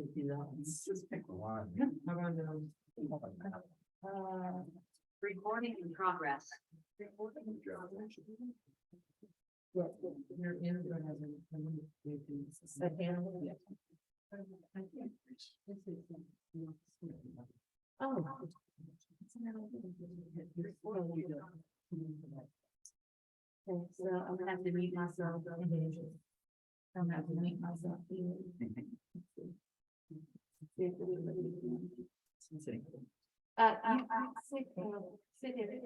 Just pick one. Recording in progress. Okay, so I'm gonna have to mute myself. I'm gonna have to mute myself. Sit here.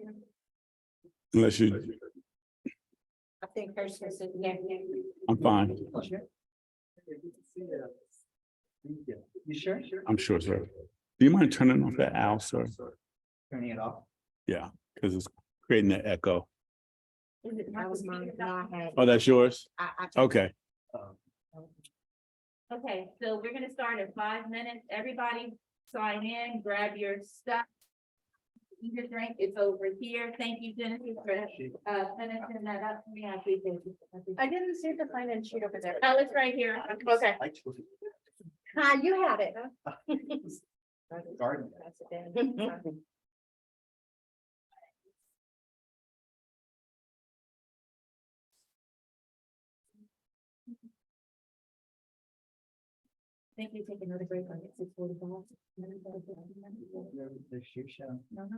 Unless you, I think first person, yeah. I'm fine. You sure? I'm sure, sir. Do you mind turning off that owl, sir? Turning it off. Yeah, because it's creating that echo. That was mine. Oh, that's yours? Okay. Okay, so we're gonna start in 5 minutes. Everybody sign in, grab your stuff. Eat your drink, it's over here. Thank you, Genesis, for finishing that up for me. I appreciate it. I didn't see the finance sheet over there. Oh, it's right here. Okay. I took Hi, you had it. garden. Thank you. Take another break on 6:45. The shoe show. No.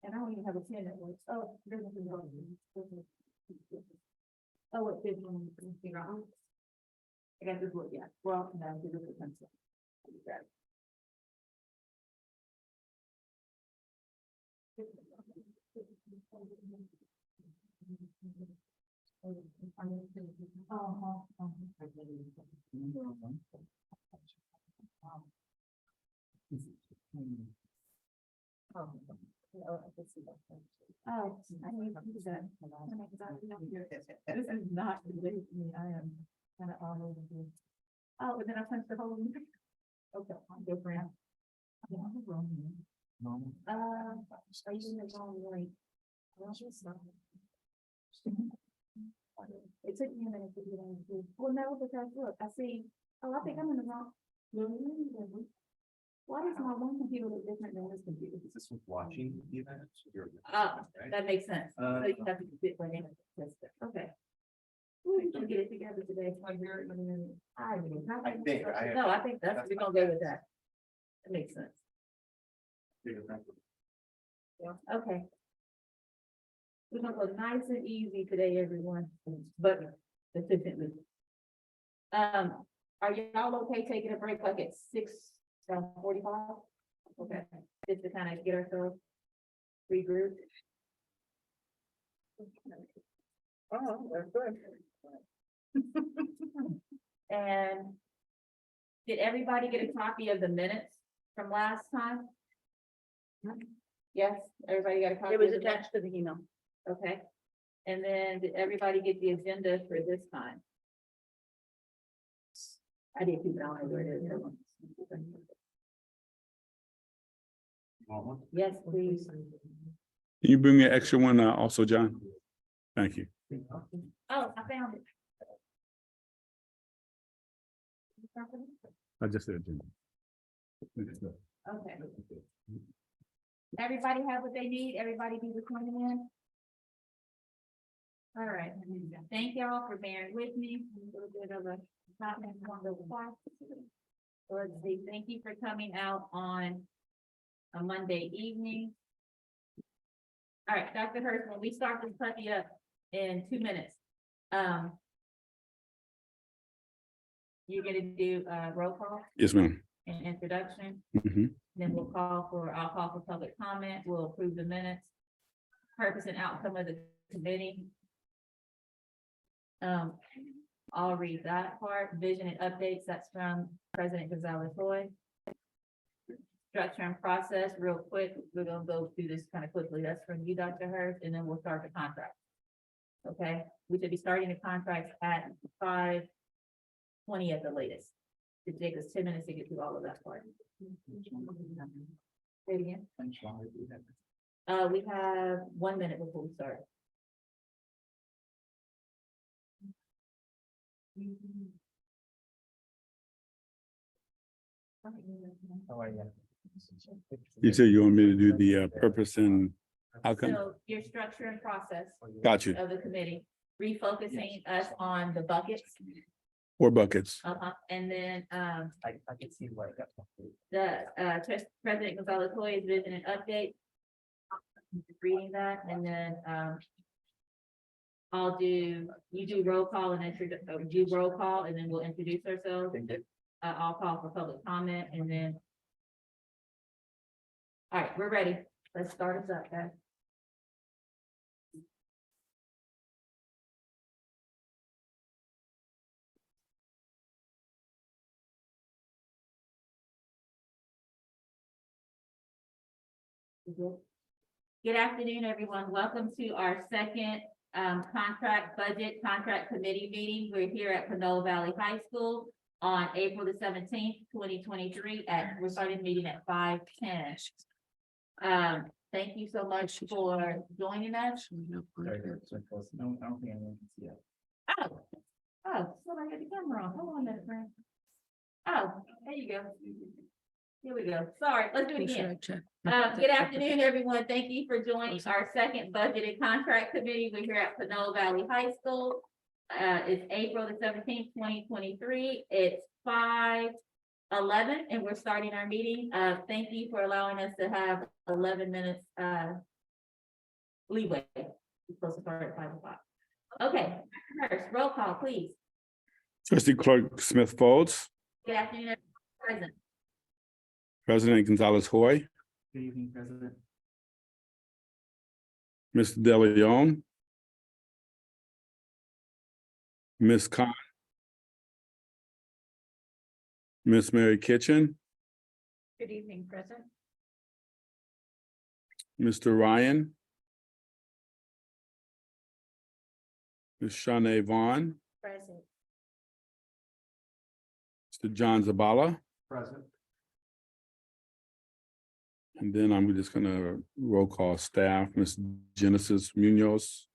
And I don't even have a pen that works. Oh, there's nothing wrong. Oh, what did you figure out? I got this one, yeah. Well, no, this is a pencil. Oh, I need to do that. This is not related to me. I am kind of all over here. Oh, but then I punched the hole. Okay, I'm different. Are you in the wrong link? It took me a minute to get on. Well, no, because look, I see, oh, I think I'm in the wrong. Why does my one computer look different than this computer? Is this with watching the event? Right? That makes sense. So you have to fit right in. Okay. We can get it together today. I think I have- No, I think that's, we're gonna go with that. That makes sense. Okay. We're gonna go nice and easy today, everyone, but efficiently. Are y'all okay taking a break like at 6:45? Okay, just to kind of get ourselves regrouped. Oh, that's good. And did everybody get a copy of the minutes from last time? Yes, everybody got a copy? It was of the minutes? attached to the email. Okay. And then did everybody get the agenda for this time? I didn't keep it on where it is. Yes, please. Can you bring me an extra one also, John? Thank you. Oh, I found it. I just said. Okay. Everybody have what they need? Everybody be recording in? All right. Thank y'all for bearing with me. A little bit of a topic on the clock. Let's see, thank you for coming out on a Monday evening. All right, Dr. Hurst, when we start this puppy up in 2 minutes, you're gonna do a roll call Yes, ma'am. and introduction. Mhm. Then I'll call for public comment, we'll approve the minutes. Purpose and outcome of the committee. I'll read that part, vision and updates, that's from President Gonzalez Hoy. Structure and process, real quick, we're gonna go through this kind of quickly, that's from you, Dr. Hurst, and then we'll start the contract. Okay, we should be starting the contracts at 5:20 at the latest. It takes us 10 minutes to get through all of that part. Say it again. We have 1 minute before we start. How are you? You said you want me to do the purpose and outcome? So your structure and process Got you. of the committee, refocusing us on the buckets. 4 buckets. And then, I can see why. President Gonzalez Hoy's vision and update. Just reading that, and then, you do roll call and do roll call, and then we'll introduce ourselves. I'll call for public comment, and then. All right, we're ready. Let's start us up, guys. Good afternoon, everyone. Welcome to our second contract committee meeting. We're here at Pinole Valley High School on April the 17th, 2023. We're starting the meeting at 5:10. Thank you so much for joining us. No, I don't think anyone can see it. Oh, so I got the camera on. Hold on a minute, friend. Oh, there you go. Here we go. Sorry, let's do it again. Good afternoon, everyone. Thank you for joining our second budget and contract committee. We're here at Pinole Valley High School. It's April the 17th, 2023. It's 5:11 and we're starting our meeting. Thank you for allowing us to have 11 minutes leeway. We're supposed to start at 5 o'clock. Okay, first, roll call, please. Trustee Clerk Smith Folds, Good afternoon, everyone present. President Gonzalez Hoy, Good evening, President. Mr. De Leon, Ms. Khan, Miss Mary Kitchen, Good evening, President. Mr. Ryan, Ms. Shanae Vaughn, Present. Mr. John Zabala, Present. and then I'm just gonna roll call staff, Ms. Genesis Munoz,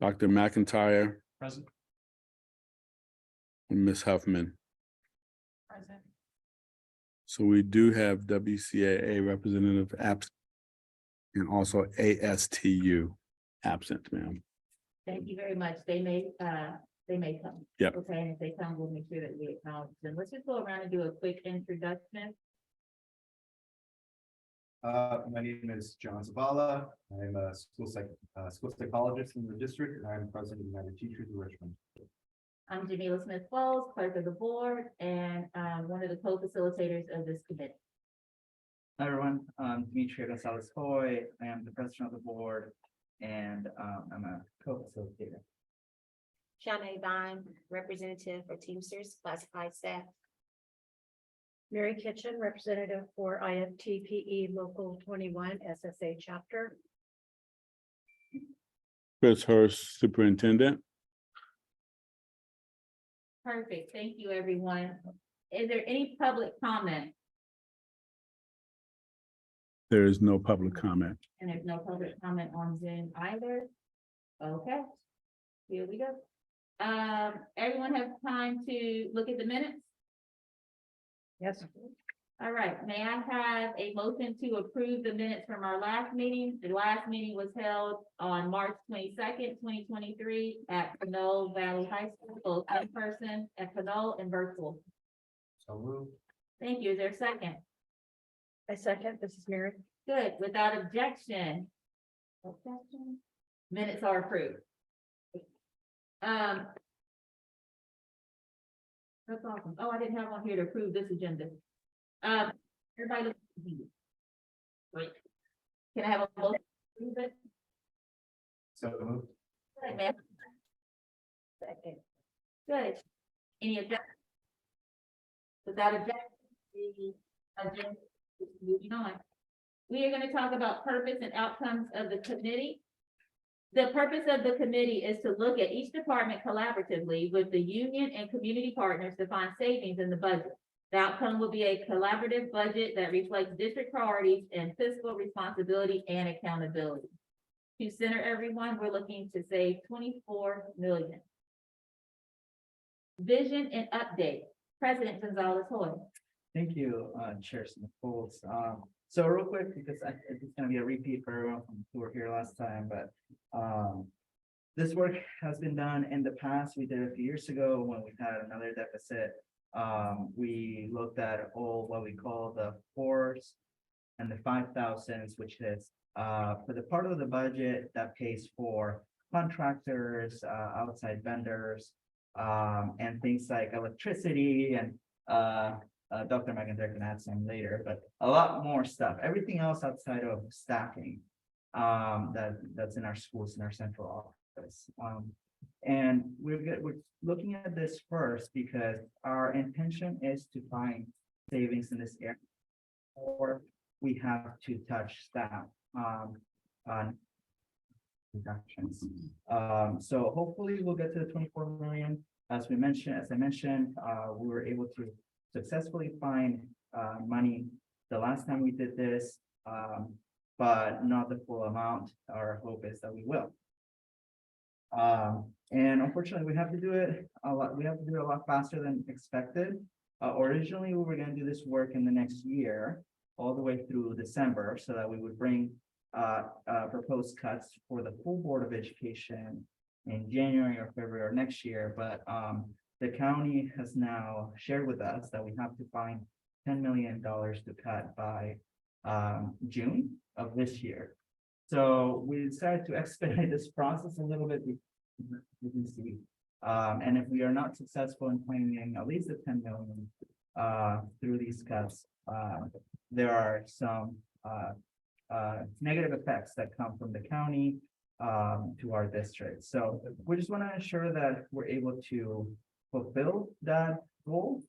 Dr. McIntyre, Present. and Ms. Huffman. Present. So we do have WCAA representative absent and also ASTU absent, ma'am. Thank you very much. They may come. Yep. Okay, and if they come, we'll make sure that we acknowledge them. Let's just go around and do a quick introduction. My name is John Zabala. I'm a school psychologist in the district, and I'm president of United Teachers of Richmond. I'm Jamila Smith Falls, clerk of the board, and one of the co-facilitators of this committee. Hi, everyone. I'm Demetria Gonzalez Hoy. I am the president of the board and I'm a co-facilitator. Shanae Vaughn, representative for Teamsters Classified Staff. Mary Kitchen, representative for IFTPE Local 21 SSA Chapter. Chris Hurst, superintendent. Perfect. Thank you, everyone. Is there any public comment? There is no public comment. And there's no public comment on Zoom either. Okay, here we go. Everyone have time to look at the minutes? Yes. All right, may I have a motion to approve the minutes from our last meeting? The last meeting was held on March 22nd, 2023 at Pinole Valley High School, both in person at Pinole and virtual. So moved. Thank you. Is there a second? I second. This is Mary. Good. Without objection. Minutes are approved. That's awesome. Oh, I didn't have one here to approve this agenda. Everybody look. Wait. Can I have a motion to approve it? So moved. Good, ma'am. Second. Good. Any objection? Without objection, the agenda is moving on. We are going to talk about purpose and outcomes of the committee. The purpose of the committee is to look at each department collaboratively with the union and community partners to find savings in the budget. The outcome will be a collaborative budget that reflects district priorities and fiscal responsibility and accountability. To center everyone, we're looking to save 24 million. Vision and update, President Gonzalez Hoy. Thank you, Chair Nichols. So real quick, because it's gonna be a repeat for everyone who were here last time, but this work has been done in the past. We did it a few years ago when we had another deficit. We looked at all what we call the fours and the 5,000s, which is for the part of the budget that pays for contractors, outside vendors, and things like electricity and Dr. McIntyre can add some later, but a lot more stuff. Everything else outside of staffing that's in our schools in our central office. And we're looking at this first because our intention is to find savings in this area, or we have to touch staff on reductions. So hopefully we'll get to the 24 million. As I mentioned, we were able to successfully find money the last time we did this, but not the full amount. Our hope is that we will. And unfortunately, we have to do it a lot faster than expected. Originally, we were going to do this work in the next year, all the way through December, so that we would bring proposed cuts for the full Board of Education in January or February or next year. But the county has now shared with us that we have to find $10 million to cut by June of this year. So we decided to expedite this process a little bit. You can see, and if we are not successful in finding at least the 10 million through these cuts, there are some negative effects that come from the county to our district. So we just want to ensure that we're able to fulfill that goal.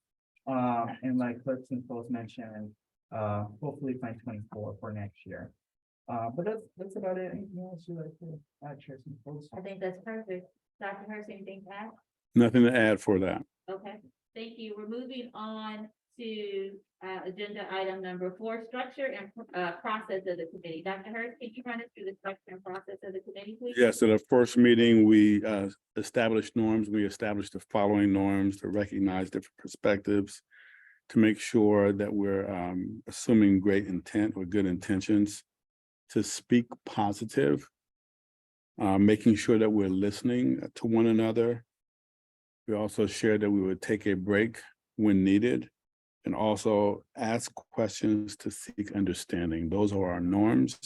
And like Clerks and Post mentioned, hopefully find 24 for next year. But that's about it. Anything else you'd like to add, Chair Post? I think that's perfect. Dr. Hurst, anything to add? Nothing to add for that. Okay, thank you. We're moving on to agenda item number 4, structure and process of the committee. Dr. Hurst, can you run us through the structure and process of the committee, please? Yes, at the first meeting, we established norms. We established the following norms to recognize different perspectives, to make sure that we're assuming great intent or good intentions, to speak positive, making sure that we're listening to one another. We also shared that we would take a break when needed and also ask questions to seek understanding. Those are our norms.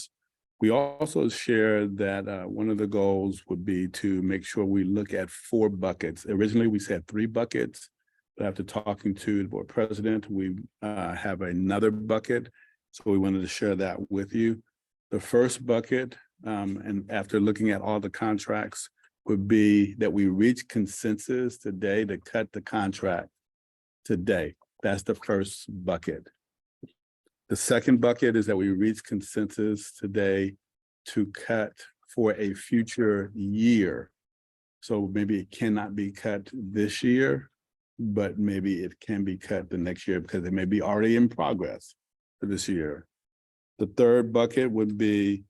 We also shared that one of the goals would be to make sure we look at 4 buckets. Originally, we said 3 buckets, but after talking to the board president, we have another bucket. So we wanted to share that with you. The first bucket, and after looking at all the contracts, would be that we reach consensus today to cut the contract today. That's the first bucket. The second bucket is that we reach consensus today to cut for a future year. So maybe it cannot be cut this year, but maybe it can be cut the next year because it may be already in progress for this year. The third bucket would be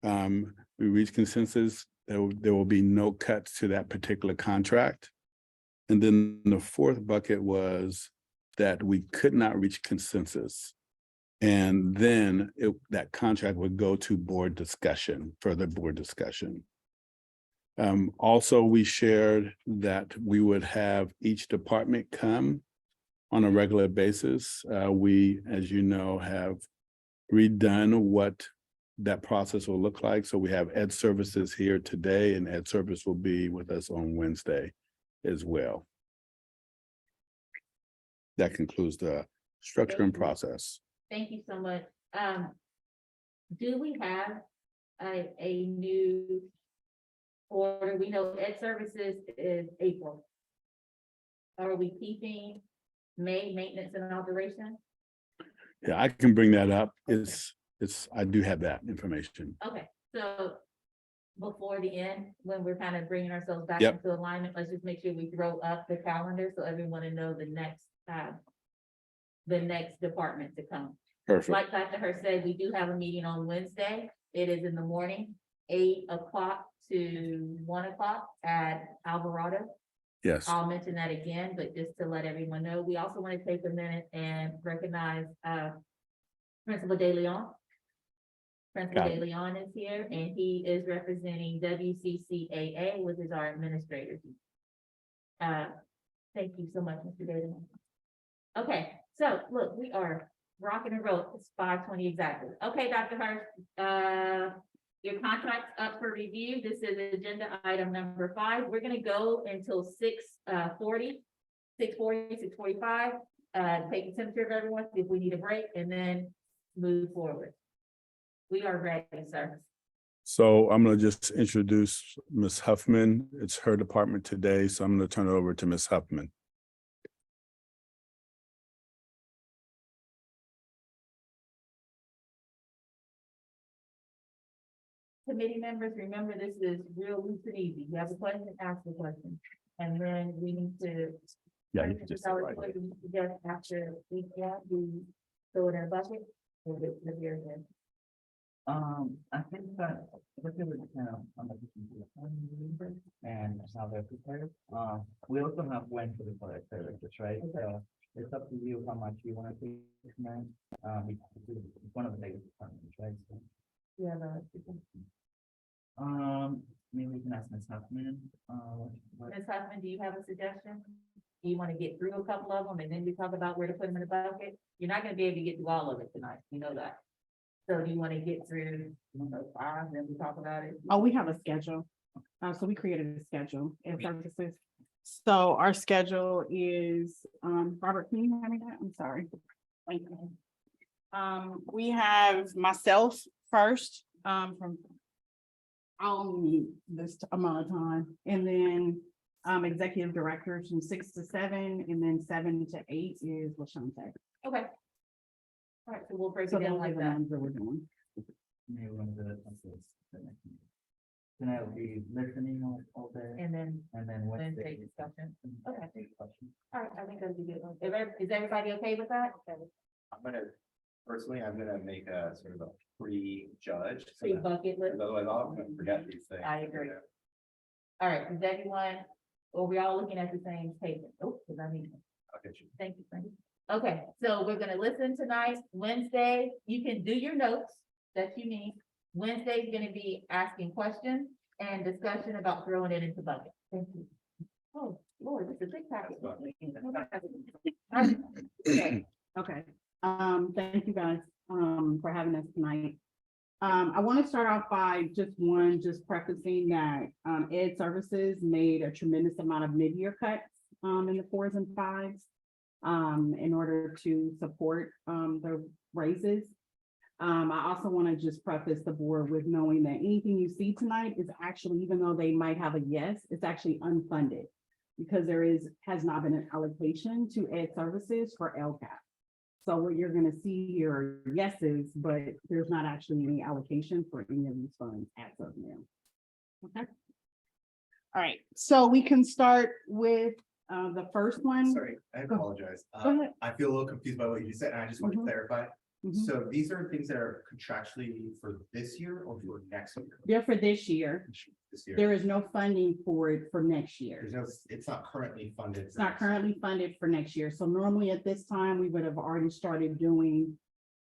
we reach consensus that there will be no cuts to that particular contract. And then the fourth bucket was that we could not reach consensus. And then that contract would go to board discussion, further board discussion. Also, we shared that we would have each department come on a regular basis. We, as you know, have redone what that process will look like. So we have Ed Services here today, and Ed Service will be with us on Wednesday as well. That concludes the structure and process. Thank you so much. Do we have a new order? We know Ed Services is April. Are we keeping May maintenance and operation? Yeah, I can bring that up. I do have that information. Okay, so before the end, when we're kind of bringing ourselves back Yep. into alignment, let's just make sure we throw up the calendar so everyone will know the next department to come. Perfect. Like Dr. Hurst said, we do have a meeting on Wednesday. It is in the morning. 8 o'clock to 1 o'clock at Alvarado. Yes, I'll mention that again, but just to let everyone know, we also want to take a minute and recognize, Principal De Leon. Principal Got De it. Leon is here, and he is representing WCCAA, which is our administrator. Thank you so much, Mr. De Leon. Okay, so look, we are rocking and rolling. It's 5:20 exactly. Okay, Dr. Hurst, your contract's up for review. This is agenda item number 5. We're gonna go until 6:40, 6:45. Take the temperature of everyone, see if we need a break, and then move forward. We are ready, sir. so I'm gonna just introduce Ms. Huffman. It's her department today, so I'm gonna turn it over to Ms. Huffman. Committee members, remember, this is real loose and easy. You have a question, ask the question. And then we need to. Yeah, you can just say right here. Just after we throw it in a bucket. We'll get the beer in. I think that, we're good with, on the and how they're prepared. We also have one for the product services, right? So it's up to you how much you want to take, man. It's one of the biggest departments, right? So, Yeah, maybe we can ask Ms. Huffman, Ms. Huffman, do you have a suggestion? Do you want to get through a couple of them and then we talk about where to put them in the bucket? You're not gonna be able to get through all of it tonight, you know that. So do you want to get through, 5, and then we talk about it? Oh, we have a schedule. So we created a schedule in services. So our schedule is, Robert, can you hand me that? I'm sorry. Thank you. We have myself first, from. I'll need this amount of time, and then, executive directors from 6 to 7, and then 7 to 8 is Lashante. Okay. All right, so we'll break So it down those are like the that. ones that we're doing. maybe one of the next meeting. Then I'll be listening all day, And then and then Wednesday. take discussion. Okay. Take questions. All right, I think that'd be good. Is everybody okay with that? I'm gonna make a sort of a pre-judge. so Free that- bucket list. Otherwise, I'll forget these things. I agree. All right, is everyone, are we all looking at the same paper? Oh, because I need, I'll get you. thank you, Frank. Okay, so we're gonna listen tonight. Wednesday, you can do your notes that you need. Wednesday's gonna be asking questions and discussion about throwing it into bucket. Thank you. Oh, Lord, this is a big packet. Okay. Okay, thank you guys, for having us tonight. I want to start off by just prefacing that, Ed Services made a tremendous amount of mid-year cuts, in the 4s and 5s, in order to support, the raises. I also want to just preface the board with knowing that anything you see tonight is actually, even though they might have a yes, it's actually unfunded. Because has not been an allocation to Ed Services for LCAP. So what you're gonna see here are yeses, but there's not actually any allocation for any of these funds as of now. Okay. All right, so we can start with the first one. Sorry, I Go- apologize. Go ahead. I feel a little confused by what you just said, and I just want to Mhm. clarify. Mhm. So these are things that are contractually for this year or for next year? They're for this year. This year. There is no funding for it for next year. There's no, it's not currently funded. It's not currently funded for next year. So normally at this time, we would have already started doing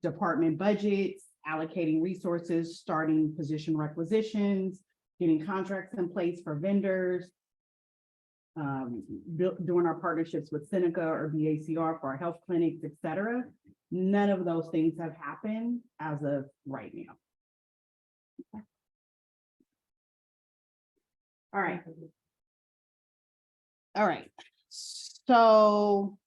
department budgets, allocating resources, starting position requisitions, getting contracts in place for vendors, doing our partnerships with Seneca or BACR for our health clinics, et cetera. None of those things have happened as of right now. Okay. All right. All right. So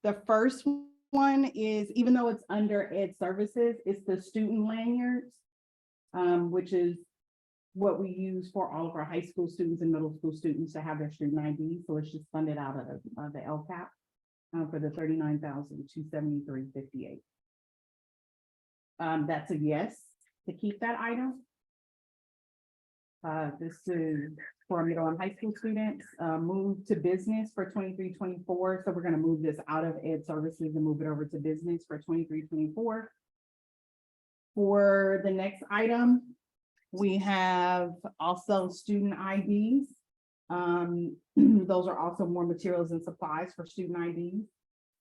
the first one is, even though it's under Ed Services, it's the student lanyards, which is what we use for all of our high school students and middle school students to have their student ID. So it's just funded out of the LCAP for the $39,273.58. That's a yes to keep that item. This is for middle and high school students, move to business for 23-24. So we're going to move this out of Ed Services and move it over to business for 23-24. For the next item, We have also student IDs. Those are also more materials and supplies for student IDs.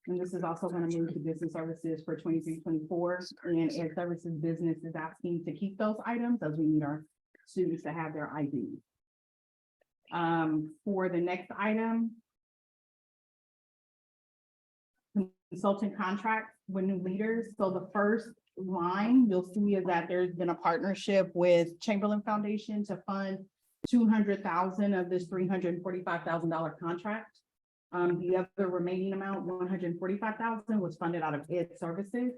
And this is also going to move to business services for 23-24. And Ed Services Business is asking to keep those items as we need our students to have their IDs. For the next item, consultant contract with new leaders. So the first line you'll see is that there's been a partnership with Chamberlain Foundation to fund 200,000 of this $345,000 contract. The other remaining amount, 145,000, was funded out of Ed Services.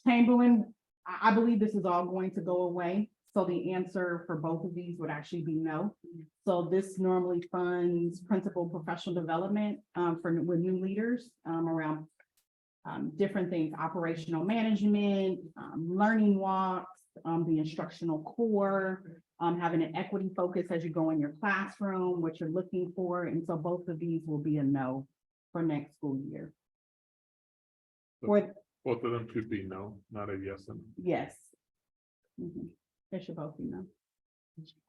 Chamberlain, I believe this is all going to go away. So the answer for both of these would actually be no. So this normally funds principal professional development with new leaders around different things, operational management, learning walks, the instructional core, having an equity focus as you go in your classroom, what you're looking for. And so both of these will be a no for next school year. For, Both of them should be no, not a yes. And yes. Mhm. They should both be no.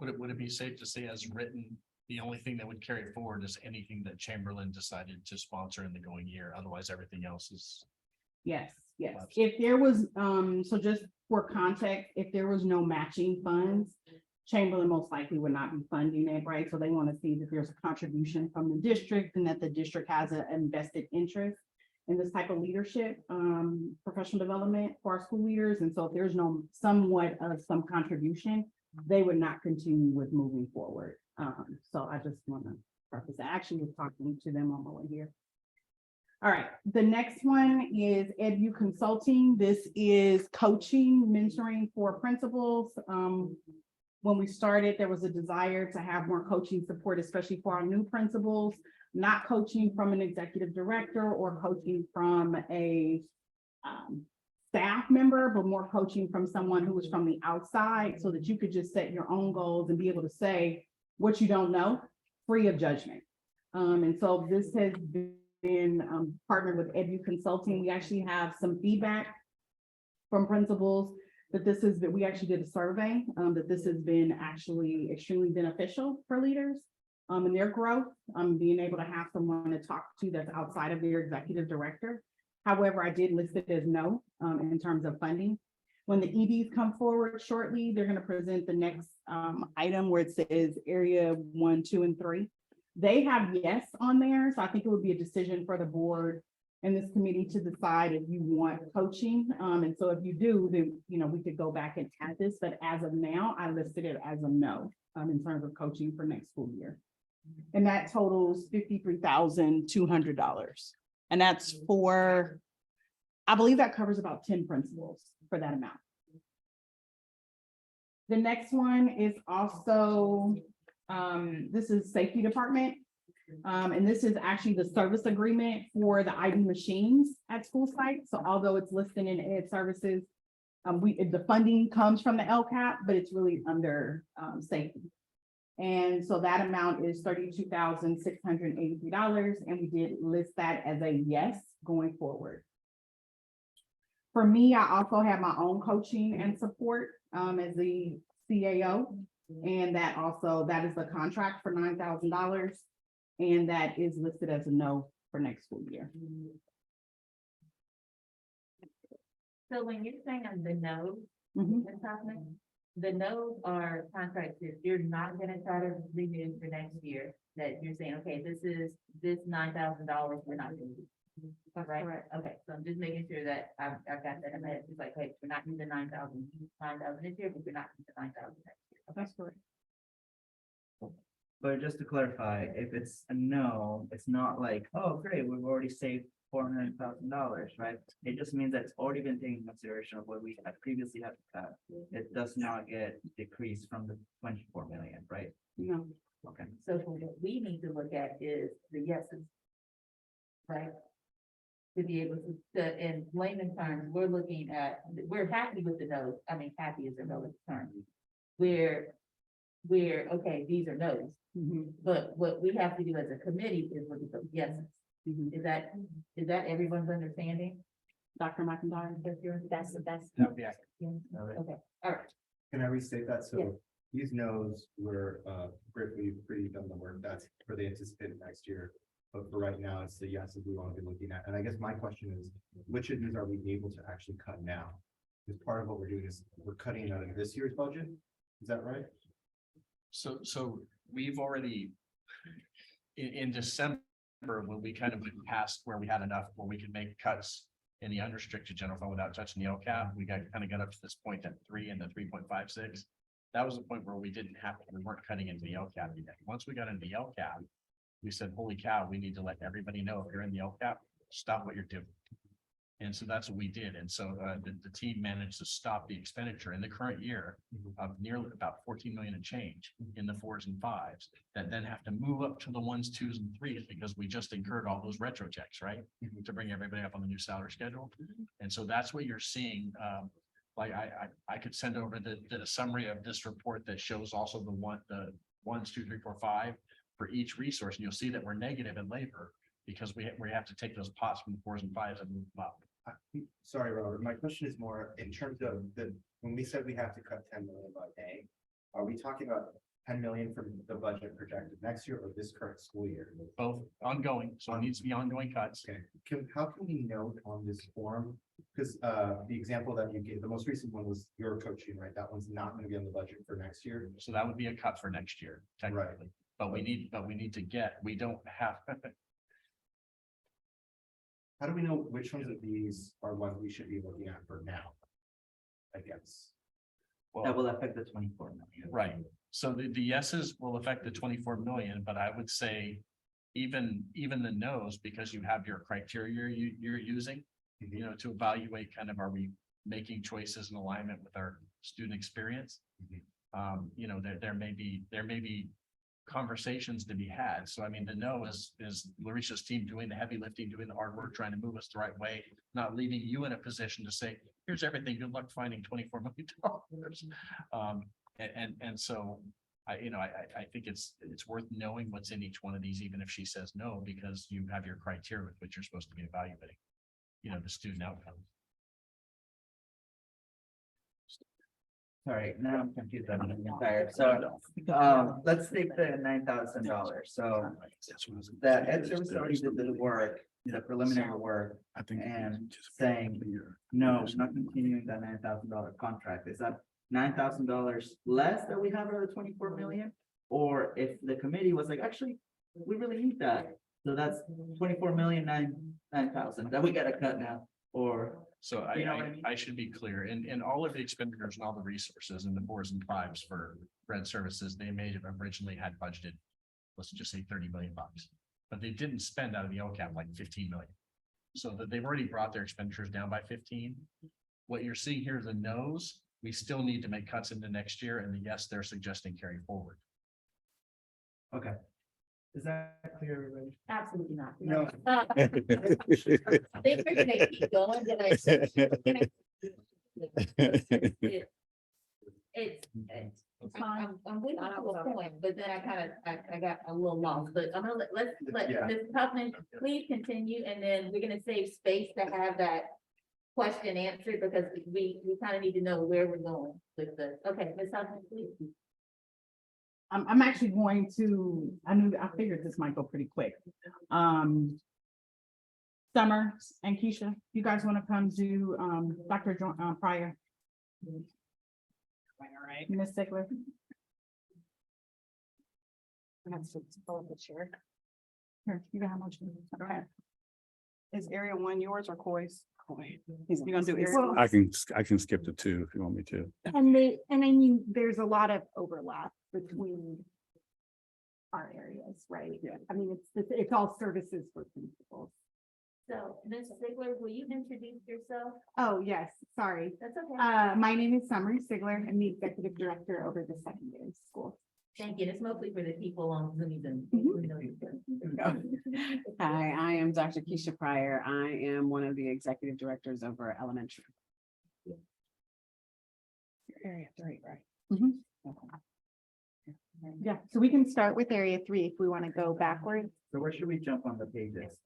Would it be safe to say as written, the only thing that would carry it forward is anything that Chamberlain decided to sponsor in the going year, otherwise everything else is. Yes, yes. If there was, so just for context, if there was no matching funds, Chamberlain most likely would not be funding it, right? So they want to see that there's a contribution from the district and that the district has an invested interest in this type of leadership, professional development for our school leaders. And so if there's no somewhat of some contribution, they would not continue with moving forward. So I just want to preface that. I actually was talking to them on my way here. All right, the next one is EdU Consulting. This is coaching, mentoring for principals. When we started, there was a desire to have more coaching support, especially for our new principals, not coaching from an executive director or coaching from a staff member, but more coaching from someone who was from the outside so that you could just set your own goals and be able to say what you don't know, free of judgment. And so this has been partnered with EdU Consulting. We actually have some feedback from principals that this is, that we actually did a survey, that this has been actually extremely beneficial for leaders in their growth, being able to have someone to talk to that's outside of their executive director. However, I did list it as no in terms of funding. When the EDs come forward shortly, they're going to present the next item where it says area 1, 2, and 3. They have yes on there, so I think it would be a decision for the board and this committee to decide if you want coaching. And so if you do, then we could go back and add this, but as of now, I listed it as a no in terms of coaching for next school year. And that totals $53,200. And that's for, I believe that covers about 10 principals for that amount. The next one is also, this is safety department. And this is actually the service agreement for the ID machines at school sites. So although it's listed in Ed Services, the funding comes from the LCAP, but it's really under safety. And so that amount is $32,683. And we did list that as a yes going forward. For me, I also have my own coaching and support as the CAO. And that is the contract for $9,000. And that is listed as a no for next school year. So when you're saying on the no, Mhm. Ms. Hoffman, the no's are contracts that you're not gonna try to renew for next year, that you're saying, okay, this $9,000, we're not gonna do. Right? correct. Okay, so I'm just making sure that I've got that in my head. It's like, hey, we're not using 9,000 this year, but we're not using 9,000 next year. That's correct. But just to clarify, if it's a no, it's not like, oh, great, we've already saved $400,000, right? It just means that it's already been taken into consideration of what we had previously had to cut. It does not get decreased from the 24 million, right? No. Okay. So what we need to look at is the yeses. Right? To be able to, in layman terms, we're happy with the no's. I mean, happy is a relative term. We're, okay, these are no's. Mhm. But what we have to do as a committee is look at the yeses. Mhm. Is that everyone's understanding? Dr. McIntyre? That's yours? That's the best. That would be accurate. Yeah. Okay, all right. Can I restate that? Yeah. So these no's were, Griff, we've pretty done the work. That's for the anticipated next year. But for right now, it's the yeses we want to be looking at. And I guess my question is, which of these are we able to actually cut now? Because part of what we're doing is we're cutting out of this year's budget. Is that right? So we've already. In December, when we kind of went past where we had enough, where we could make cuts in the unrestricted general fund without touching the LCAP, we got up to this point at 3 and the 3.56. That was the point where we didn't have, we weren't cutting into the LCAP yet. Once we got into the LCAP, we said, holy cow, we need to let everybody know if you're in the LCAP, stop what you're doing. And so that's what we did. And so the team managed to stop the expenditure in the current year of nearly about 14 million and change in the 4s and 5s that then have to move up to the 1s, 2s, and 3s because we just incurred all those retro checks, right? To bring everybody up on the new salary schedule. And so that's what you're seeing. Like I could send over the summary of this report that shows also the 1s, 2, 3, 4, 5 for each resource. And you'll see that we're negative in labor because we have to take those pots from the 4s and 5s and move them up. Sorry, Robert, my question is more in terms of when we said we have to cut 10 million by May, are we talking about 10 million from the budget projected next year or this current school year? Both ongoing, so it needs to be ongoing cuts. Okay, how can we note on this form? Because the example that you gave, the most recent one was your coaching, right? That one's not gonna be on the budget for next year. So that would be a cut for next year, technically. But we need to get, we don't have, How do we know which ones of these are ones we should be looking at for now? I guess. That well, will affect the 24 million. right. So the yeses will affect the 24 million, but I would say even the nos, because you have your criteria you're using, you know, to evaluate kind of, are we making choices in alignment with our student experience? You know, there may be conversations to be had. So I mean, the no is Larisha's team doing the heavy lifting, doing the hard work, trying to move us the right way, not leaving you in a position to say, here's everything, good luck finding $24 million. And so I think it's worth knowing what's in each one of these, even if she says no, because you have your criteria with which you're supposed to be evaluating, you know, the student outcomes. Sorry, now I'm confused. I'm tired. So, let's take the $9,000. So the ed service already did the work, the preliminary work, I think. and saying, no, we're not continuing that $9,000 contract. Is that $9,000 less that we have out of the 24 million? Or if the committee was like, actually, we really need that. So that's 24 million, 9,000 that we gotta cut now, or. So You know what I mean? I should be clear, in all of the expenditures and all the resources and the 4s and 5s for red services, they may have originally had budgeted, let's just say 30 million bucks. But they didn't spend out of the LCAP like 15 million. So that they've already brought their expenditures down by 15. What you're seeing here is the no's, we still need to make cuts into next year, and the yes, they're suggesting carry forward. Okay. Is that clear, everybody? Absolutely not. No. I think we're gonna keep going, but I'm with you to a point, but then I got a little lost, but I'm gonna let's let Yeah. Ms. Huffman please continue, and then we're gonna save space to have that question answered, because we kind of need to know where we're going with this. Okay, Ms. Huffman, please. I'm actually going to, I figured this might go pretty quick. Summer and Keisha, you guys want to come do, Dr. Pryor? All right. Ms. Sigler? Here, you got how much? Go ahead. Is area 1 yours or Coy's? Coy. You're gonna do area. I can skip the 2 if you want me to. And I mean, there's a lot of overlap between our areas, right? Yeah. I mean, it's all services for principals. So, Ms. Ziegler, will you introduce yourself? Oh, yes, sorry. That's okay. My name is Summer Sigler. I'm the executive director over the secondary school. Thank you. It's mostly for the people on Zoom. Hi, I am Dr. Keisha Pryor. I am one of the executive directors over elementary. Area 3, right? Yeah, So we can start with area 3 if we want to go backwards. So where should we jump on the pages?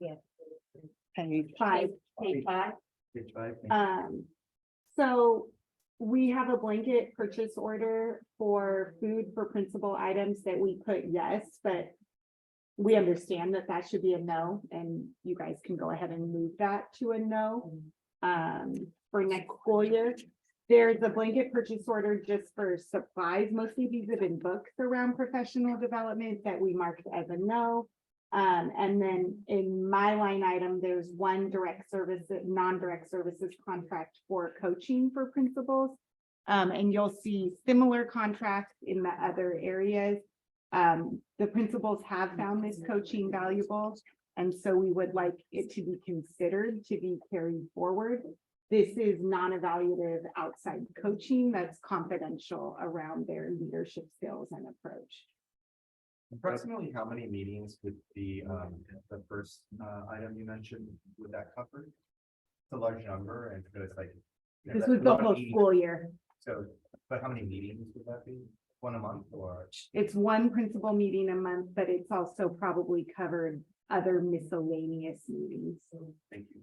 Page 5. Page 5. Page 5. So we have a blanket purchase order for food for principal items that we put yes, but we understand that that should be a no, and you guys can go ahead and move that to a no. For next school year, there's a blanket purchase order just for supplies. Mostly these have been books around professional development that we marked as a no. And then in my line item, there's one direct service, non-direct services contract for coaching for principals. And you'll see similar contracts in the other areas. The principals have found this coaching valuable, and so we would like it to be considered to be carried forward. This is non-evaluative outside coaching that's confidential around their leadership skills and approach. Approximately how many meetings would the first item you mentioned, would that cover? It's a large number, and so it's like. you know, This that's was a the lot of whole meetings. school year. So, but how many meetings would that be? One a month or? It's one principal meeting a month, but it's also probably covered other miscellaneous meetings. Thank you.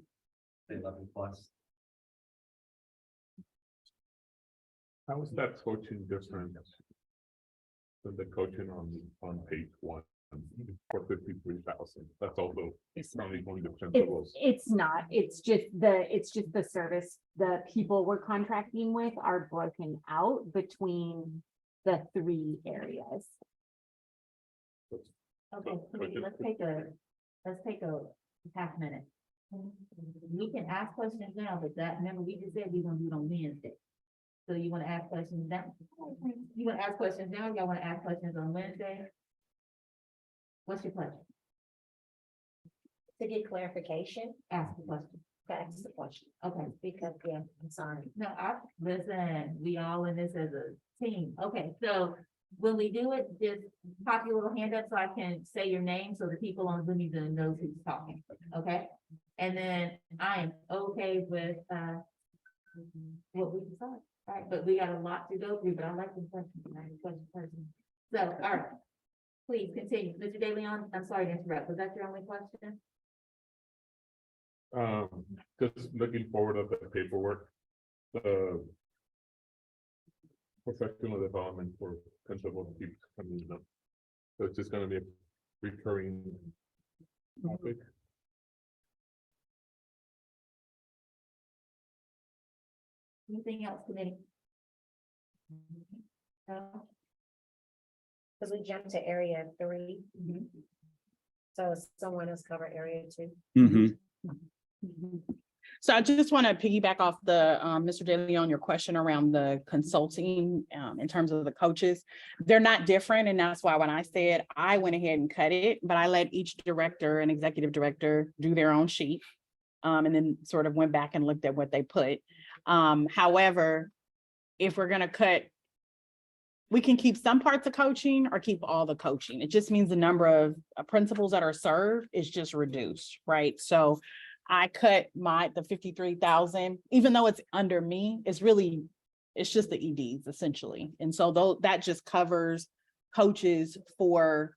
11 plus. How is that coaching different than the coaching on page 1 for 53,000? That's also probably going to principals. It's not, it's just the service, the people we're contracting with are broken out between the three areas. Okay, So, committee, but let's take a half minute. We can ask questions now, but remember, we just said we're gonna do it on Wednesday. So you wanna ask questions now? You wanna ask questions now? Y'all wanna ask questions on Wednesday? What's your pleasure? To get clarification, Ask the question. that's the question, Okay. because, yeah, I'm sorry. No, listen, we all in this as a team. Okay, so when we do it, just pop your little hand up so I can say your name so the people on Zoom even knows who's talking, okay? And then I am okay with, what we decide, right? But we got a lot to go through, but I like the question, I'm a question person. So, all right. Please continue. Mr. De Leon, I'm sorry to interrupt. Was that your only question? Just looking forward at the paperwork, the professional development for principals keeps coming up. So it's just gonna be a recurring topic. Anything else, committee? No? Because we jumped to area 3, so someone else cover area 2. Mhm. So I just want to piggyback off the, Mr. Daly, on your question around the consulting, in terms of the coaches. They're not different, and that's why when I said I went ahead and cut it, but I let each director and executive director do their own sheet. And then sort of went back and looked at what they put. However, if we're gonna cut, we can keep some parts of coaching or keep all the coaching. It just means the number of principals that are served is just reduced, right? So I cut the 53,000, even though it's under me, it's just the EDs essentially. And so that just covers coaches for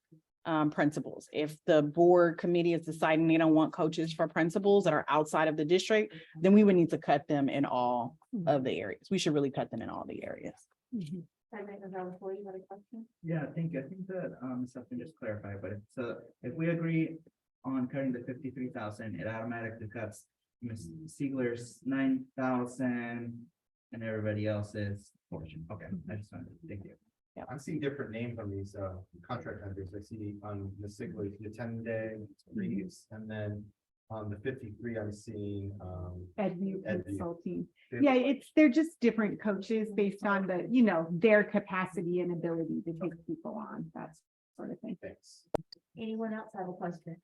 principals. If the board committee is deciding they don't want coaches for principals that are outside of the district, then we would need to cut them in all of the areas. We should really cut them in all the areas. President Gonzalez, you have a question? Yeah, I think that, something just clarify, but if we agree on cutting the 53,000, it automatically cuts Ms. Siegler's 9,000 and everybody else's portion. Okay, I just wanted to thank you. I'm seeing different names on these contract vendors. I see on the Sigler, the 10-day Reeves, and then on the 53, I'm seeing EdView EdView. Consulting. Yeah, they're just different coaches based on their capacity and ability to take people on, that sort of thing. Thanks. Anyone else have a question?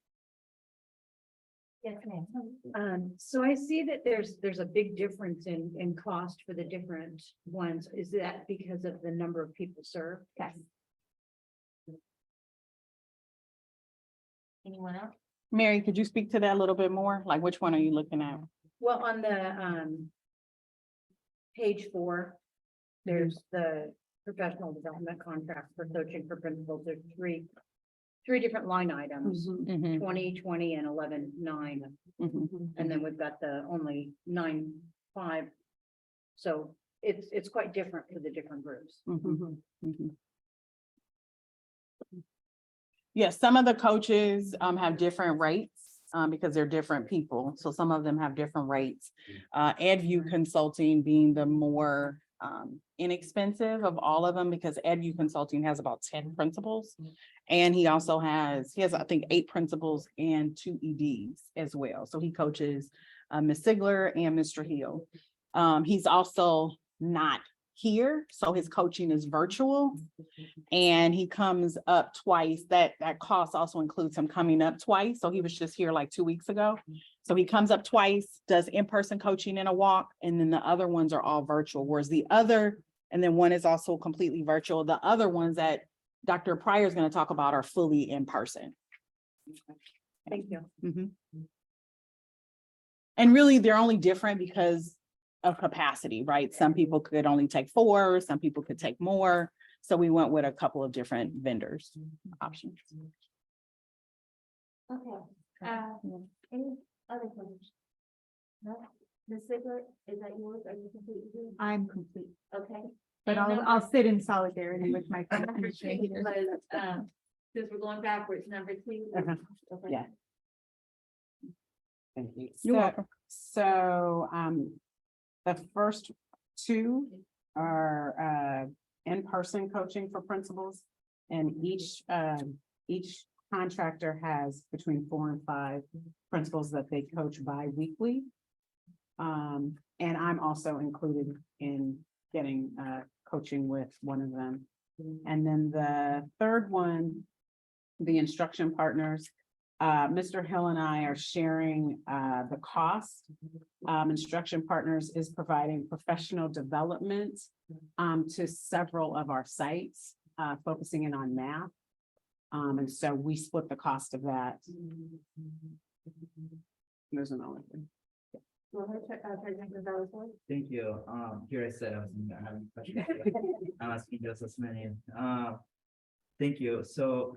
Yes, ma'am. So I see that there's a big difference in cost for the different ones. Is that because of the number of people served? Yes. Anyone else? Mary, could you speak to that a little bit more? Like, which one are you looking at? Well, on the page 4, there's the professional development contract for coaching for principals. There's three different line items, Mhm, 20, 20, and 11.9. mhm. And then we've got the only 9.5. So it's quite different for the different groups. Mhm, mhm. Yes, some of the coaches have different rates because they're different people. So some of them have different rates. EdView Consulting being the more inexpensive of all of them because EdView Consulting has about 10 principals. And he also has, I think, 8 principals and 2 EDs as well. So he coaches Ms. Sigler and Mr. Hill. He's also not here, so his coaching is virtual. And he comes up twice. That cost also includes him coming up twice. So he was just here like 2 weeks ago. So he comes up twice, does in-person coaching and a walk, and then the other ones are all virtual, whereas the other, and then one is also completely virtual. The other ones that Dr. Pryor is going to talk about are fully in person. Thank you. Mhm. And really, they're only different because of capacity, right? Some people could only take 4, some people could take more. So we went with a couple of different vendors options. Okay, any other questions? No, Ms. Sigler, is that yours? Are you completely? I'm complete, Okay. but And I'll sit in solidarity with my friend. number 2, because, since we're going backwards, number 2. Okay. Yeah. Thank you. So, the first 2 are, in-person coaching for principals. And each contractor has between 4 and 5 principals that they coach bi-weekly. And I'm also included in getting, coaching with one of them. And then the third one, the instruction partners, Mr. Hill and I are sharing the cost. Instruction Partners is providing professional development to several of our sites, focusing in on math. And so we split the cost of that. There's another thing. President Gonzalez-Hoy? Thank you. Here I said I was having questions. I'm asking just as many. Thank you. So,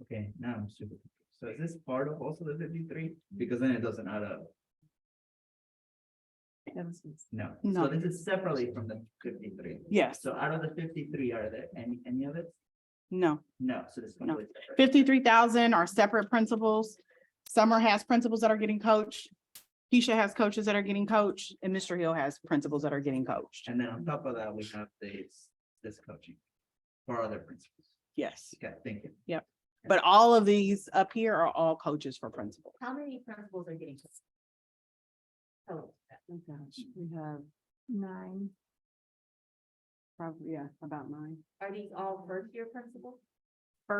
okay, now I'm super confused. So is this part of also the 53? Because then it doesn't add up. No, No. so this is separately from the 53. Yes, So out of the 53, are there any of it? no, No, so this is No. completely separate. 53,000 are separate principals. Summer has principals that are getting coached. Keisha has coaches that are getting coached, and Mr. Hill has principals that are getting coached. And then on top of that, we have this coaching for other principals. Yes, Okay, thank you. but all of these up here are all coaches for principals. How many principals are getting? Oh, Oh gosh, we have 9. probably, yeah, about 9. are these all first-year principals?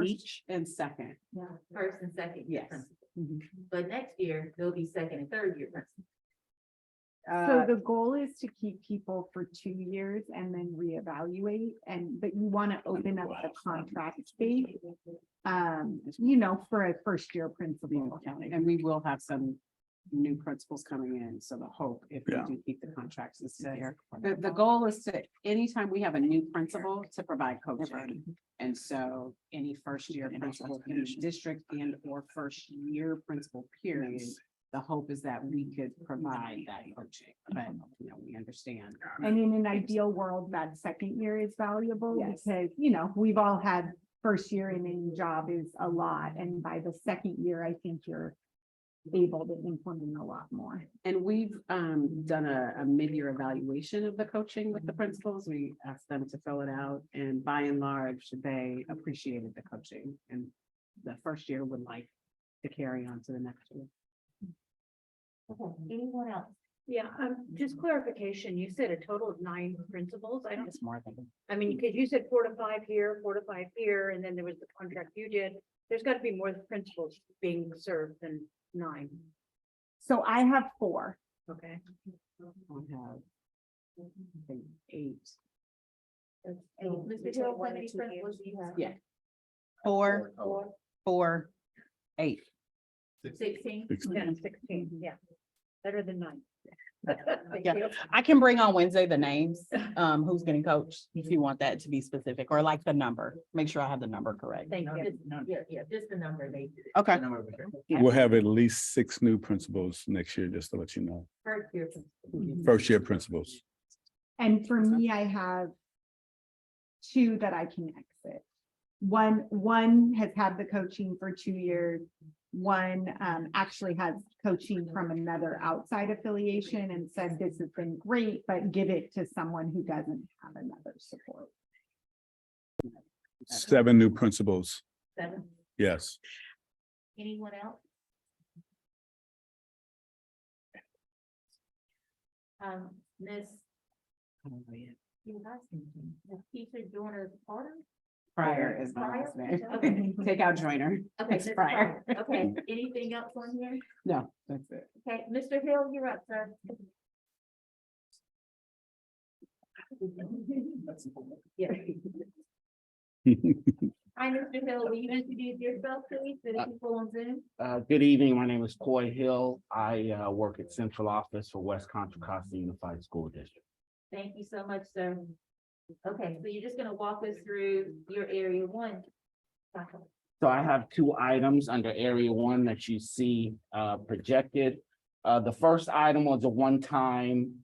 Each and second. First and second year Yes. principals. Mhm. But next year, they'll be second and third year principals. So the goal is to keep people for 2 years and then reevaluate but you want to open up the contract space. For a first year principal. And we will have some new principals coming in. So the hope, if we Yeah. do keep the contracts, is there. The goal is to, anytime we have a new principal, to provide coaching. And so any first year principal in the district and or first year principal period, the hope is that we could provide that coaching, but we understand. And in an ideal world, that second year is valuable Yes. because, we've all had first year in any job is a lot. And by the second year, I think you're able to implement a lot more. And we've done a mid-year evaluation of the coaching with the principals. We asked them to fill it out, and by and large, they appreciated the coaching. And the first year would like to carry on to the next year. Okay, anyone else? Yeah, just clarification, you said a total of 9 principals. It's more than. because you said 4 to 5 here, 4 to 5 here, and then there was the contract you did. There's got to be more principals being served than 9. So I have 4. Okay. We have, I think, 8. And Mr. Hill, how many principals do you have? Yeah. 4, 4, 8. 16? 10 and 16, yeah. Better than 9. Thank Yeah. you. I can bring on Wednesday the names, who's getting coached, if you want that to be specific, or like the number. Make sure I have the number correct. Thank you. Yeah, just the number they did. Okay. Number of it. We'll have at least 6 new principals next year, just to let you know. First year. principal. First year principals. And for me, I have two that I can exit. One has had the coaching for 2 years. One actually has coaching from another outside affiliation and said, this has been great, but give it to someone who doesn't have another support. 7 new principals. 7. Yes. Anyone else? Miss. You guys can, Miss Keisha Joyner Carter? Prior is my Pryor? last name. Okay. Take out joiner. Okay, It's Miss Pryor. Pryor. Okay, anything else on here? No, that's it. Okay, Mr. Hill, you're up, sir. Yeah. Hi, Mr. Hill, will you introduce yourself, please, to the people on Zoom? Good evening. My name is Coy Hill. I work at Central Office for West Contra Costa Unified School District. Thank you so much, sir. Okay, so you're just gonna walk us through your area 1. So I have 2 items under Area 1 that you see projected. The first item was a one-time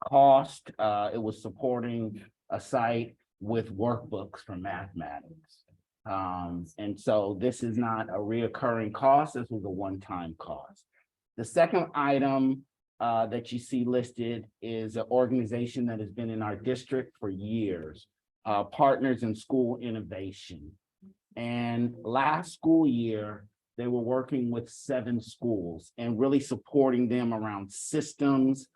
cost. It was supporting a site with workbooks for mathematics. And so this is not a reoccurring cost. This was a one-time cost. The second item that you see listed is an organization that has been in our district for years, Partners in School Innovation. And last school year, they were working with 7 schools and really supporting them around systems,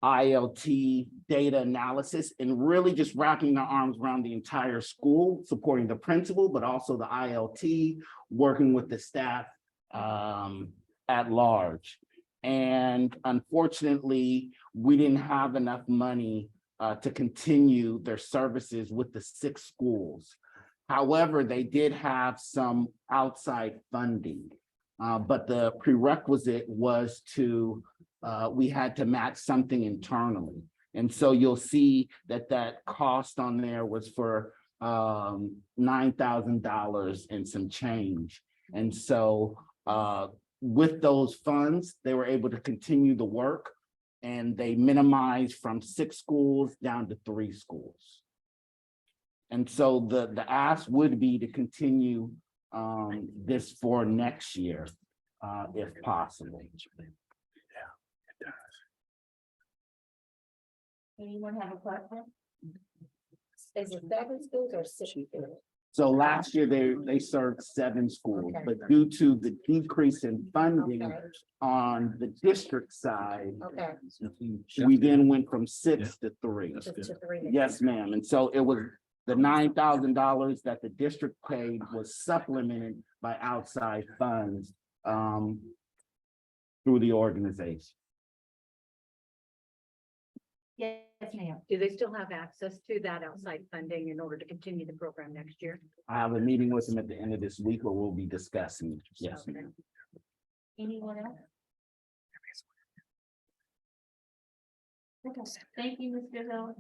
ILT, data analysis, and really just wrapping their arms around the entire school, supporting the principal, but also the ILT, working with the staff at large. And unfortunately, we didn't have enough money to continue their services with the 6 schools. However, they did have some outside funding, but the prerequisite was to, we had to match something internally. And so you'll see that that cost on there was for $9,000 and some change. And so with those funds, they were able to continue the work, and they minimized from 6 schools down to 3 schools. And so the ask would be to continue this for next year, if possible. Anyone have a question? Is it 7 schools or 6 schools? So last year, they served 7 schools, Okay. but due to the decrease in funding Okay. on the district side, Okay, we then went from 6 to 3. just to 3. Yes, ma'am. And so it was the $9,000 that the district paid was supplemented by outside funds through the organization. Yes, ma'am. Do they still have access to that outside funding in order to continue the program next year? I have a meeting with them at the end of this week where we'll be discussing. Yes, Okay. ma'am. Anyone else? Okay, thank you, Mr. Hill.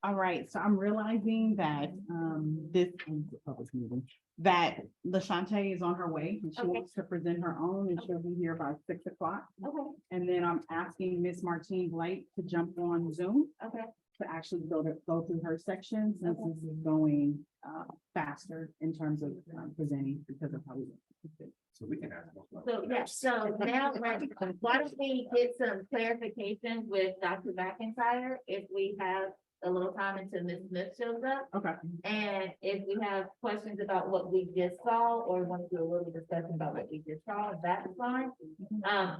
All right, so I'm realizing that this that LaShante is on her way and she Okay. wants to present her own and she'll be here by 6 o'clock. Okay, And then I'm asking Miss Martine Blake to jump on Zoom okay, to actually go through her section since this is going faster in terms of presenting because of how we. So we can ask. so, yes, so now, why don't we get some clarifications with Dr. McIntyre if we have a little time until Ms. Smith shows up? Okay. And if we have questions about what we just saw, or want to do a little discussion about what we just saw, that's fine.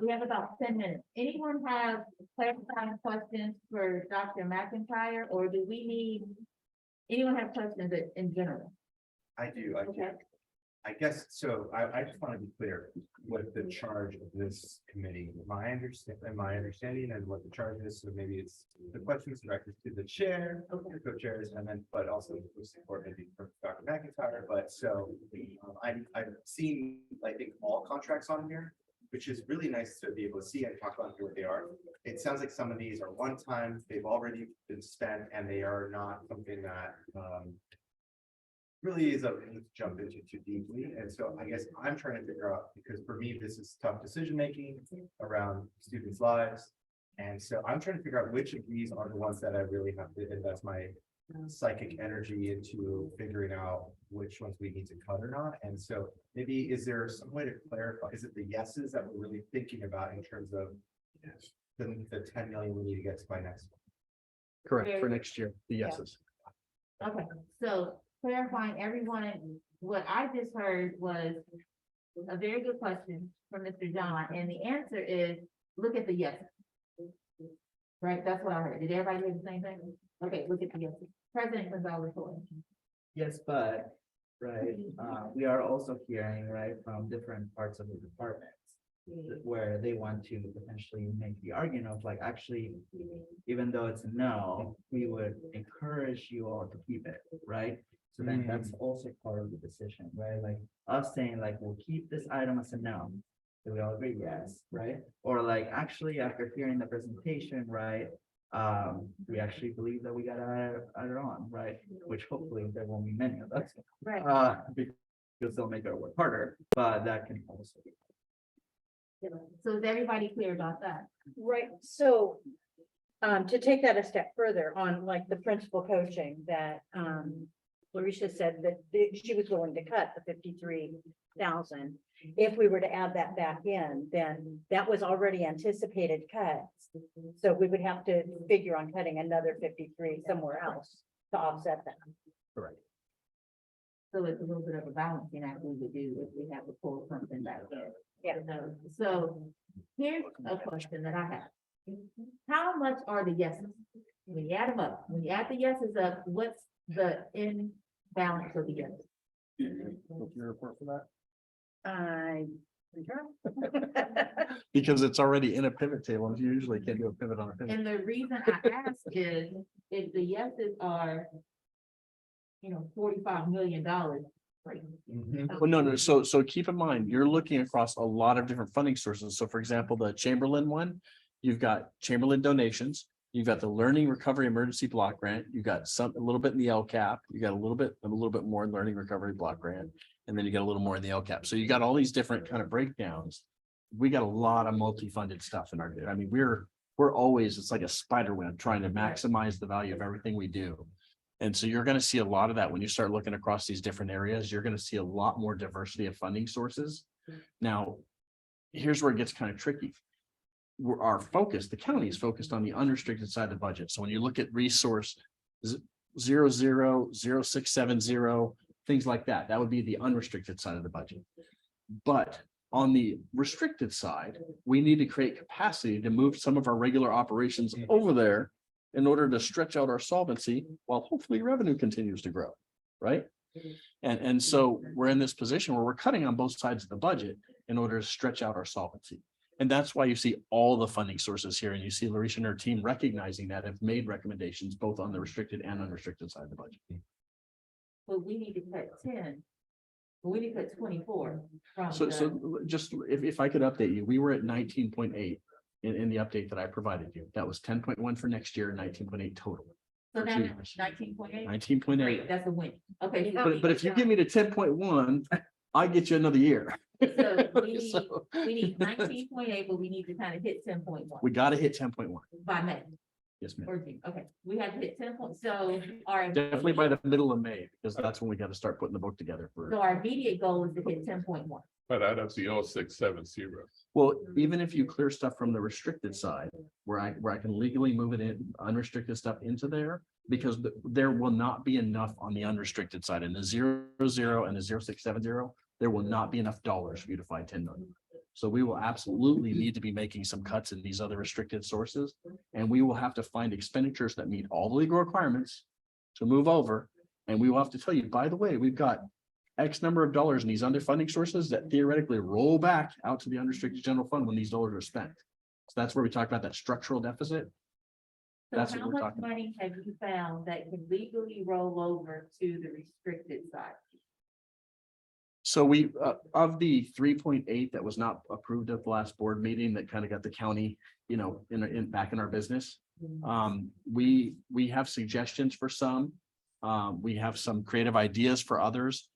We have about 10 minutes. Anyone have clarifying questions for Dr. McIntyre, or do we need, anyone have questions in general? I do. Okay. I guess, so I just want to be clear with the charge of this committee. My understanding and what the charge is, so maybe it's the questions directed to the chair, the co-chairs, and then, but also with support maybe from Dr. McIntyre, but so I've seen, I think, all contracts on here, which is really nice to be able to see and talk about what they are. It sounds like some of these are one time, they've already been spent, and they are not something that really is a jump into too deeply. And so I guess I'm trying to figure out, because for me, this is tough decision-making around students' lives. And so I'm trying to figure out which of these are the ones that I really have to invest my psychic energy into figuring out which ones we need to cut or not. And so maybe is there some way to clarify, is it the yeses that we're really thinking about in terms of the 10 million we need to get to by next? Correct, for next year, the yeses. Okay, so clarifying everyone, what I just heard was a very good question from Mr. John, and the answer is, look at the yes. Right, that's what I heard. Did everybody hear the same thing? Okay, look at the yes. President Gonzalez. Yes, but, right, we are also hearing, right, from different parts of the departments where they want to potentially make the argument of like, actually, even though it's a no, we would encourage you all to keep it, right? So then that's also part of the decision, right? Like us saying like, we'll keep this item as a no. Do we all agree? Yes, right? Or like, actually, after hearing the presentation, right? We actually believe that we gotta add it on, right? Which hopefully there won't be many of us. Right. Because they'll make our work harder, but that can also be. So is everybody clear about that? Right, so, to take that a step further on like the principal coaching that, Larisha said that she was willing to cut the 53,000. If we were to add that back in, then that was already anticipated cuts. So we would have to figure on cutting another 53 somewhere else to offset that. Correct. So it's a little bit of a balancing act we would do if we have to pull something back in. Yeah. So here's a question that I have. How much are the yeses? When you add them up, when you add the yeses up, what's the imbalance of the yeses? What's your report for that? I. Because it's already in a pivot table, and you usually can't do a pivot on a pivot. And the reason I ask is, if the yeses are, $45 million, right? Well, no, so keep in mind, you're looking across a lot of different funding sources. So for example, the Chamberlain one, you've got Chamberlain donations, you've got the Learning Recovery Emergency Block Grant, you've got a little bit in the LCAP, you got a little bit more in Learning Recovery Block Grant, and then you got a little more in the LCAP. So you got all these different kind of breakdowns. We got a lot of multi-funded stuff in our, I mean, we're always, it's like a spider web trying to maximize the value of everything we do. And so you're going to see a lot of that when you start looking across these different areas. You're going to see a lot more diversity of funding sources. Now, here's where it gets kind of tricky. Our focus, the county is focused on the unrestricted side of the budget. So when you look at resource 000670, things like that, that would be the unrestricted side of the budget. But on the restricted side, we need to create capacity to move some of our regular operations over there in order to stretch out our solvency while hopefully revenue continues to grow, right? And so we're in this position where we're cutting on both sides of the budget in order to stretch out our solvency. And that's why you see all the funding sources here, and you see Larisha and her team recognizing that, have made recommendations both on the restricted and unrestricted side of the budget. But we need to cut 10. We need to cut 24. From So the- just if I could update you, we were at 19.8 in the update that I provided you. That was 10.1 for next year, 19.8 total. So for now 2 years. 19.8. 19.8. Great, that's a win. Okay. But if you give me the 10.1, I get you another year. So we need, So we need 19.8, but we need to kind of hit 10.1 we got to hit 10.1. by May Yes, ma'am. or June. Okay, we have to hit 10 point, so our. Definitely by the middle of May, because that's when we got to start putting the book together So for. our immediate goal is to hit 10.1. But out of the 0670. Well, even if you clear stuff from the restricted side, where I can legally move it in, unrestricted stuff into there, because there will not be enough on the unrestricted side. In the 00 and the 0670, there will not be enough dollars for you to find 10 million. So we will absolutely need to be making some cuts in these other restricted sources. And we will have to find expenditures that meet all the legal requirements to move over. And we will have to tell you, by the way, we've got X number of dollars in these underfunding sources that theoretically roll back out to the unrestricted general fund when these dollars are spent. So that's where we talk about that structural deficit. So That's what how we're much talking about. money have you found that can legally roll over to the restricted side? So we, of the 3.8 that was not approved at the last board meeting, that kind of got the county, back in our business. We have suggestions for some. We have some creative ideas for others.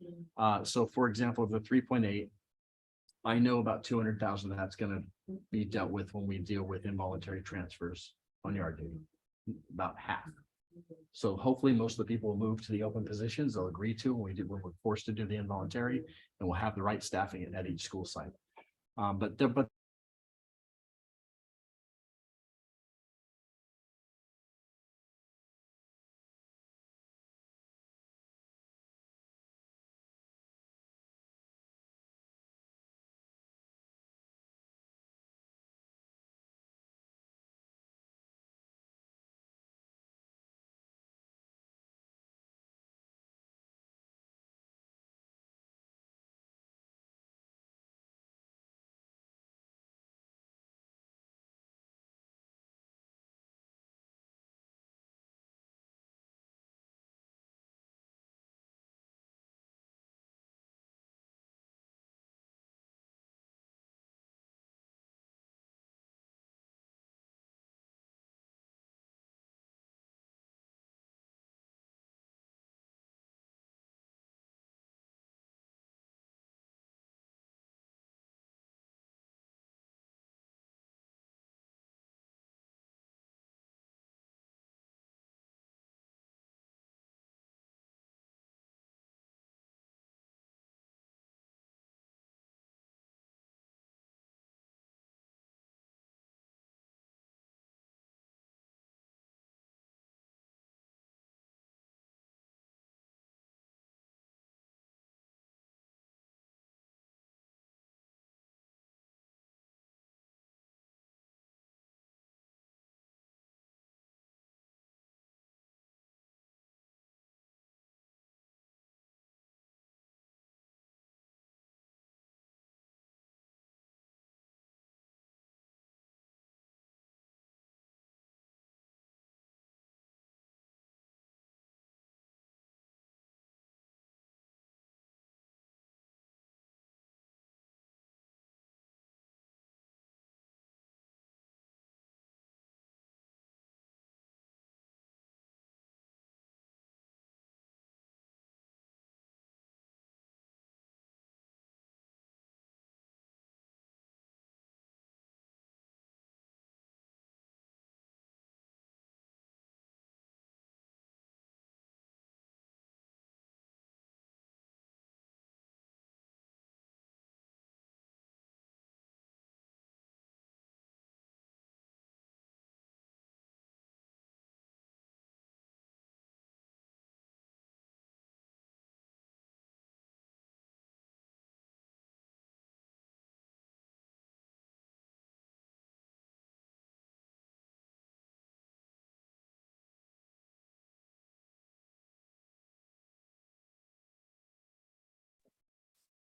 So for example, the 3.8. I know about 200,000 that's gonna be dealt with when we deal with involuntary transfers on yard duty. About half. So hopefully most of the people will move to the open positions. They'll agree to when we're forced to do the involuntary, and we'll have the right staffing at each school site. But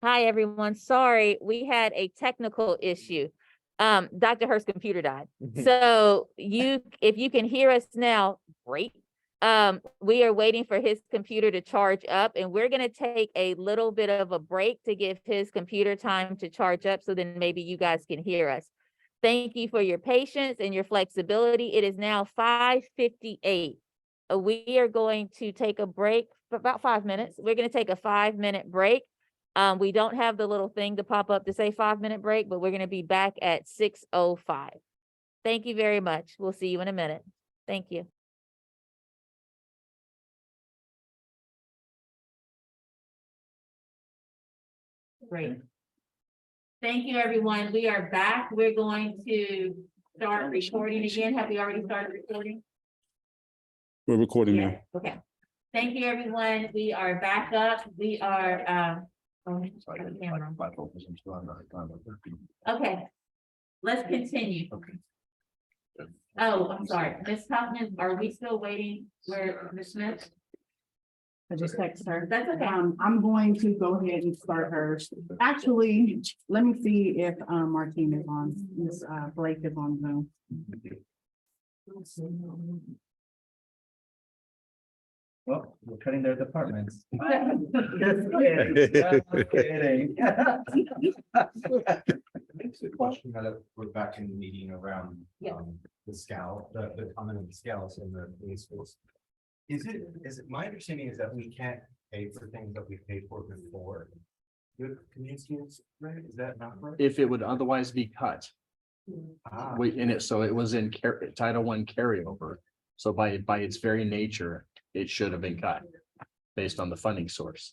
Hi, everyone. Sorry, we had a technical issue. Dr. Hurst's computer died. So if you can hear us now, great. We are waiting for his computer to charge up, and we're gonna take a little bit of a break to give his computer time to charge up, so then maybe you guys can hear us. Thank you for your patience and your flexibility. It is now 5:58. We are going to take a break for about 5 minutes. We're gonna take a 5-minute break. We don't have the little thing to pop up to say 5-minute break, but we're gonna be back at 6:05. Thank you very much. We'll see you in a minute. Thank you. Great. Thank you, everyone. We are back. We're going to start recording again. Have we already started recording? We're recording now. Yeah, okay. Thank you, everyone. We are back up. We are, okay, let's continue. Oh, I'm sorry. Ms. Huffman, are we still waiting? Where, Ms. Smith? I just texted her. That's okay. I'm going to go ahead and start her. Actually, let me see if Martine is on, Miss Blake is on Zoom. Well, we're cutting their departments. Just kidding. Just kidding. It's a question that we're back in the meeting around, Yeah. the scale, the comment of the scales in the schools. is it, my understanding is that we can't pay for things that we paid for before. With community schools, right? Is that not right? If it would otherwise be cut. Ah, In it, so it was in Title I carryover. So by its very nature, it should have been cut based on the funding source.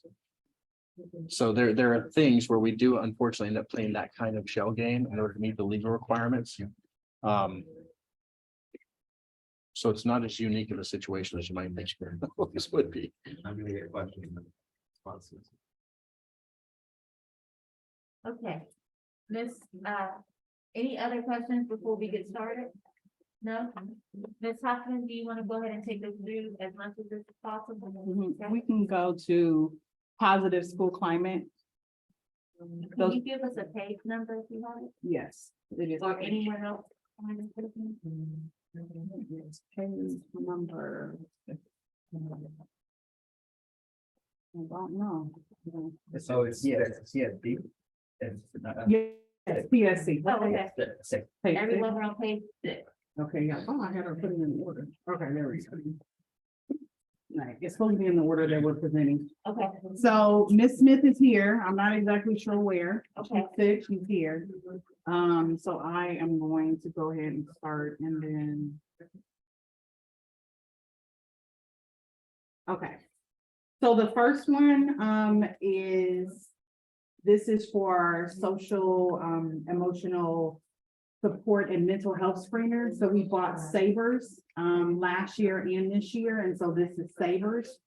So there are things where we do unfortunately end up playing that kind of shell game in order to meet the legal requirements. So it's not as unique of a situation as you might think this would be. I'm gonna get questions. and responses. Okay. Miss, any other questions before we get started? No? Ms. Hoffman, do you want to go ahead and take us through as much of this as possible? Mhm. We can go to positive school climate. Can you give us a page number if you have it, Yes. It is. or anyone else? It's page number. I don't know. So it's, yeah, CSB. Yes, PSC. Oh, okay. Page six. Everyone we're on page 6. Okay, yeah, oh, I had her put it in order. Okay, there we go. Right, it's supposed to be in the order that we're presenting. Okay. So Ms. Smith is here. I'm not exactly sure where. Okay. She's sick, she's here. So I am going to go ahead and start and then. Okay. So the first one, this is for our social, emotional support and mental health screener. So we bought Savers, last year and this year, and so this is Savers.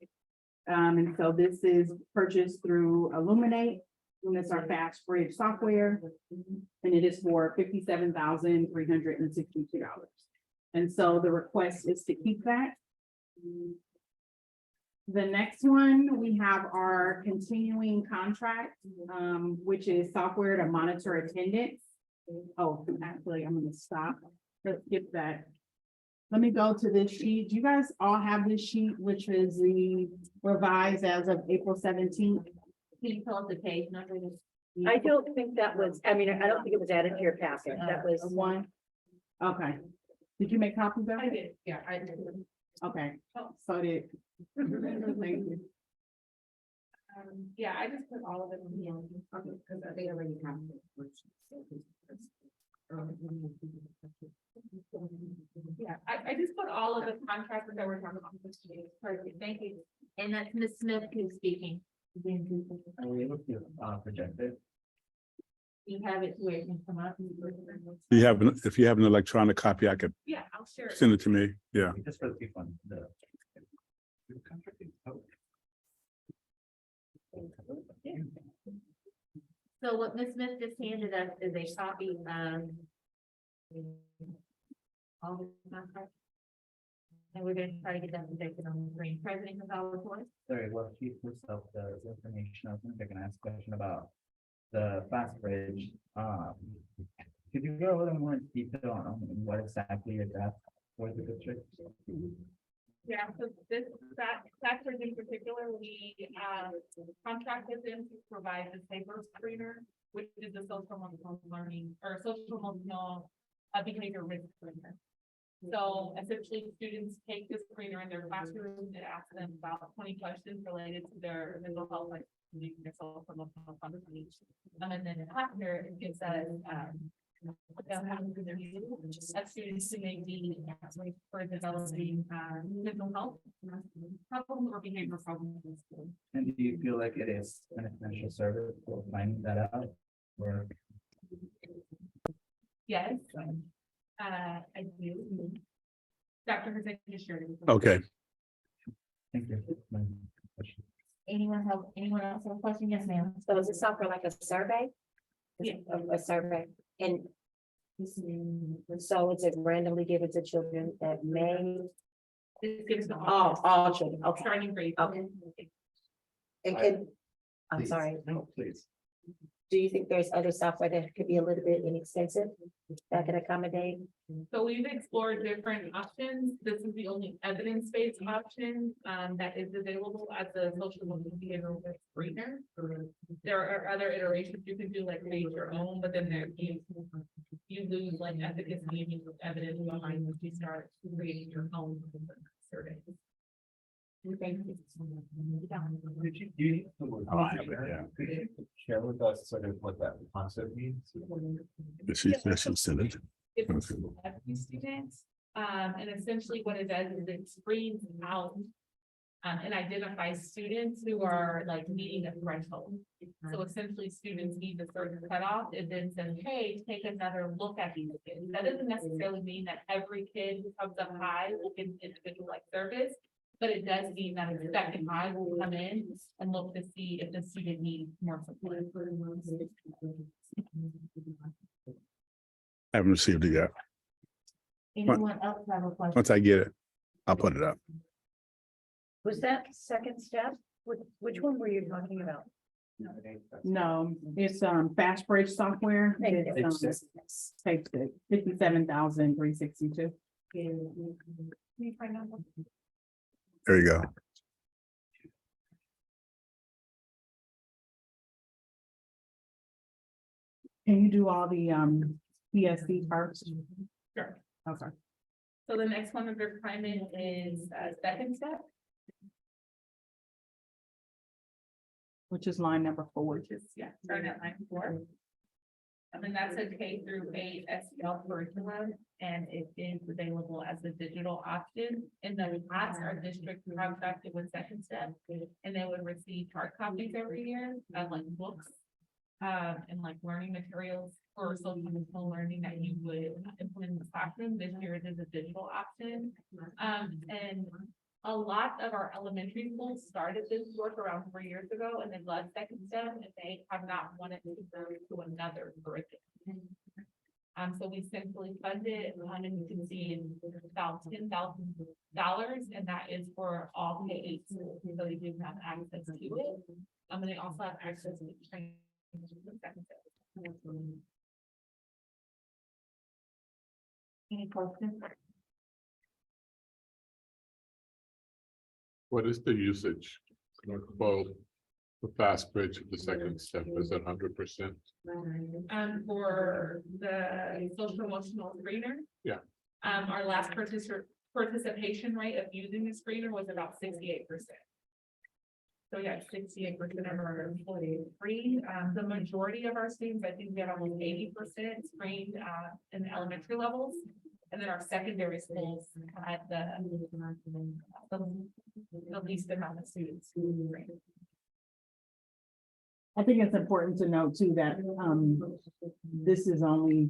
And so this is purchased through Illuminate, and it's our Fast Bridge software. And it is for $57,362. And so the request is to keep that. The next one, we have our continuing contract, which is software to monitor attendance. Oh, actually, I'm gonna stop. Let's skip that. Let me go to this sheet. Do you guys all have this sheet, which is the revised as of April 17th? Can you tell us the page number? I don't think that was, I mean, I don't think it was added to your packet. That was One. Okay. Did you make copies of it? did, yeah, I did. Okay, so did. Thank you. Yeah, I just put all of it in the end. Okay, because they already have. Yeah, I just put all of the contractors that we're talking about. Perfect, thank you. And that's Ms. Smith who's speaking. Are we able to project it? You have it where it can come up. If you have an electronic copy, I could Yeah, I'll share it. send it to me. Yeah. Just for the people, So what Ms. Smith just handed us is a copy of all the contracts. And we're gonna try to get that projected on the screen. President Gonzalez, sorry, well, she puts up the information. I was gonna ask a question about the Fast Bridge. Could you go a little more in detail on what exactly is that for the district? yeah, so this, that bridge in particular, we, contract with them to provide the safer screener, which is the social emotional learning, or social emotional behavior risk screener. So essentially, students take this screener in their classroom and ask them about 20 questions related to their mental health, like their social emotional functioning. And then after it gives us, as students who may be for developing mental health problems or behavior problems in school. And do you feel like it is an essential service for finding that out? Or Yes, I do. Dr. Hussein just shared it. Okay. thank you. Anyone else have a question? Yes, ma'am. So is it software like a survey? Yeah. A survey, and so is it randomly given to children that may, This gives the all children, okay, starting grade. Okay. and can, I'm Please. sorry, No, please. do you think there's other software that could be a little bit inexpensive that could accommodate? So we've explored different options. This is the only evidence-based option that is available as a social emotional behavioral risk screener. There are other iterations you can do, like create your own, but then there you lose like efficacy and evidence behind when you start creating your own survey. Thank you. Do you need to- Oh, I have it, yeah. Could you share with us sort of what that concept means? She said she sent it. It's Okay. every student, and essentially what it does is it screens out. And identifies students who are like meeting a threshold. So essentially, students meet the certain cutoff, it then says, hey, take another look at these kids. That doesn't necessarily mean that every kid who comes up high will get individualized service. But it does mean that a second eye will come in and look to see if the student needs more support. I haven't received it yet. Anyone else have a question? Once I get it, I'll put it up. Was that second step? Which one were you talking about? No, it's Fast Bridge software. Thank It's, you. Page 6, 57,362. There you go. Can you do all the PSC first? Sure. Okay. So the next one under requirement is second step, Which is line number 4. which is, yeah, starting at line 4. And then that's a K through 8 SEL curriculum, and it is available as a digital option. In the past, our district contracted with Second Step, and they would receive hard copies every year of like books. And like learning materials for social emotional learning that you would implement in the classroom. This year it is a digital option. And a lot of our elementary schools started this work around 3 years ago and then left Second Step, and they have not wanted to go to another curriculum. So we simply funded, and you can see it's about $10,000, and that is for all K-8 schools, so they do have access to it. And they also have access to training. Any questions? What is the usage? Well, the Fast Bridge, the second step, is at 100%. For the social emotional screener. Yeah. Our last participation rate of using the screener was about 68%. So yeah, 68% of our employees screened. The majority of our students, I think we had almost 80% screened in the elementary levels. And then our secondary schools had the least amount of students who screened. I think it's important to note too that this is only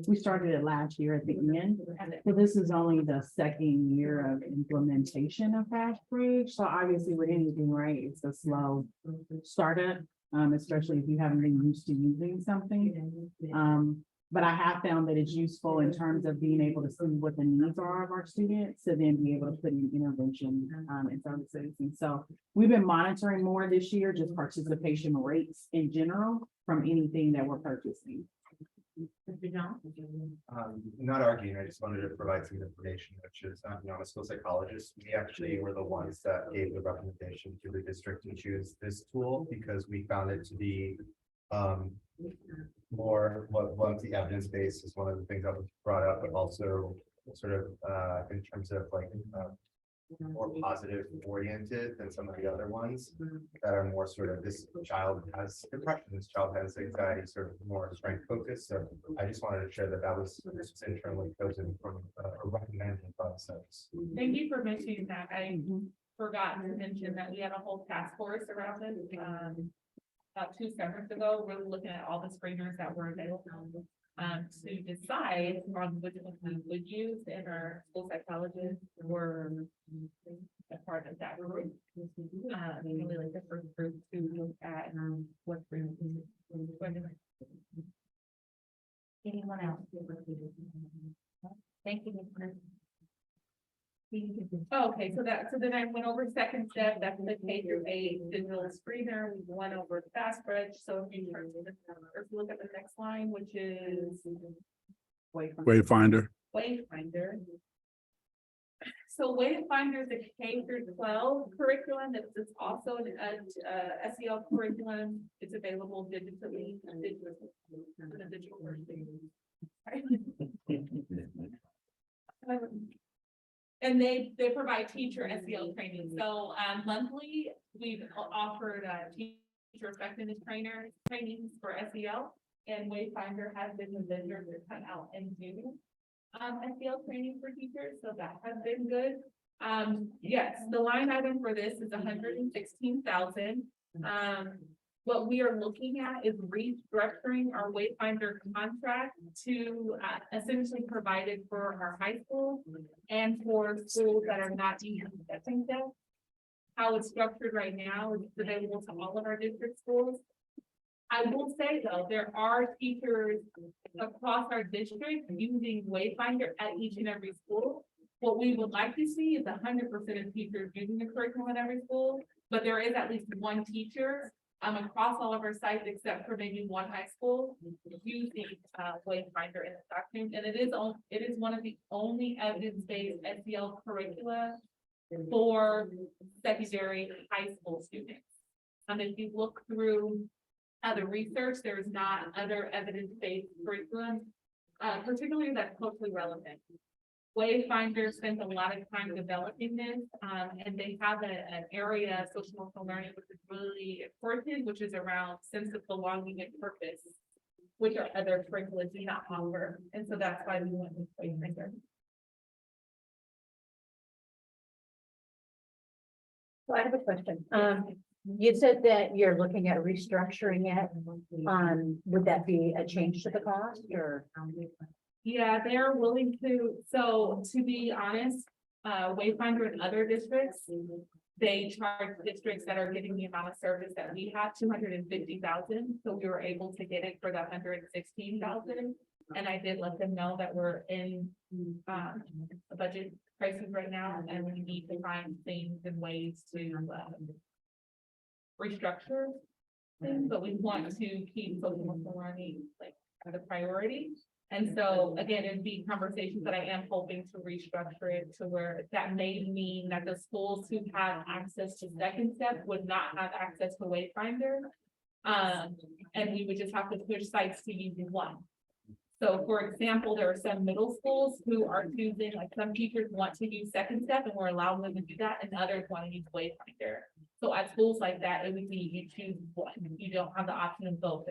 we started it last year at the end. So this is only the second year of implementation of Fast Bridge. So obviously with anything, right, it's a slow startup, especially if you haven't been used to using something. But I have found that it's useful in terms of being able to see what the needs are of our students to then be able to put in intervention in services. And so we've been monitoring more this year, just participation rates in general from anything that we're purchasing. Not arguing, I just wanted to provide some information, which is, I'm a school psychologist. We actually were the ones that gave the recommendation to the district to choose this tool because we found it to be more, once the evidence base is one of the things that was brought up, but also sort of in terms of like more positive oriented than some of the other ones that are more sort of this child has depression, this child has anxiety, sort of more strength focused. So I just wanted to share that this was internally chosen from a recommended process. Thank you for mentioning that. I forgot to mention that we had a whole task force around this. About 2 summers ago, really looking at all the screeners that were available to decide on which one we would use, and our school psychologists were a part of that group. Really like the first group to look at what screeners. Anyone else? Thank you. Okay, so then I went over second step, that's the K through 8 digital screener. We went over Fast Bridge. So if you turn to or if you look at the next line, which is Wayfinder. Wayfinder. So Wayfinder is a K through 12 curriculum. It's also an SEL curriculum. It's available digitally. The digital version. And they provide teacher SEL training. So, monthly, we've offered, teacher effectiveness trainings for SEL. And Wayfinder has been the vendor to come out and do, SEL training for teachers, so that has been good. Yes, the line item for this is 116,000. What we are looking at is restructuring our Wayfinder contract to essentially provide it for our high school and for schools that are not using testing depth. How it's structured right now is available to all of our district schools. I will say though, there are teachers across our district using Wayfinder at each and every school. What we would like to see is 100% of teachers using the curriculum at every school, but there is at least one teacher across all of our sites, except for maybe one high school, using Wayfinder in the document. And it is one of the only evidence-based SEL curricula for secondary high school students. If you look through other research, there is not other evidence-based curriculum, particularly that's culturally relevant. Wayfinder spent a lot of time developing this, and they have an area of social emotional learning which is really important, which is around sense of belonging and purpose, which are other curricula do not offer. And so that's why we went with Wayfinder. So I have a question. You said that you're looking at restructuring it. Would that be a change to the cost or? Yeah, they're willing to, so to be honest, Wayfinder and other districts, they charge districts that are getting the amount of service that we have, 250,000. So we were able to get it for the 116,000. And I did let them know that we're in a budget crisis right now, and we need to find things and ways to restructure things, but we want to keep social emotional learning like the priority. And so again, it'd be conversations that I am hoping to restructure it to where that may mean that the schools who have access to Second Step would not have access to Wayfinder. And we would just have to push sites to using one. So for example, there are some middle schools who are choosing, like some teachers want to use Second Step and we're allowing them to do that, and others want to use Wayfinder. So at schools like that, it would be you choose one, you don't have the option of both.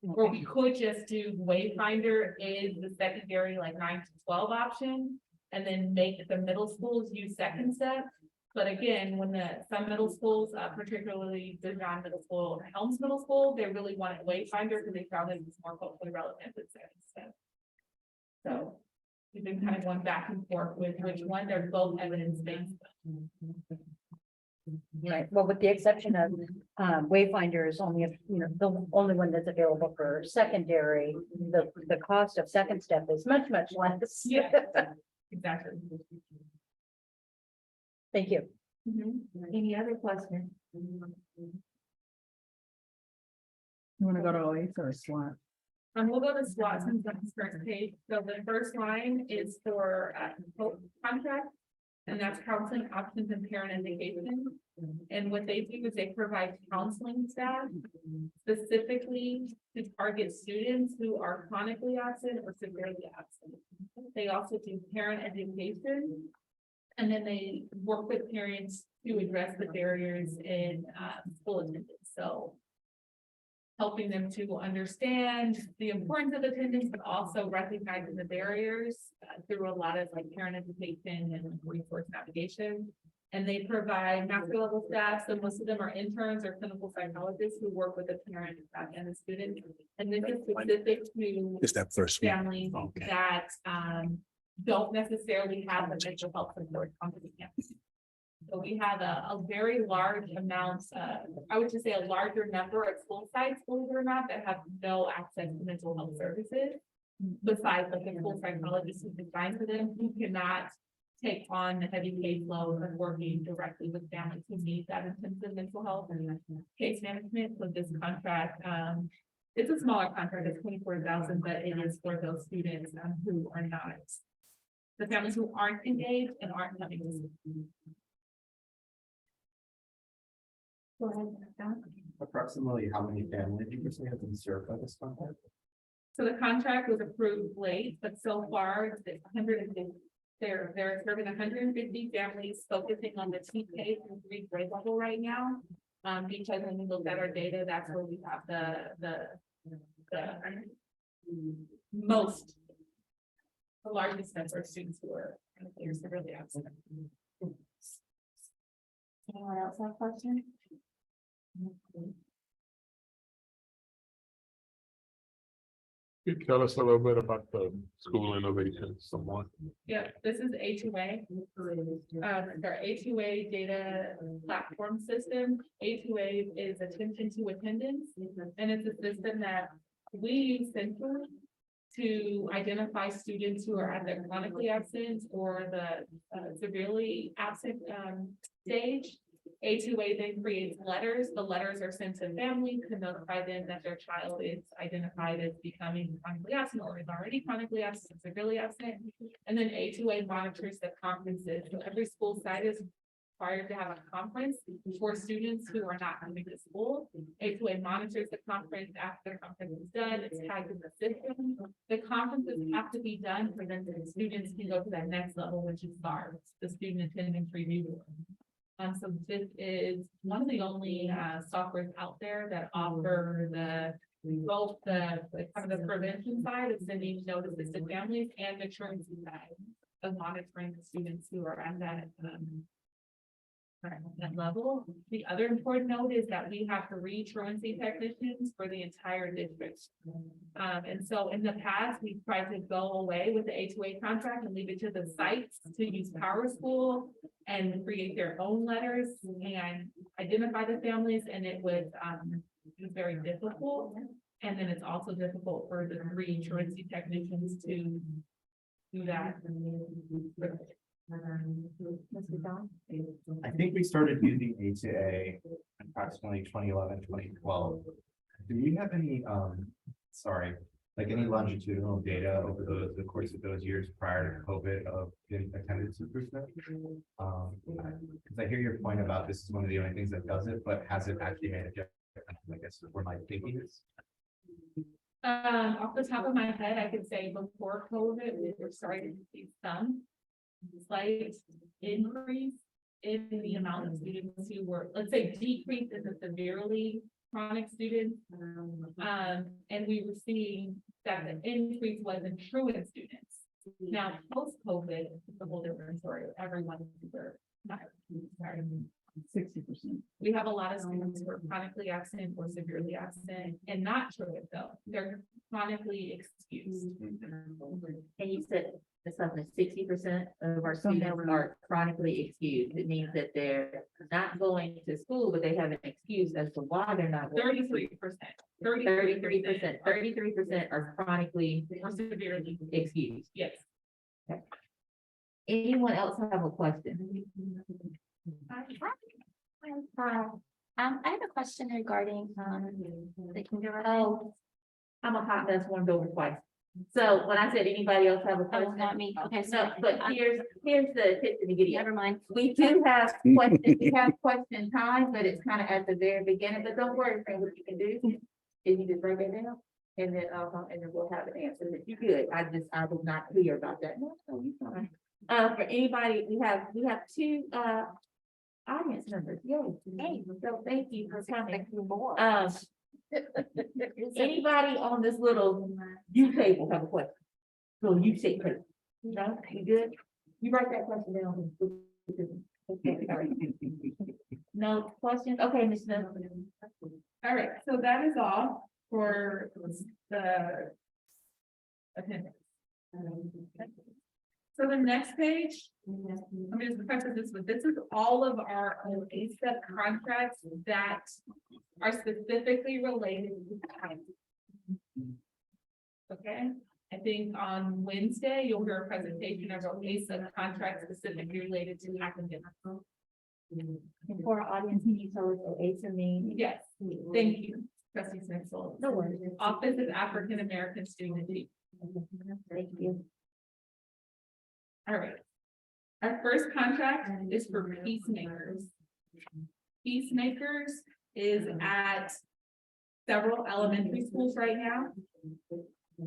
Or we could just do Wayfinder is the secondary like 9 to 12 option, and then make the middle schools use Second Step. But again, when some middle schools, particularly the John Middle School, Helms Middle School, they really wanted Wayfinder because they found it was more culturally relevant than Second Step. So we've been kind of going back and forth with which one. They're both evidence-based. Right, well, with the exception of Wayfinder is only, the only one that's available for secondary, the cost of Second Step is much less. Yeah, exactly. Thank you. Any other questions? You want to go to OAS or SWAT? We'll go to SWAT since that's the first page. So the first line is for contract. And that's counseling options and parent education. And what they do is they provide counseling staff specifically to target students who are chronically absent or severely absent. They also do parent education. And then they work with parents to address the barriers in school attendance. So helping them to understand the importance of attendance, but also recognizing the barriers through a lot of like parent education and resource navigation. And they provide master level staff. So most of them are interns or clinical psychologists who work with the parent and the student. And this is specific to It's that first one. families that don't necessarily have the mental health support on the campus. So we have a very large amount, I would just say a larger number of school sites, believe it or not, that have no access to mental health services. Besides like a school psychologist who's assigned to them, who cannot take on the heavy caseload of working directly with families who need that intensive mental health and case management. So this contract, it's a smaller contract, it's 24,000, but it is for those students who are not, the families who aren't engaged and aren't coming to school. Go ahead, Don. Approximately how many families you say have been served by this contract? So the contract was approved late, but so far it's 150. They're serving 150 families focusing on the TK and 3 grade level right now. Because when we look at our data, that's where we have the most, the largest number of students who are severely absent. Anyone else have a question? Can you tell us a little bit about the school innovation somewhat? Yeah, this is A2A. Our A2A data platform system. A2A is attention to attendance, and it's a system that we use centrally to identify students who are either chronically absent or the severely absent stage. A2A then creates letters. The letters are sent to families to notify them that their child is identified as becoming chronically absent or is already chronically absent, severely absent. And then A2A monitors the conferences. So every school site is required to have a conference for students who are not coming to school. A2A monitors the conference. After the conference is done, it's tagged in the system. The conferences have to be done for them, so the students can go to that next level, which is STARS, the Student Attendance Review Board. So this is one of the only softwares out there that offer both the kind of the prevention side of sending notices to families and the truancy side of monitoring the students who are at that level. The other important note is that we have 3 truancy technicians for the entire district. And so in the past, we tried to go away with the A2A contract and leave it to the sites to use PowerSchool and create their own letters and identify the families, and it was very difficult. And then it's also difficult for the 3 truancy technicians to do that. I think we started using A2A approximately 2011, 2012. Do we have any, any longitudinal data over the course of those years prior to COVID of attendance improvement? Because I hear your point about this is one of the only things that does it, but has it actually made a difference? I guess is where my thinking is. Off the top of my head, I could say before COVID, we were starting to see some slight increase in the amount of students who were, let's say, decrease in the severely chronic students. And we were seeing that the increase was in truant students. Now, post-COVID, it's a whole different story. Everyone is super tired. 60%. We have a lot of students who are chronically absent or severely absent and not truant though. They're chronically excused. And you said that's something 60% of our students are chronically excused. It means that they're not going to school, but they have an excuse as to why they're not. 33%. 33% are chronically Or severely excused. yes. Anyone else have a question? I have a question regarding, the kindergarten. Oh, I'm a hot mess warmed over twice. So when I said anybody else have a Oh, question? not me. Okay, No, so, but here's the tip to the video. never mind. We do have questions, we have question time, but it's kind of at the very beginning, but don't worry, friend, what you can do is you just break it down. And then we'll have an answer that you good. I was not clear about that. No, you fine. For anybody, we have 2 audience members. Yay. Hey, so thank you for coming. Anybody on this little U table have a question? So you take it. No, you good? You write that question down. Okay, all right. No questions? Okay, Ms. Smith. All right, so that is all for the attendance. So the next page, I'm just preface this with, this is all of our ASAP contracts that are specifically related to time. Okay, I think on Wednesday, you'll hear a presentation of our ASAP contract specifically related to academic. For our audience, can you tell us what ASA means? Yes, thank you, Trustee Smith. No worries. Office of African American Student. Thank you. All right. Our first contract is for Peacemakers. Peacemakers is at several elementary schools right now.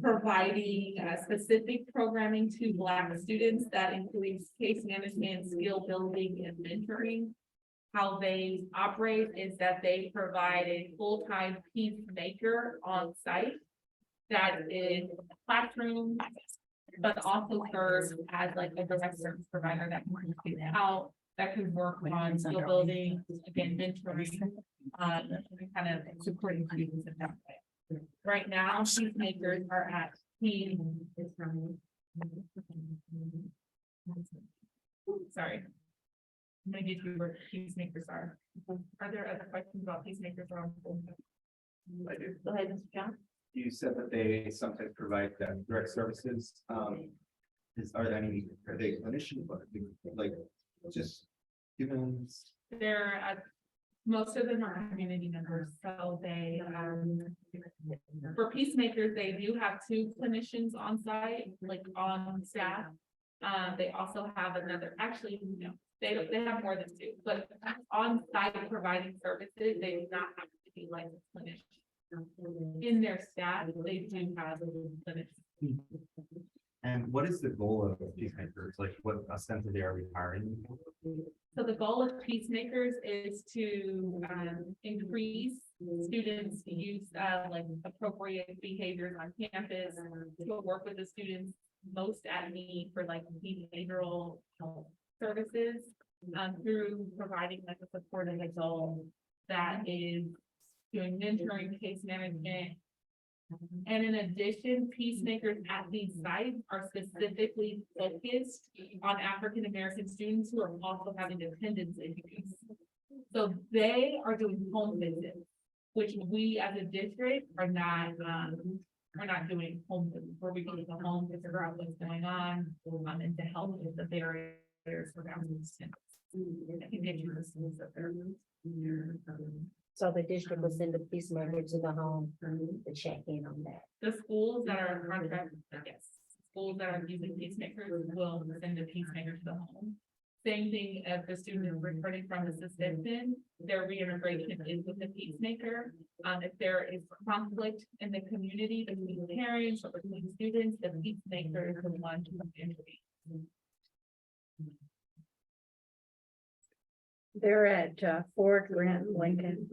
providing specific programming to Black students that includes case management, skill building, and mentoring. How they operate is that they provide a full-time peacemaker on site that is classroom, but also serves as like a direct service provider that can help, that can work on skill building, again, mentoring, kind of supporting students in that way. Right now, peacemakers are at sorry. Maybe if you were peacemakers are. Are there other questions about peacemakers or? I do. Go ahead, Mr. John. You said that they sometimes provide direct services. Are they clinicians, but like, just humans? They're most of them are community members, so they, for peacemakers, they do have 2 clinicians on site, like on staff. They also have another, actually, no, they have more than 2, but on site providing services, they do not have to be licensed clinicians. In their staff, they do have clinicians. And what is the goal of peacemakers? Like, what ostensibly are we hiring? So the goal of peacemakers is to increase students' use of like appropriate behaviors on campus, to work with the students most at need for like behavioral health services, through providing like a supportive adult that is doing mentoring, case management. And in addition, peacemakers at these sites are specifically focused on African-American students who are also having attendance issues. So they are doing home visits, which we as a district are not doing home visits, where we go to the home to figure out what's going on, and to help with the barriers around these students. I can get you the schools that they're. So the district will send a peacemaker to the home to check in on that. The schools that are contracted, yes, schools that are using peacemakers will send a peacemaker to the home. Same thing if the student is returning from assistation, their reintegration is with the peacemaker. If there is conflict in the community between parents or between students, the peacemaker is the one to intervene. They're at Ford, Grant, Lincoln.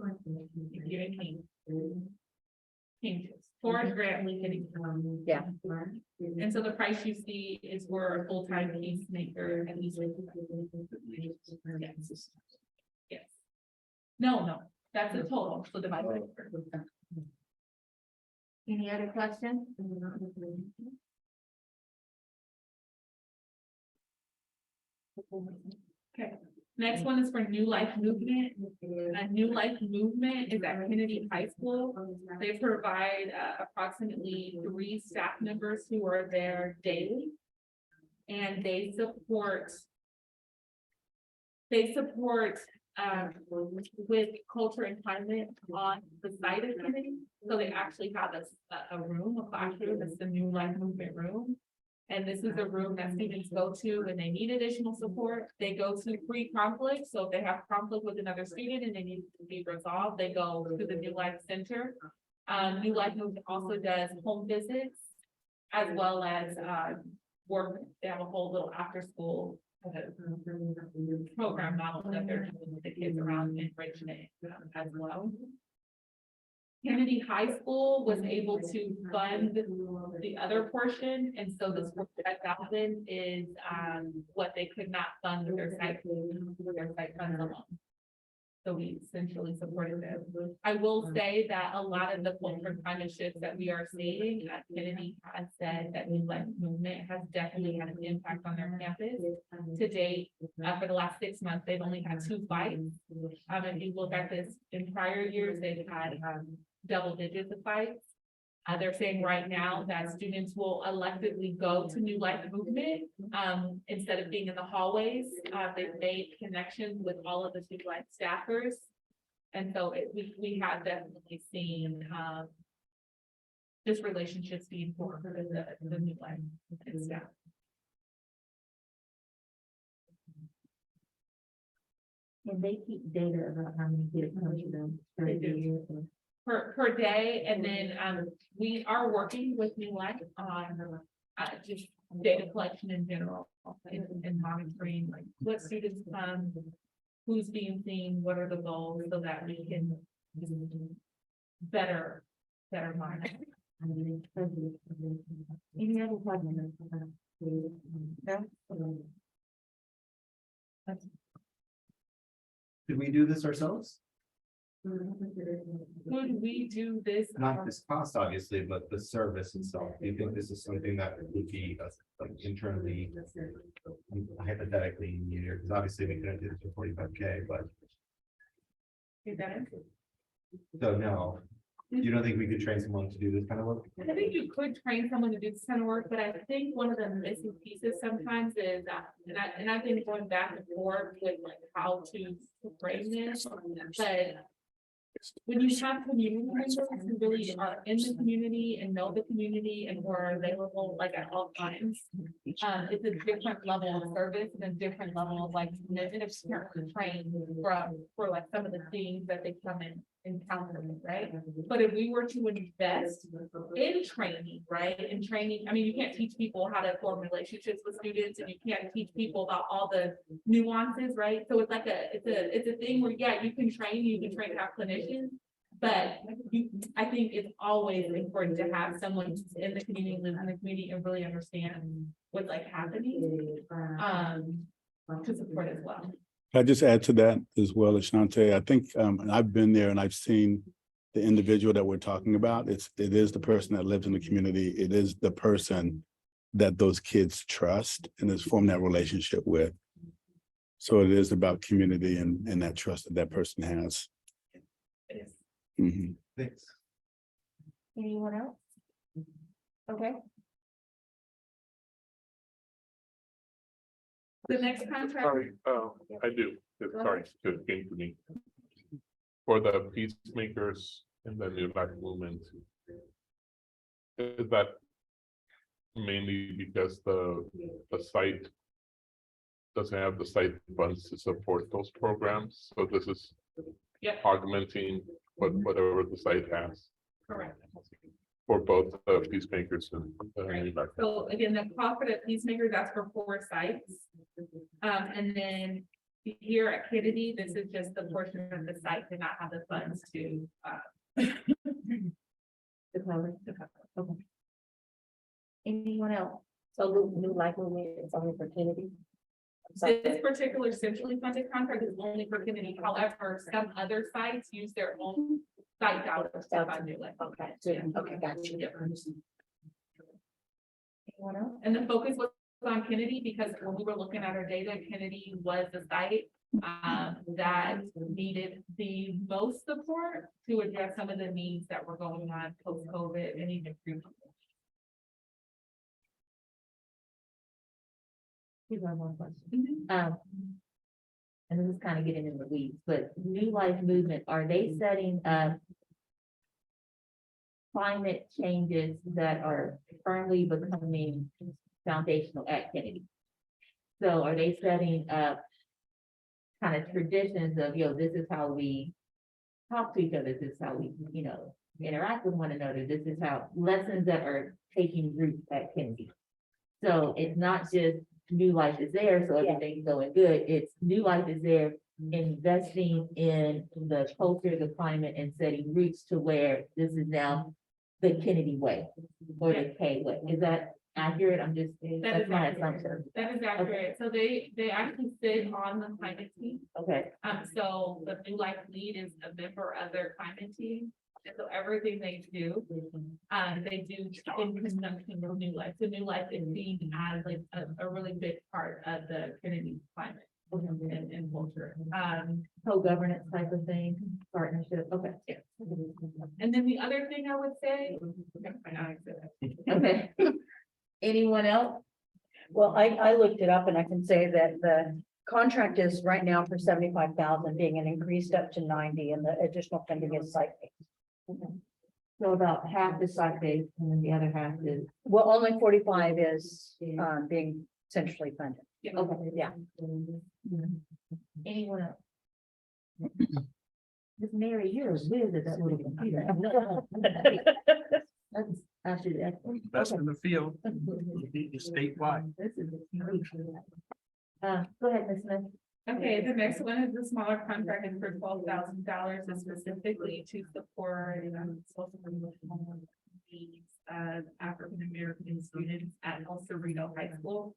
Ford, Grant, Lincoln. Yeah. And so the price you see is for a full-time peacemaker at least. Yes. Yes. No, that's the total, so divide by 4. Any other questions? Okay. Next one is for New Life Movement. A New Life Movement is at Kennedy High School. They provide approximately 3 staff members who are there daily. And they support with culture and climate on the site of Kennedy. So they actually have a room, a classroom, that's the New Life Movement room. And this is a room that students go to when they need additional support. They go to pre-conflict. So if they have conflict with another student and they need to be resolved, they go to the New Life Center. New Life Movement also does home visits as well as work. They have a whole little after school program model that they're doing with the kids around enrichment as well. Kennedy High School was able to fund the other portion, and so this 45,000 is what they could not fund with their site funds alone. So we essentially supported them. I will say that a lot of the culture kind of shifts that we are seeing at Kennedy has said that New Life Movement has definitely had an impact on their campus. To date, for the last 6 months, they've only had 2 fights. If you look at this in prior years, they've had double digits of fights. They're saying right now that students will electively go to New Life Movement instead of being in the hallways. They've made connections with all of the New Life staffers. And so we have definitely seen this relationships being formed with the New Life staff. And they keep data about how many kids come to them. They do. per day, and then, we are working with New Life on, just data collection in general, and monitoring, like, what students come, who's being seen, what are the goals, so that we can better monitor. Any other questions? No? Did we do this ourselves? Could we do this? Not this cost, obviously, but the service itself. Do you think this is something that would be like internally, hypothetically needed? Because obviously we couldn't do this for 45K, but Is that it? so no. You don't think we could train someone to do this kind of work? I think you could train someone to do this kind of work, but I think one of the missing pieces sometimes is that, and I've been going back and forth with like how to frame this, but when you have community members who really are in the community and know the community and who are available like at all times, it's a different level of service and a different level of like commitment of training for like some of the things that they come in encounter, right? But if we were to invest in training, right? In training, I mean, you can't teach people how to form relationships with students, and you can't teach people about all the nuances, right? So it's like it's a thing where, yeah, you can train our clinicians, but I think it's always important to have someone who's in the community, lives in the community, and really understand what's like happening, to support as well. I just add to that as well, Ashante. I think, and I've been there and I've seen the individual that we're talking about. It is the person that lives in the community. It is the person that those kids trust and has formed that relationship with. So it is about community and that trust that that person has. It is. Mhm. Thanks. Anyone else? Okay. The next contract. Sorry, I do, sorry, it came to me. For the peacemakers in the New Life movement. Is that mainly because the site doesn't have the site funds to support those programs? So this is augmenting whatever the site has Correct. for both the peacemakers and the New Life. So again, the profit at Peacemaker, that's for 4 sites. And then here at Kennedy, this is just the portion of the site did not have the funds to cover. Okay. Anyone else? So the New Life Movement is only for Kennedy? This particular centrally funded contract is only for Kennedy. However, some other sites use their own site dollars to fund New Life. Okay, okay, got you. Anyone else? And the focus was on Kennedy because when we were looking at our data, Kennedy was the site that needed the most support to address some of the needs that were going on post-COVID and even through. Here's one more question. And this is kind of getting in the weeds, but New Life Movement, are they setting up climate changes that are firmly becoming foundational at Kennedy? So are they setting up kind of traditions of, this is how we talk to each other, this is how we, interact with one another, this is how lessons that are taking root at Kennedy? So it's not just New Life is there, so everything's going good. It's New Life is there investing in the culture, the climate, and setting roots to where this is now the Kennedy way or the K way. Is that accurate? That's my assumption. That is accurate. So they actually sit on the climate team. Okay, So the New Life lead is a member of their climate team. And so everything they do in conjunction with New Life. So New Life is seen as like a really big part of the Kennedy climate and culture. co-governance type of thing, partnership, okay. Yeah. And then the other thing I would say. Okay. Anyone else? Well, I looked it up and I can say that the contract is right now for 75,000 being an increased up to 90 and the additional funding is site-based. So about half is site-based and then the other half is. Well, only 45 is being centrally funded. Okay, yeah. Anyone else? Miss Mary, you're a wizard at that little computer. I should. Best Okay. in the field, statewide. This is. Go ahead, Ms. Smith. Okay, the next one is the smaller contract and for $12,000 is specifically to support social needs of African American students at El Cerrito High School.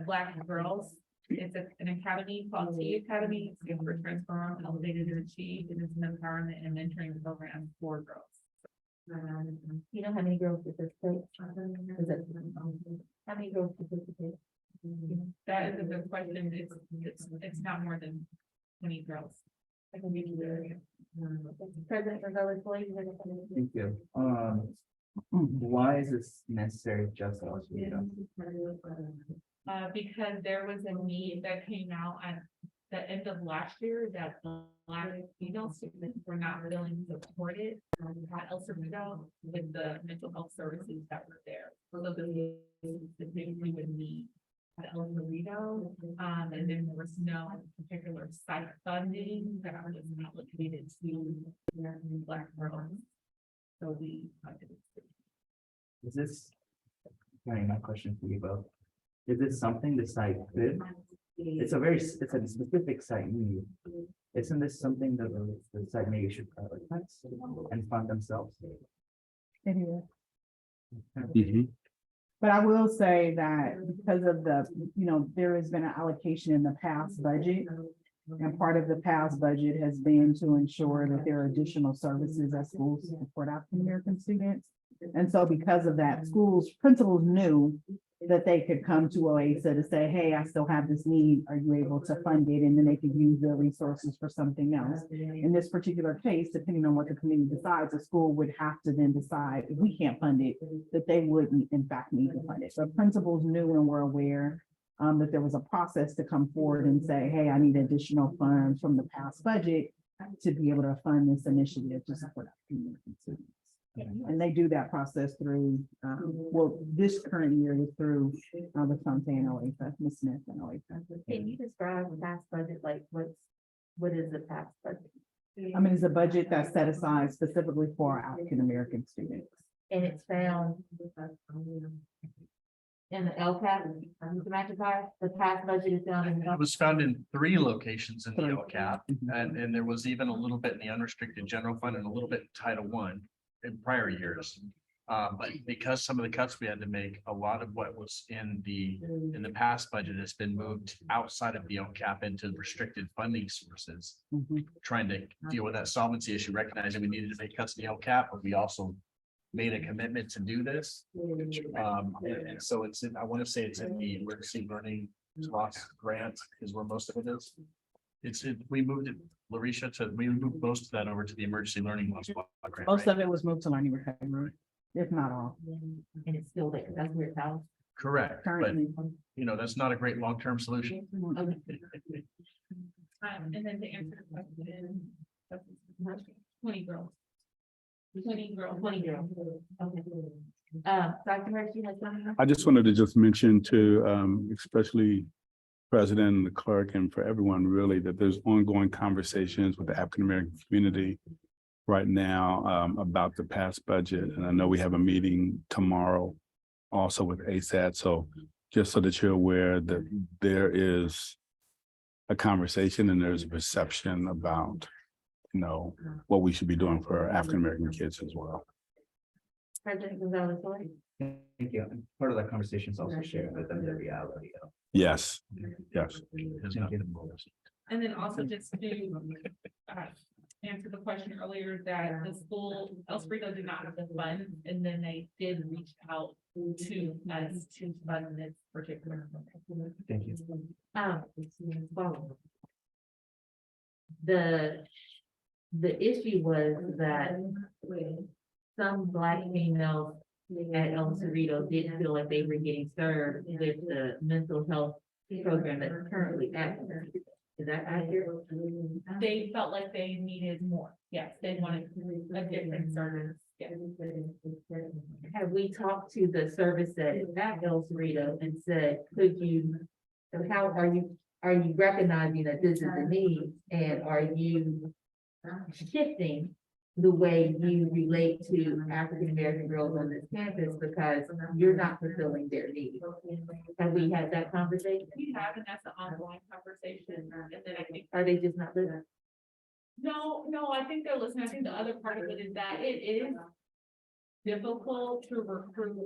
Black girls, it's an academy called T Academy, it's good for transform, elevated and achieved, and it's an empowerment and mentoring program for girls. You know how many girls participate? Is it? How many girls participate? That is a good question. It's not more than 20 girls. I can give you the. President Gonzalez, Floyd, you have anything? Thank you. Why is this necessary just us? Because there was a need that came out at the end of last year that the Black female students were not feeling supported at El Cerrito with the mental health services that were there. So the we would need at El Cerrito, and then there was no particular site funding that was allocated to Black girls. So we. Is this? My question for you both. Is this something the site could? It's a specific site need. Isn't this something that the site maybe should prioritize and fund themselves? It is. Mhm. But I will say that because of the, there has been an allocation in the past budget. And part of the past budget has been to ensure that there are additional services at schools to support African American students. And so because of that, principals knew that they could come to OASA to say, hey, I still have this need. Are you able to fund it? And then they could use their resources for something else. In this particular case, depending on what the committee decides, the school would have to then decide if we can't fund it, that they would in fact need to fund it. So principals knew and were aware that there was a process to come forward and say, hey, I need additional funds from the past budget to be able to fund this initiative to support African American students. And they do that process through, this current year is through the Fontaine OASA, Ms. Smith and OASA. Can you describe the past budget, like what is the past budget? I mean, it's a budget that's set aside specifically for African American students. And it's found in the LCAP, Mr. McIntyre, the past budget is found in. It was found in 3 locations in the LCAP, and there was even a little bit in the unrestricted general fund and a little bit in Title I in prior years. But because some of the cuts we had to make, a lot of what was in the past budget has been moved outside of the LCAP into restricted funding sources. Trying to deal with that solvency issue, recognizing we needed to make cuts in the LCAP, but we also made a commitment to do this. And so it's in, I want to say it's in the emergency learning loss grant is where most of it is. We moved it, Larisha, we moved most of that over to the emergency learning loss block grant. Most right? of it was moved to learning recovery, if not all. And it's still there, that's where it's housed. Correct, but Currently. that's not a great long-term solution. And then to answer the question, 20 girls. 20 girls. Okay. Dr. Hurst, you had something? I just wanted to just mention to, especially President and the clerk and for everyone really, that there's ongoing conversations with the African American community right now about the past budget. And I know we have a meeting tomorrow also with ASAT. So just so that you're aware that there is a conversation and there's a perception about, what we should be doing for our African American kids as well. President Gonzalez, Floyd. Thank you. And part of that conversation is also sharing with them the reality of. Yes, yes. There's nothing more. And then also just to answer the question earlier that the school, El Cerrito did not have the funds, and then they did reach out to us to fund this particular. Thank you. Well, the issue was that some Black females at El Cerrito didn't feel like they were getting served with the mental health program that's currently active. Is that accurate? They felt like they needed more. Yes, they wanted a different service. Yes. Have we talked to the service that is at El Cerrito and said, how are you recognizing that this is a need? And are you shifting the way you relate to African American girls on this campus because you're not fulfilling their needs. Have we had that conversation? We have, and that's an ongoing conversation, and then I think. Are they just not listening? No, I think they're listening. I think the other part of it is that it is difficult to recruit,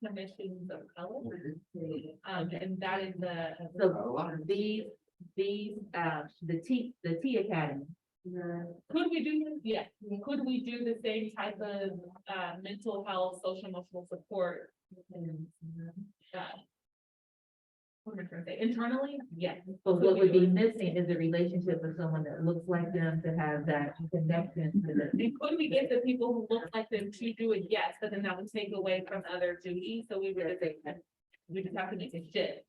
clinicians of color. And that is So the T Academy. could we do this? Yes. Could we do the same type of, mental health, social emotional support? What am I trying to say? Internally, yes. But what would be missing is a relationship with someone that looks like them to have that connection to them. And could we get the people who look like them to do it? Yes, but then that would take away from other duties, so we would just say, we just have to make a shift.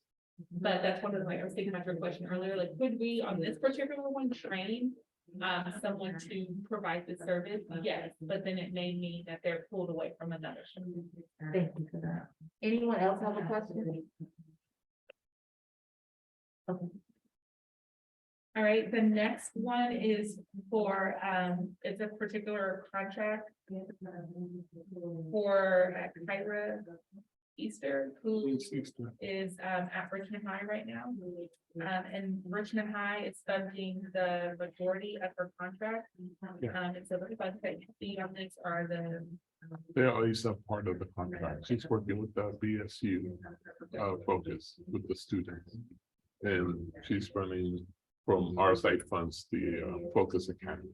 But that's one of the, like, I was thinking about your question earlier, like, could we on this particular one train someone to provide the service? Yes, but then it may mean that they're pulled away from another. Thank you for that. Anyone else have a question? Okay. All right, the next one is for, it's a particular contract for Kyra Easter, who is at Richmond High right now. And Richmond High is funding the majority of her contract. And so the funds that you see on this are the. They're always a part of the contract. She's working with the BSU focus with the students. And she's running from our side funds, the Focus Academy.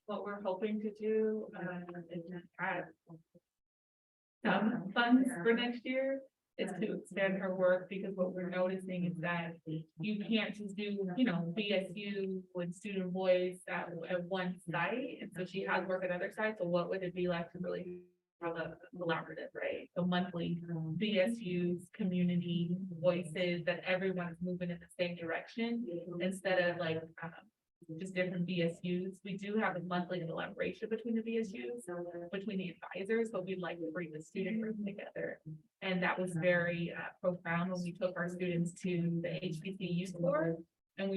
What we're hoping to do is add some funds for next year is to expand her work, because what we're noticing is that you can't just do, BSU with student voice at one site. And so she has work at other sites. So what would it be like to really have a collaborative, right? So monthly BSUs, community voices, that everyone's moving in the same direction instead of like just different BSUs. We do have a monthly collaboration between the BSUs, between the advisors, but we'd like to bring the student group together. And that was very profound when we took our students to the HBCU tour. And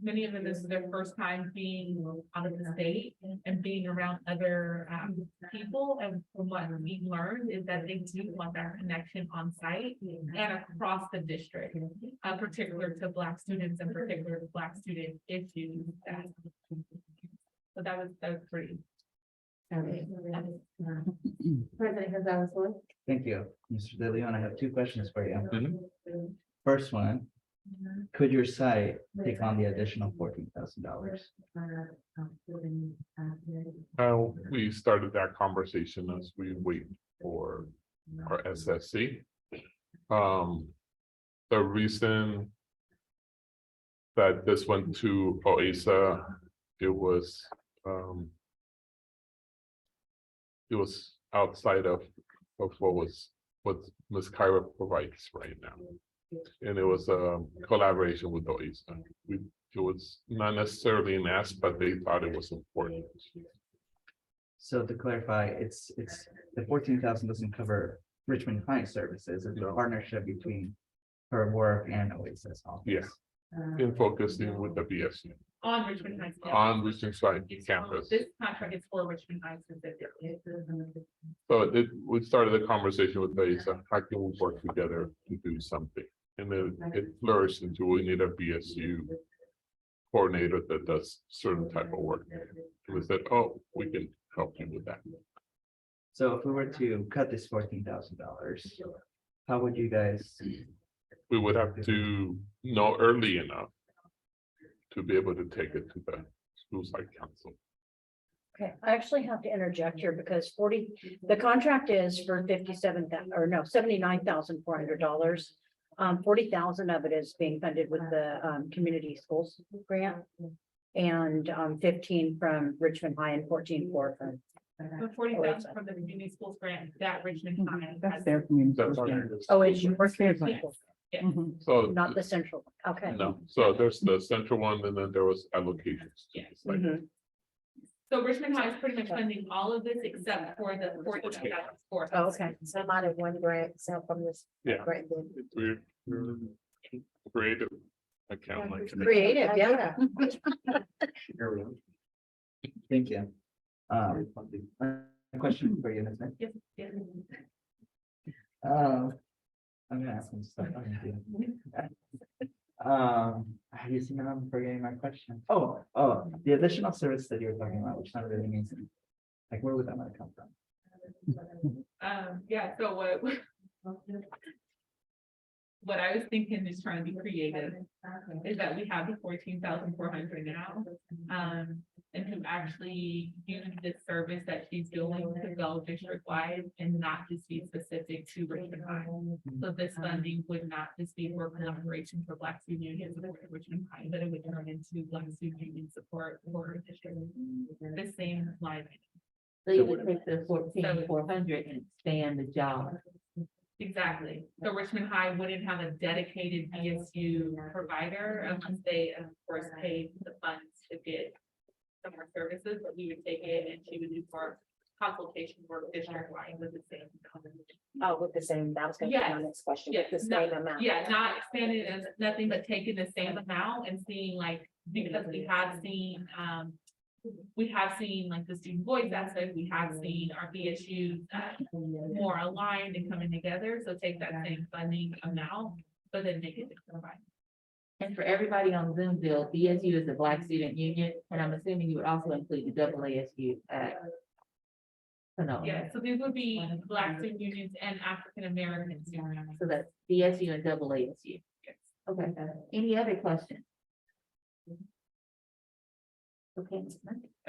many of them, this is their first time being out of the state and being around other people. And from what we learned is that they do want that connection on site and across the district, particular to Black students and particular to Black student issues. So that was pretty. President Gonzalez-Wood. Thank you, Mr. De Leon. I have two questions for you. First one, could your site take on the additional $14,000? We started that conversation as we wait for our SSC. The reason that this went to OASA, it was outside of what Ms. Kyra provides right now. And it was a collaboration with OASA. It was not necessarily an ask, but they thought it was important. So to clarify, it's the 14,000 doesn't cover Richmond High services. It's a No. partnership between her work and Oasis office. Yeah. In focusing with the BSU On Richmond High. on Richmond side It's campus. This contract is for Richmond High specifically. So we started a conversation with OASA, how can we work together to do something? And then it flourished into we need a BSU coordinator that does certain type of work. And we said, oh, we can help you with that. So if we were to cut this $14,000, how would you guys? We would have to know early enough to be able to take it to the school site council. Okay, I actually have to interject here because the contract is for $79,400. 40,000 of it is being funded with the community schools grant. And 15 from Richmond High and 14 from. The 40,000 from the community schools grant that Richmond High. That's their community. That's school our- grant. Oh, it's your That's their community grant. schools, Yeah. Mhm. So, not the central. Okay. no, so there's the central one and then there was allocations. to Yes. the site. Mhm. So Richmond High is pretty much funding all of this except for the 40,000. Oh, okay. Some out of one grant, some from this Yeah. grant. We're creative. account. like, Creative, yeah. Thank you. A question for you, Ms. Smith. Yes, yes. I'm gonna ask some stuff. You see, I'm forgetting my question. Oh, the additional service that you're talking about, which sounded really amazing. Like, where would that money come from? Yeah, so what I was thinking is trying to be creative, is that we have the 14,400 now. And to actually use this service that she's doing to go district wide and not just be specific to Richmond High. So this funding would not just be for collaboration for Black Student Union support at Richmond High, but it would turn into Black Student Union support for district. The same line. So you would take the 14,400 and expand the job. Exactly. So Richmond High wouldn't have a dedicated BSU provider unless they, of course, paid the funds to get some more services, but we would take it and she would do more consultation work district wide with the same. Oh, with the same, that was gonna be my Yes. next question, Yes, with the not- same amount. Yeah, not expanding as nothing but taking the same amount and seeing like, because we have seen like the student voice aspect, we have seen our BSUs more aligned and coming together, so take that same funding amount, but then make it combined. And for everybody on Zoom, Bill, BSU is the Black Student Union, and I'm assuming you would also include the AASU at Sonoma. Yeah, so these would be Black student unions and African American student unions. So that's BSU and AASU. Okay, any other questions? Okay.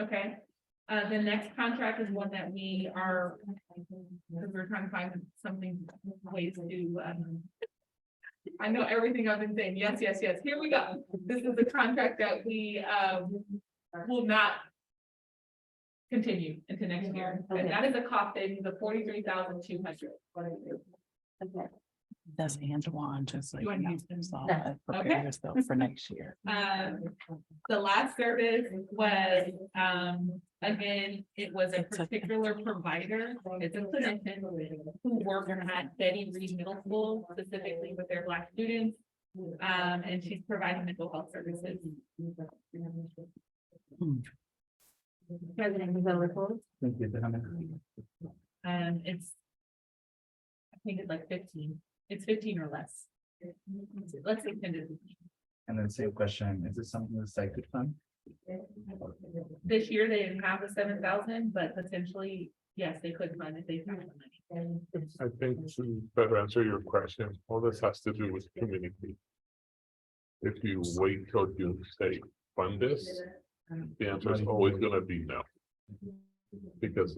Okay, the next contract is one that we are, because we're trying to find something, ways to, I know everything I've been saying, yes, yes, yes, here we go. This is the contract that we, will not continue into next year, and that is a cost savings of 43,200. Okay. That's Angela, just like, You want to use them? No. prepare Okay. yourself for next year. The last service was, again, it was a particular provider, it's a clinician who worked at Betty Reed Middle School, specifically with their Black students. And she's providing mental health services. President Gonzalez. Thank you. It's, I think it's like 15, it's 15 or less. Let's say 10 to 15. And then same question, is this something the site could fund? This year, they didn't have the 7,000, but potentially, yes, they could fund if they found the money. I think to better answer your question, all this has to do with community. If you wait till you say fund this, the answer is always gonna be no. Because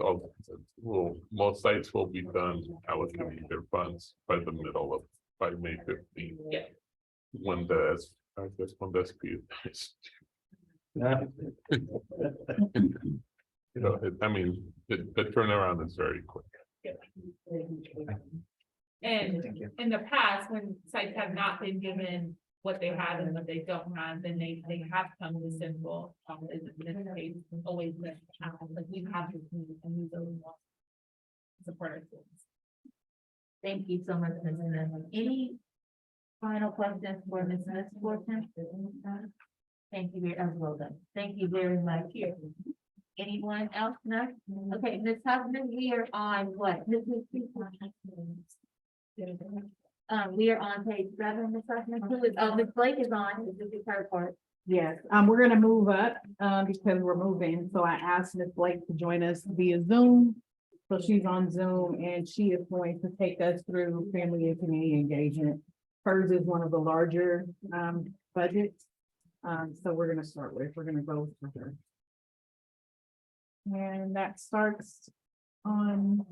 most sites will be done allocating their funds by the middle of, by May 15th. Yeah. When the, I guess when the speed is. You know, I mean, the turnaround is very quick. And in the past, when sites have not been given what they have and what they don't have, then they have come to Central. In this case, always been, like we have to move and move those support our students. Thank you so much, Ms. Smith. Any final questions for Ms. Smith's portion? Thank you, well done. Thank you very much. Anyone else? No? Okay, Ms. Huffman, we are on what? We are on page 7, Ms. Huffman. Ms. Blake is on. This is her part. Yes, we're gonna move up, because we're moving, so I asked Ms. Blake to join us via Zoom. So she's on Zoom and she is going to take us through family and community engagement. Hers is one of the larger, budgets. So we're gonna go with her. And that starts on,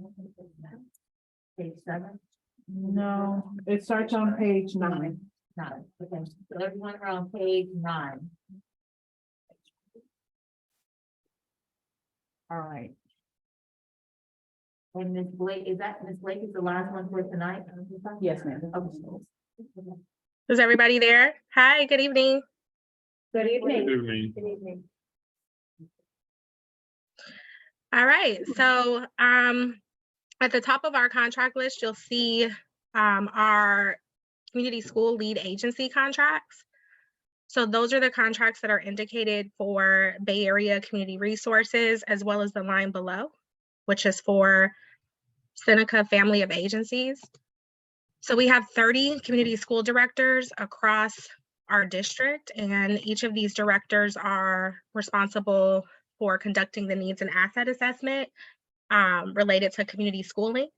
Page 7. no, it starts on page 9. 9. Okay, so everyone are on page 9. All right. And Ms. Blake, is Ms. Blake is the last one for tonight? Yes, ma'am. Okay. Is everybody there? Hi, good evening. Good evening. Good evening. Good evening. All right, so at the top of our contract list, you'll see our community school lead agency contracts. So those are the contracts that are indicated for Bay Area Community Resources, as well as the line below, which is for Seneca Family of Agencies. So we have 30 community school directors across our district, and each of these directors are responsible for conducting the needs and asset assessment related to community schooling,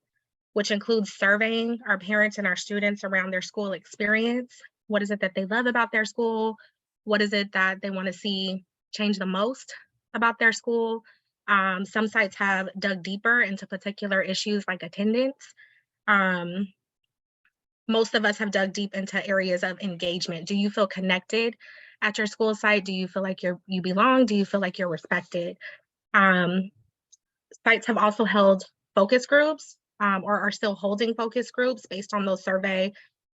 which includes surveying our parents and our students around their school experience. What is it that they love about their school? What is it that they want to see change the most about their school? Some sites have dug deeper into particular issues like attendance. Most of us have dug deep into areas of engagement. Do you feel connected at your school site? Do you feel like you belong? Do you feel like you're respected? Sites have also held focus groups or are still holding focus groups based on those survey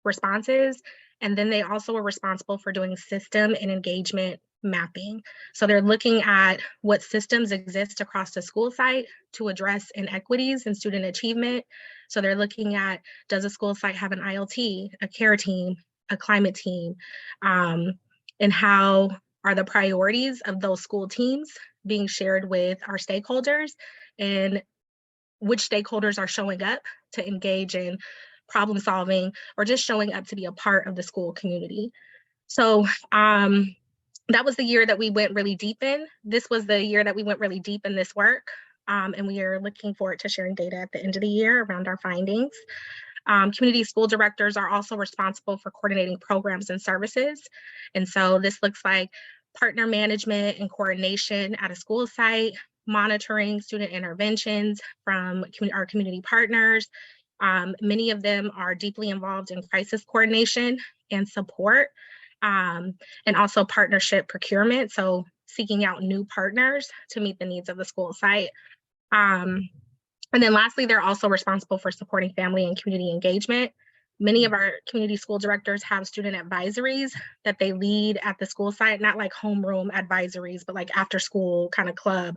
responses. And then they also are responsible for doing system and engagement mapping. So they're looking at what systems exist across the school site to address inequities in student achievement. So they're looking at, does a school site have an ILT, a care team, a climate team, and how are the priorities of those school teams being shared with our stakeholders, and which stakeholders are showing up to engage in problem solving or just showing up to be a part of the school community. So that was the year that we went really deep in. This was the year that we went really deep in this work. And we are looking forward to sharing data at the end of the year around our findings. Community school directors are also responsible for coordinating programs and services. And so this looks like partner management and coordination at a school site, monitoring student interventions from our community partners. Many of them are deeply involved in crisis coordination and support, and also partnership procurement. So seeking out new partners to meet the needs of the school site. And then lastly, they're also responsible for supporting family and community engagement. Many of our community school directors have student advisories that they lead at the school site, not like homeroom advisories, but like after school kind of club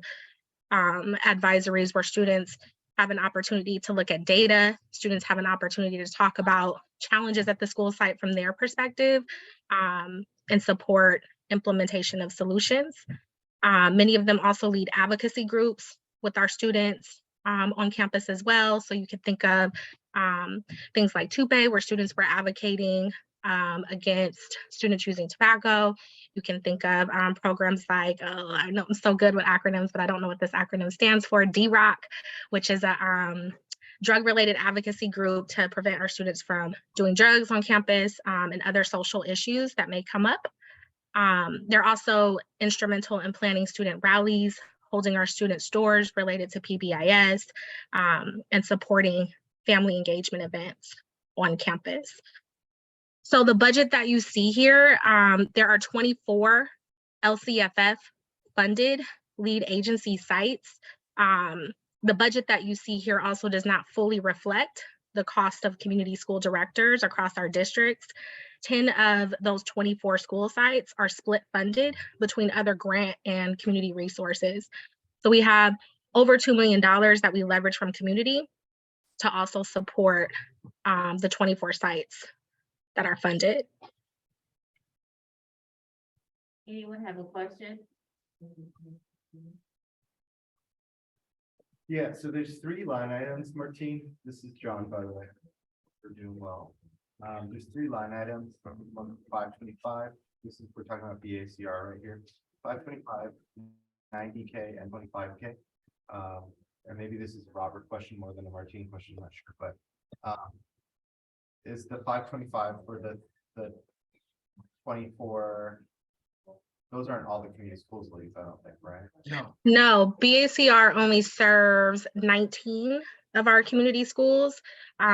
advisories where students have an opportunity to look at data. Students have an opportunity to talk about challenges at the school site from their perspective and support implementation of solutions. Many of them also lead advocacy groups with our students on campus as well. So you can think of things like TUPE, where students were advocating against students using tobacco. You can think of programs like, I know I'm so good with acronyms, but I don't know what this acronym stands for, DROC, which is a drug-related advocacy group to prevent our students from doing drugs on campus and other social issues that may come up. They're also instrumental in planning student rallies, holding our student stores related to PBIS, and supporting family engagement events on campus. So the budget that you see here, there are 24 LCFF funded lead agency sites. The budget that you see here also does not fully reflect the cost of community school directors across our districts. 10 of those 24 school sites are split funded between other grant and community resources. So we have over $2 million that we leverage from community to also support the 24 sites that are funded. Anyone have a question? Yeah, so there's 3 line items, Martine. This is John, by the way. We're doing well. There's 3 line items from 525. This is, we're talking about BACR right here. 525, 90K and 25K. And maybe this is a Robert question more than a Martine question, I'm not sure, but is the 525 for the 24, those aren't all the community schools leads, I don't think, right? No, BACR only serves 19 of our community schools.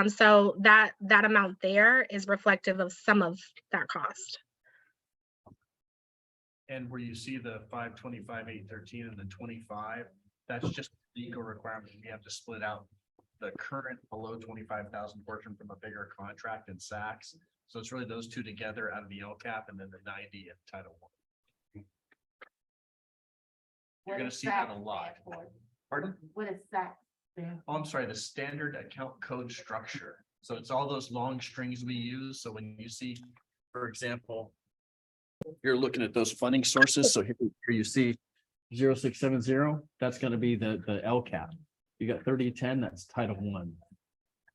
So that amount there is reflective of some of that cost. And where you see the 525, 813 and the 25, that's just legal requirement. We have to split out the current below 25,000 portion from a bigger contract in Saks. So it's really those two together out of the LCAP and then the 90 in Title I. You're going to see that a lot. Pardon? What is that? Oh, I'm sorry, the standard account code structure. So it's all those long strings we use. So when you see, for example, You're looking at those funding sources. So here you see 0670, that's gonna be the LCAP. You got 3010, that's Title I.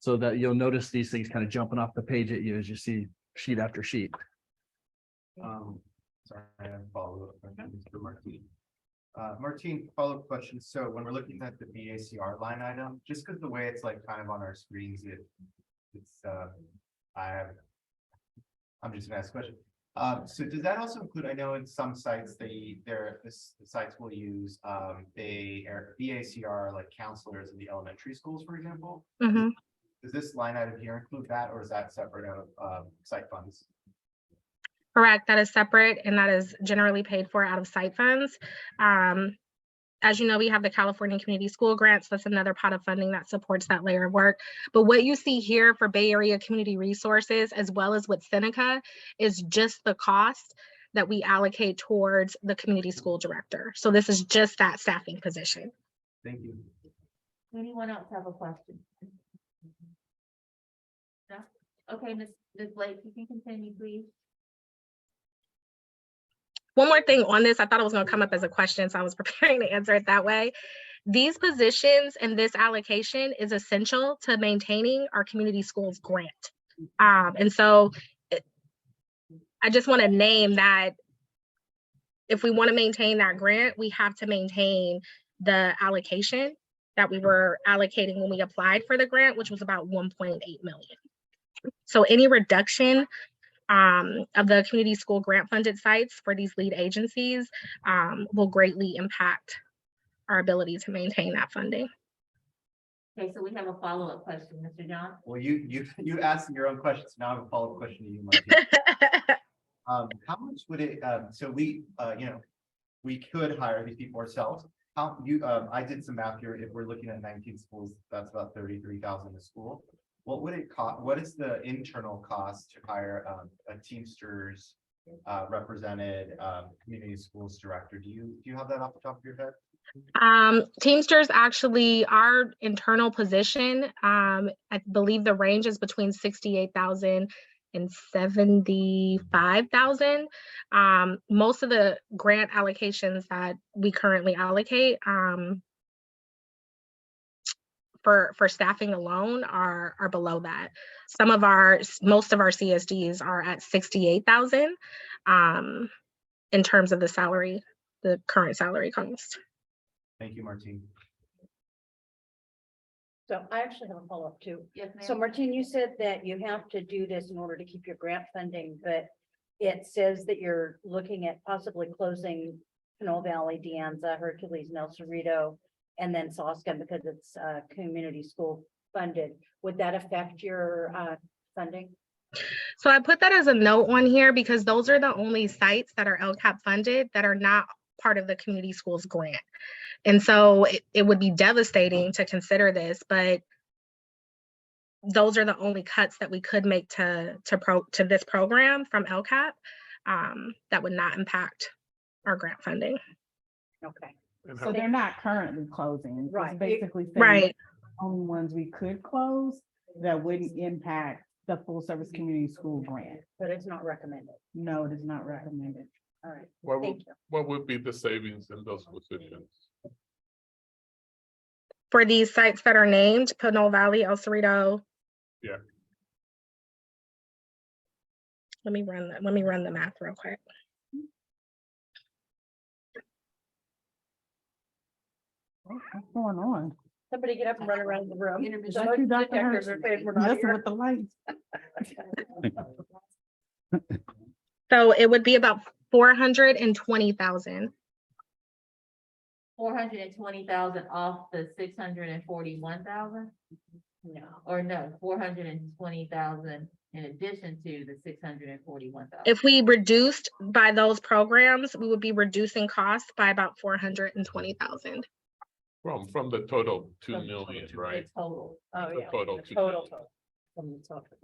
So that you'll notice these things kind of jumping off the page at you as you see sheet after sheet. Sorry, I have a follow-up question for Martine. Martine, follow-up question. So when we're looking at the BACR line item, just because the way it's like kind of on our screens, I'm just gonna ask a question. So does that also include, I know in some sites, the sites will use, BACR like counselors in the elementary schools, for example? Mhm. Does this line item here include that, or is that separate out of, site funds? Correct, that is separate and that is generally paid for out of site funds. As you know, we have the California Community School Grants. That's another pot of funding that supports that layer of work. But what you see here for Bay Area Community Resources, as well as with Seneca, is just the cost that we allocate towards the community school director. So this is just that staffing position. Thank you. Anyone else have a question? No? Okay, Ms. Blake, you can continue, please. One more thing on this, I thought it was going to come up as a question, so I was preparing to answer it that way. These positions and this allocation is essential to maintaining our community schools grant. And so I just want to name that if we want to maintain that grant, we have to maintain the allocation that we were allocating when we applied for the grant, which was about 1.8 million. So any reduction of the community school grant funded sites for these lead agencies will greatly impact our ability to maintain that funding. Okay, so we have a follow-up question, Mr. John. Well, you asked your own questions. Now I have a follow-up question to you, Martine. How much would it, so we, we could hire these people ourselves. I did some math here. If we're looking at 19 schools, that's about 33,000 a school. What would it cost? What is the internal cost to hire a Teamsters represented community schools director? Do you have that off the top of your head? Teamsters actually, our internal position, I believe the range is between 68,000 and 75,000. Most of the grant allocations that we currently allocate for staffing alone are below that. Most of our CSDs are at 68,000 in terms of the current salary cost. Thank you, Martine. So I actually have a follow-up too. Yes, ma'am. So Martine, you said that you have to do this in order to keep your grant funding, but it says that you're looking at possibly closing Pinole Valley, De Anza, Hercules, Nelson Rito, and then Saucon because it's community school funded. Would that affect your funding? So I put that as a note on here because those are the only sites that are LCAP funded that are not part of the community schools grant. And so it would be devastating to consider this, but those are the only cuts that we could make to this program from LCAP that would not impact our grant funding. Okay. So they're not currently closing. It's Right. basically saying Right. the only ones we could close that wouldn't impact the full service community school grant. But it's not recommended. No, it is not recommended. All right. What Thank would, you. what would be the savings in those positions? For these sites that are named, Pinole Valley, El Cerrito. Yeah. Let me run the math real quick. What's going on? Somebody get up and run around the room. Is that you, Dr. Detectors are saying we're not Messing here. with the lights. So it would be about 420,000. 420,000 off the 641,000? No. Or no, 420,000 in addition to the 641,000. If we reduced by those programs, we would be reducing costs by about 420,000. From the total 2 From million, the right? total. Oh, The yeah. total The 2 total. million. From the total.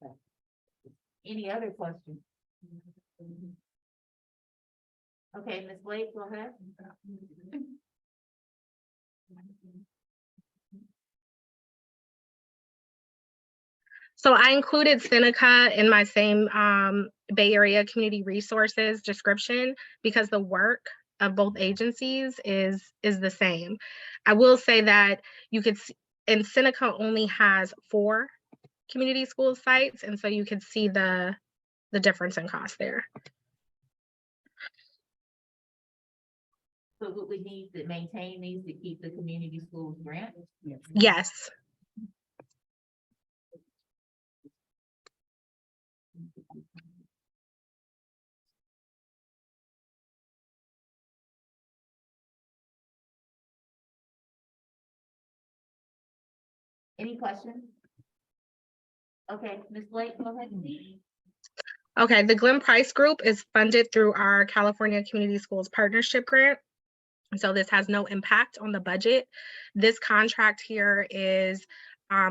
Okay. Any other questions? Okay, Ms. Blake, go ahead. So I included Seneca in my same Bay Area Community Resources description because the work of both agencies is the same. I will say that you could, and Seneca only has 4 community school sites, and so you could see the difference in cost there. So what we need to maintain these to keep the community schools grant? Yes. Any questions? Okay, Ms. Blake, go ahead. Okay, the Glenn Price Group is funded through our California Community Schools Partnership Grant. So this has no impact on the budget. This contract here is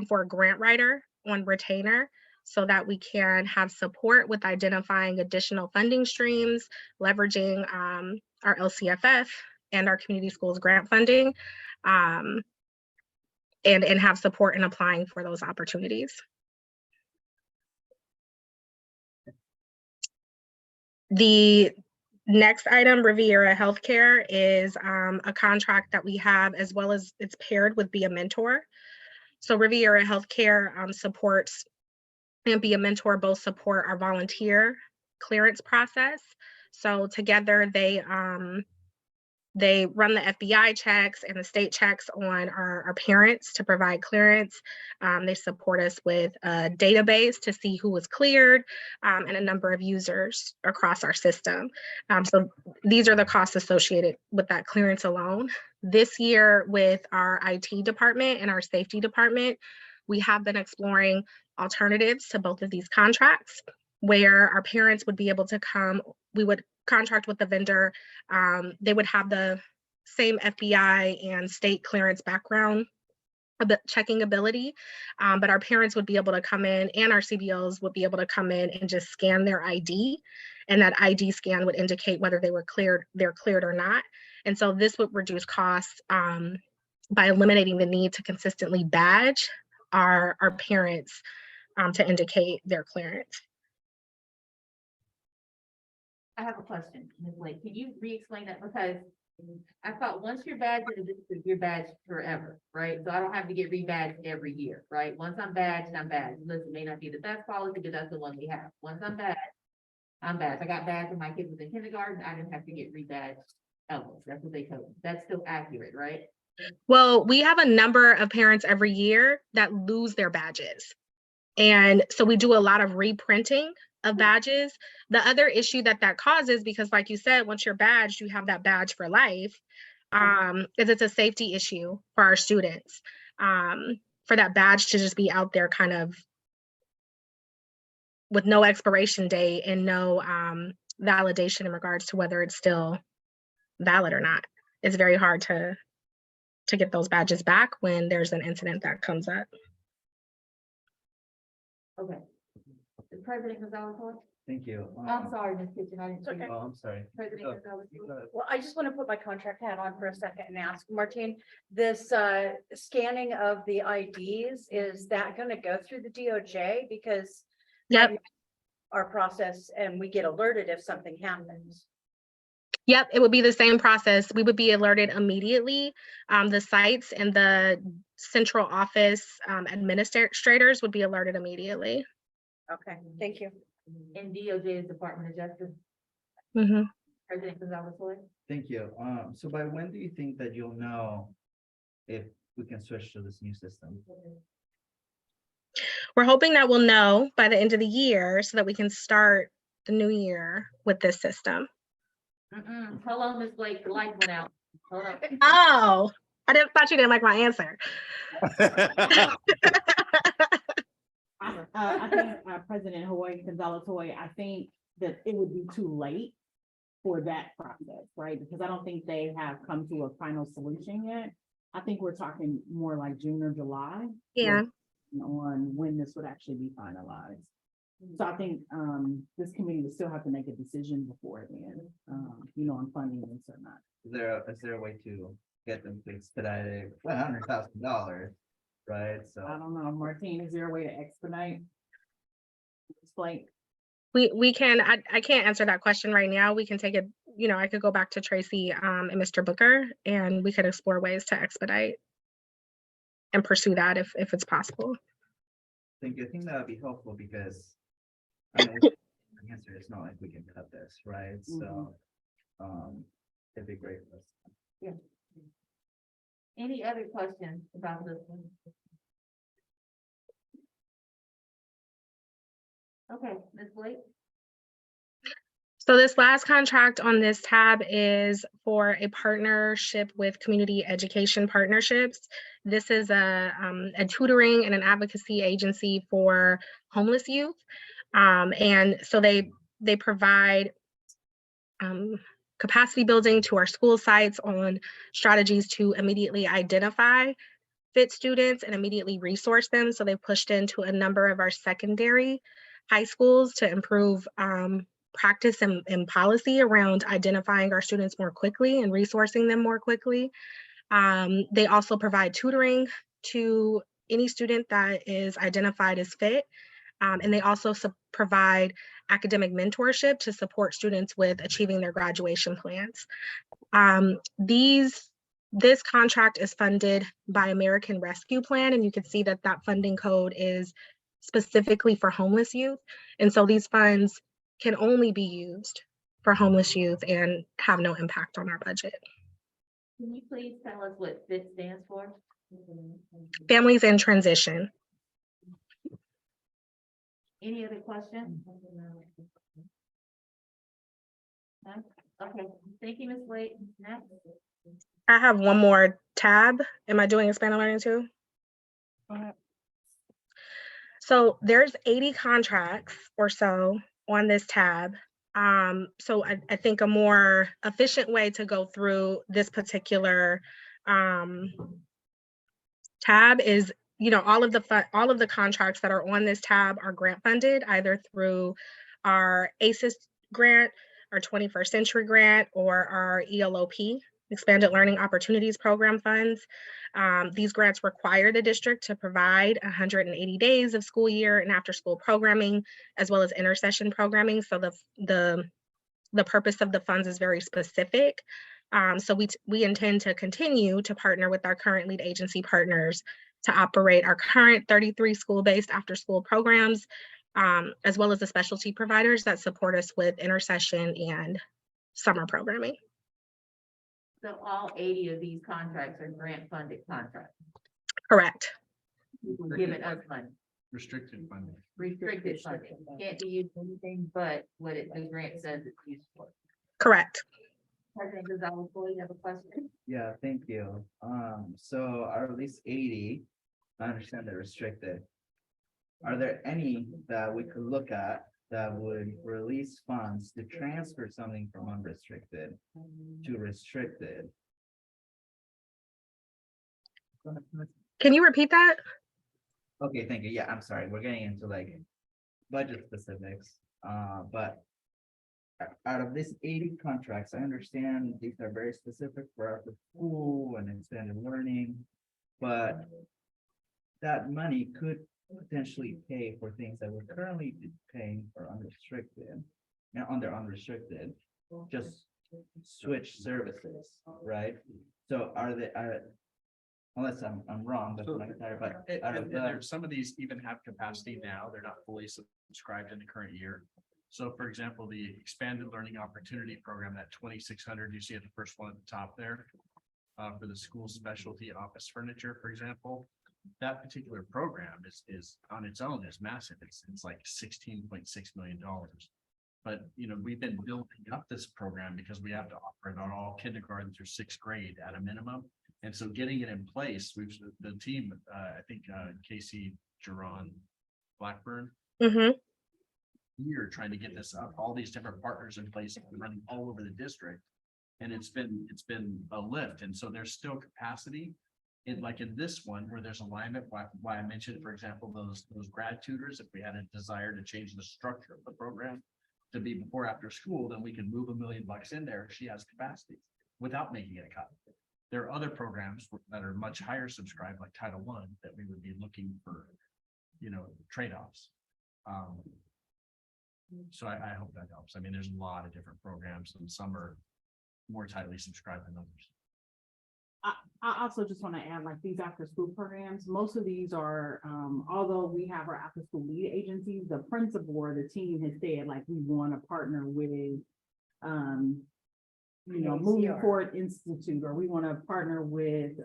for a grant writer on retainer so that we can have support with identifying additional funding streams, leveraging our LCFF and our community schools grant funding, and have support in applying for those opportunities. The next item, Riviera Healthcare, is a contract that we have, as well as it's paired with Be a Mentor. So Riviera Healthcare supports, and Be a Mentor both support our volunteer clearance process. So together they run the FBI checks and the state checks on our parents to provide clearance. They support us with a database to see who was cleared and a number of users across our system. So these are the costs associated with that clearance alone. This year with our IT department and our safety department, we have been exploring alternatives to both of these contracts where our parents would be able to come. We would contract with the vendor. They would have the same FBI and state clearance background checking ability, but our parents would be able to come in and our CBOs would be able to come in and just scan their ID, and that ID scan would indicate whether they're cleared or not. And so this would reduce costs by eliminating the need to consistently badge our parents to indicate their clearance. I have a question, Ms. Blake. Can you re-explain that? Because I thought once you're badged in the district, you're badged forever, right? So I don't have to get rebadged every year, right? Once I'm badged, I'm badged. Listen, it may not be the best policy, but that's the one we have. Once I'm badged, I'm badged. I got badged when my kids was in kindergarten. I didn't have to get rebadged ever. That's what they told me. That's still accurate, right? Well, we have a number of parents every year that lose their badges. And so we do a lot of reprinting of badges. The other issue that causes, because like you said, once you're badged, you have that badge for life, is it's a safety issue for our students, for that badge to just be out there kind of with no expiration date and no validation in regards to whether it's still valid or not. It's very hard to get those badges back when there's an incident that comes up. Okay. The President Gonzalez. Thank you. I'm sorry, Ms. Kitchen, I didn't see you. Oh, I'm sorry. President Oh, Gonzalez. Well, I just want to put my contract hat on for a second and ask Martine, this scanning of the IDs, is that going to go through the DOJ? Because Yep. our process, and we get alerted if something happens. Yep, it would be the same process. We would be alerted immediately. The sites and the central office administrators would be alerted immediately. Okay, thank you. And DOJ is Department of Justice. Mhm. President Gonzalez. Thank you. So by when do you think that you'll know if we can switch to this new system? We're hoping that we'll know by the end of the year so that we can start the new year with this system. Hold on, Ms. Blake, the light went out. Hold on. Oh, thought you didn't like my answer. I think President Gonzalez Hoy, I think that it would be too late for that process, right? Because I don't think they have come to a final solution yet. I think we're talking more like June or July. Yeah. On when this would actually be finalized. So I think this committee would still have to make a decision before then, on funding and so not. Is there a way to get them to expedite it? $100,000, right? I So don't know, Martine, is there a way to expedite? It's like, We can, I can't answer that question right now. We can take it, you know, I could go back to Tracy and Mr. Booker and we could explore ways to expedite and pursue that if it's possible. Thank you. I think that would be helpful because I mean, the answer is not like we can cut this, right? So, it'd be great for us. Any other questions about this one? Okay, Ms. Blake? So this last contract on this tab is for a partnership with Community Education Partnerships. This is a tutoring and an advocacy agency for homeless youth. And so they provide capacity building to our school sites on strategies to immediately identify fit students and immediately resource them. So they pushed into a number of our secondary high schools to improve practice and policy around identifying our students more quickly and resourcing them more quickly. They also provide tutoring to any student that is identified as fit. And they also provide academic mentorship to support students with achieving their graduation plans. This contract is funded by American Rescue Plan, and you can see that that funding code is specifically for homeless youth. And so these funds can only be used for homeless youth and have no impact on our budget. Can you please tell us what FIT stands for? Families in transition. Any other questions? No? Okay, thank you, Ms. Blake. Next. I have one more tab. Am I doing expanded learning too? So there's 80 contracts or so on this tab. So I think a more efficient way to go through this particular tab is, you know, all of the contracts that are on this tab are grant funded, either through our ACES grant, our 21st Century grant, or our ELOP, Expanded Learning Opportunities Program funds. These grants require the district to provide 180 days of school year and after school programming, as well as intersession programming. So the purpose of the funds is very specific. So we intend to continue to partner with our current lead agency partners to operate our current 33 school-based after-school programs, as well as the specialty providers that support us with intercession and summer programming. So all 80 of these contracts are grant funded contracts. Correct. Giving us money, Restricted funding. restricted funding, can't be used for anything but what the grant says it's used for. Correct. President Gonzalez, you have a question? Yeah, thank you. So are at least 80, I understand they're restricted. Are there any that we could look at that would release funds to transfer something from unrestricted to restricted? Can you repeat that? Okay, thank you. Yeah, I'm sorry. We're getting into like budget specifics, but out of these 80 contracts, I understand these are very specific for after school and extended learning, but that money could potentially pay for things that we're currently paying for unrestricted. Now, under unrestricted, just switch services, right? So are they, unless I'm wrong, that's what I'm tired, but out of the, Some of these even have capacity now. They're not fully subscribed in the current year. So for example, the Expanded Learning Opportunity Program, that 2,600 you see at the first one at the top there, for the school specialty office furniture, for example, that particular program is on its own is massive. It's like $16.6 million. But, you know, we've been building up this program because we have to offer it on all kindergarten through 6th grade at a minimum. And so getting it in place, the team, I think Casey, Jerron, Blackburn, we're trying to get this up, all these different partners in place running all over the district. And it's been a lift. And so there's still capacity in this one where there's alignment, why I mentioned, for example, those grad tutors, if we had a desire to change the structure of the program to be before after school, then we can move $1 million in there if she has capacity without making it a cut. There are other programs that are much higher subscribed, like Title I, that we would be looking for, you know, trade-offs. So I hope that helps. I mean, there's a lot of different programs and some are more tightly subscribed than others. I also just want to add, like, these after-school programs, most of these are, although we have our after-school lead agencies, the principal or the team has said, like, we want to partner with, Moving ACR. Forward Institute, or we want to partner with,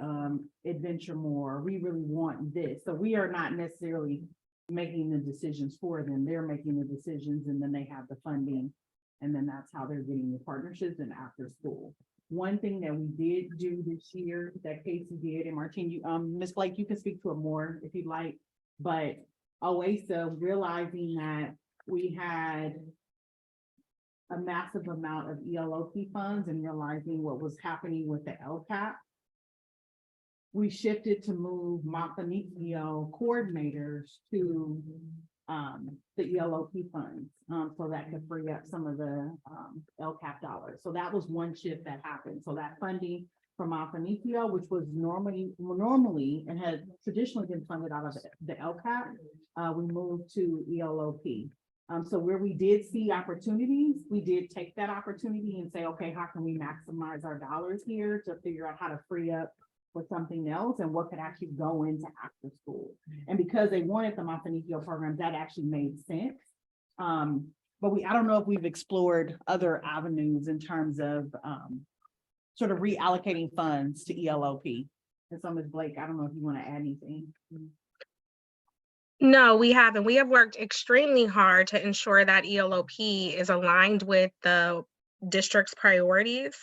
Adventure More. We really want this. So we are not necessarily making the decisions for them. They're making the decisions, and then they have the funding. And then that's how they're getting the partnerships and after school. One thing that we did do this year that Casey did, and Martine, you, Ms. Blake, you can speak to it more if you'd like, but OASA, realizing that we had a massive amount of ELOP funds and realizing what was happening with the LCAP, we shifted to move Mafanikio coordinators to the ELOP funds, so that could free up some of the LCAP dollars. So that was one shift that happened. So that funding from Mafanikio, which was normally and had traditionally been funded out of the LCAP, we moved to ELOP. So where we did see opportunities, we did take that opportunity and say, okay, how can we maximize our dollars here to figure out how to free up for something else and what could actually go into after school. And because they wanted the Mafanikio program, that actually made sense. But I don't know if we've explored other avenues in terms of sort of reallocating funds to ELOP. And so Ms. Blake, I don't know if you want to add anything. No, we haven't. We have worked extremely hard to ensure that ELOP is aligned with the district's priorities.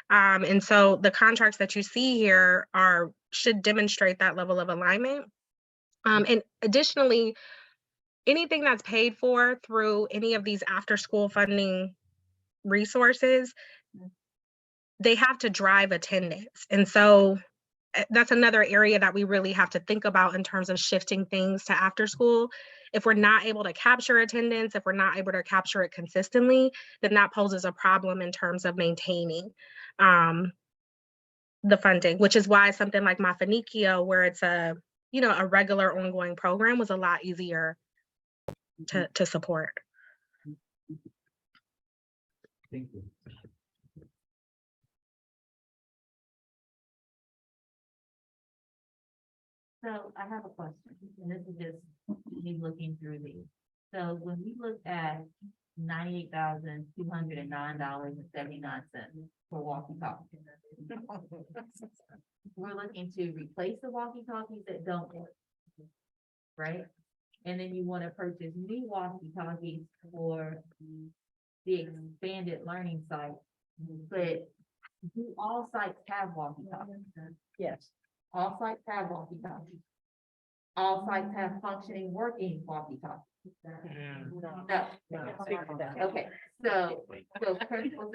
And so the contracts that you see here should demonstrate that level of alignment. And additionally, anything that's paid for through any of these after-school funding resources, they have to drive attendance. And so that's another area that we really have to think about in terms of shifting things to after school. If we're not able to capture attendance, if we're not able to capture it consistently, then that poses a problem in terms of maintaining the funding, which is why something like Mafanikio, where it's a regular ongoing program, was a lot easier to support. Thank you. So I have a question, and this is just me looking through these. So when we look at $98,209.79 for walkie-talkies, we're looking to replace the walkie-talkies that don't work, right? And then you want to purchase new walkie-talkies for the expanded learning site. But do all sites have walkie-talkies? Yes. All sites have walkie-talkies. All sites have functioning, working walkie-talkies. No. Okay, so principal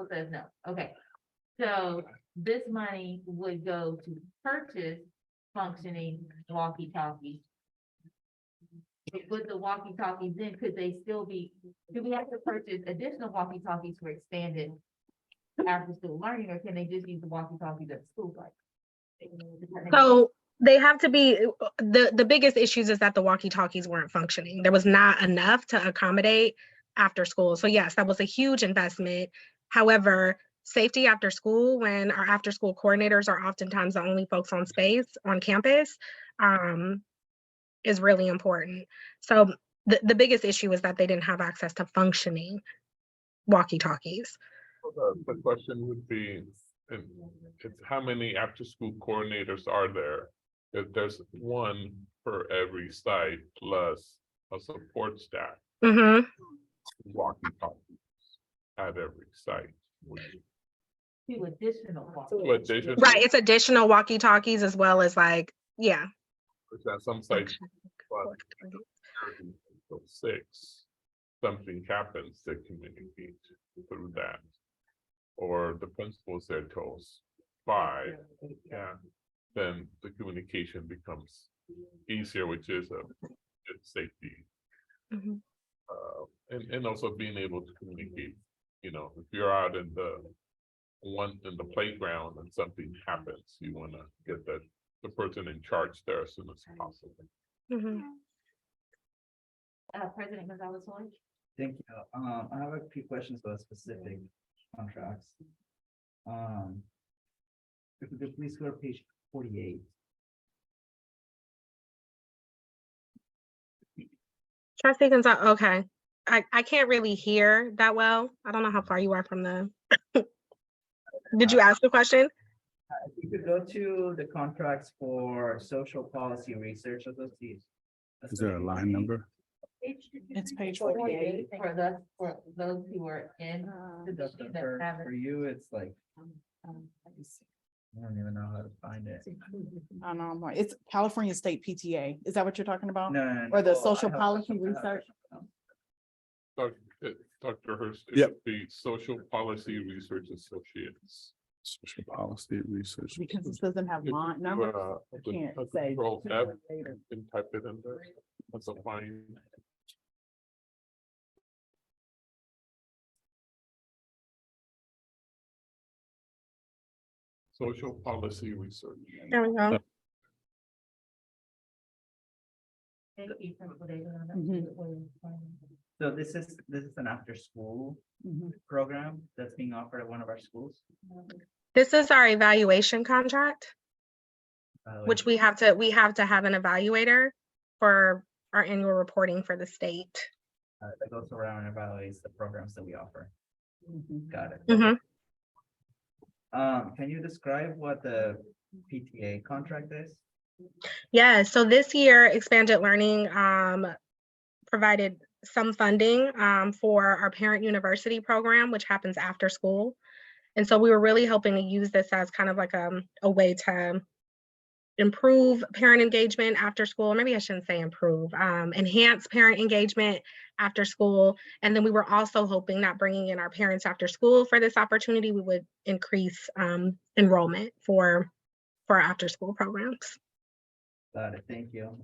says no. Okay. So this money would go to purchase functioning walkie-talkies. With the walkie-talkies, then could they still be, do we have to purchase additional walkie-talkies for expanded after school learning, or can they just use the walkie-talkies at school? So they have to be, the biggest issues is that the walkie-talkies weren't functioning. There was not enough to accommodate after school. So yes, that was a huge investment. However, safety after school, when our after school coordinators are oftentimes the only folks on campus, is really important. So the biggest issue is that they didn't have access to functioning walkie-talkies. The question would be, it's how many after-school coordinators are there? If there's one for every site plus a support staff. Mm-hmm. Walkie-talkies at every site. Two additional. Right, it's additional walkie-talkies as well as yeah. At some sites, but 6, something happens to communicate through that. Or the principal said to us 5, yeah, then the communication becomes easier, which is a good safety. Mm-hmm. And also being able to communicate, if you're out in the playground and something happens, you want to get the person in charge there as soon as possible. Mm-hmm. President Gonzalez-Hoy? Thank you. I have a few questions about specific contracts. If we could please go to page 48. Trustee Gonzalez, okay. I can't really hear that well. I don't know how far you are from the. Did you ask the question? If you could go to the contracts for social policy research associates. Is there a line number? It's page 48 for those who are in the building that For haven't. you, it's like, I don't even know how to find it. I know, it's California State PTA. Is that what you're talking about? No, no, no, Or the no, I social have- policy I have- research? Dr. Hurst. it Yep. would be Social Policy Research Associates. Social policy research. Because this doesn't have If you, line number. the can't say Control sooner F or later. and type it in there. That's a fine. Social Policy Research. There we go. So this is an after-school program that's being offered at one of our schools. This is our evaluation contract, which we have to have an evaluator for our annual reporting for the state. That goes around and evaluates the programs that we offer. Got it. Mhm. Can you describe what the PTA contract is? Yeah, so this year Expanded Learning provided some funding for our Parent University program, which happens after school. And so we were really hoping to use this as kind of like a way to improve parent engagement after school. Maybe I shouldn't say improve, enhance parent engagement after school. And then we were also hoping that bringing in our parents after school for this opportunity, we would increase enrollment for our after school programs. Got it, thank you.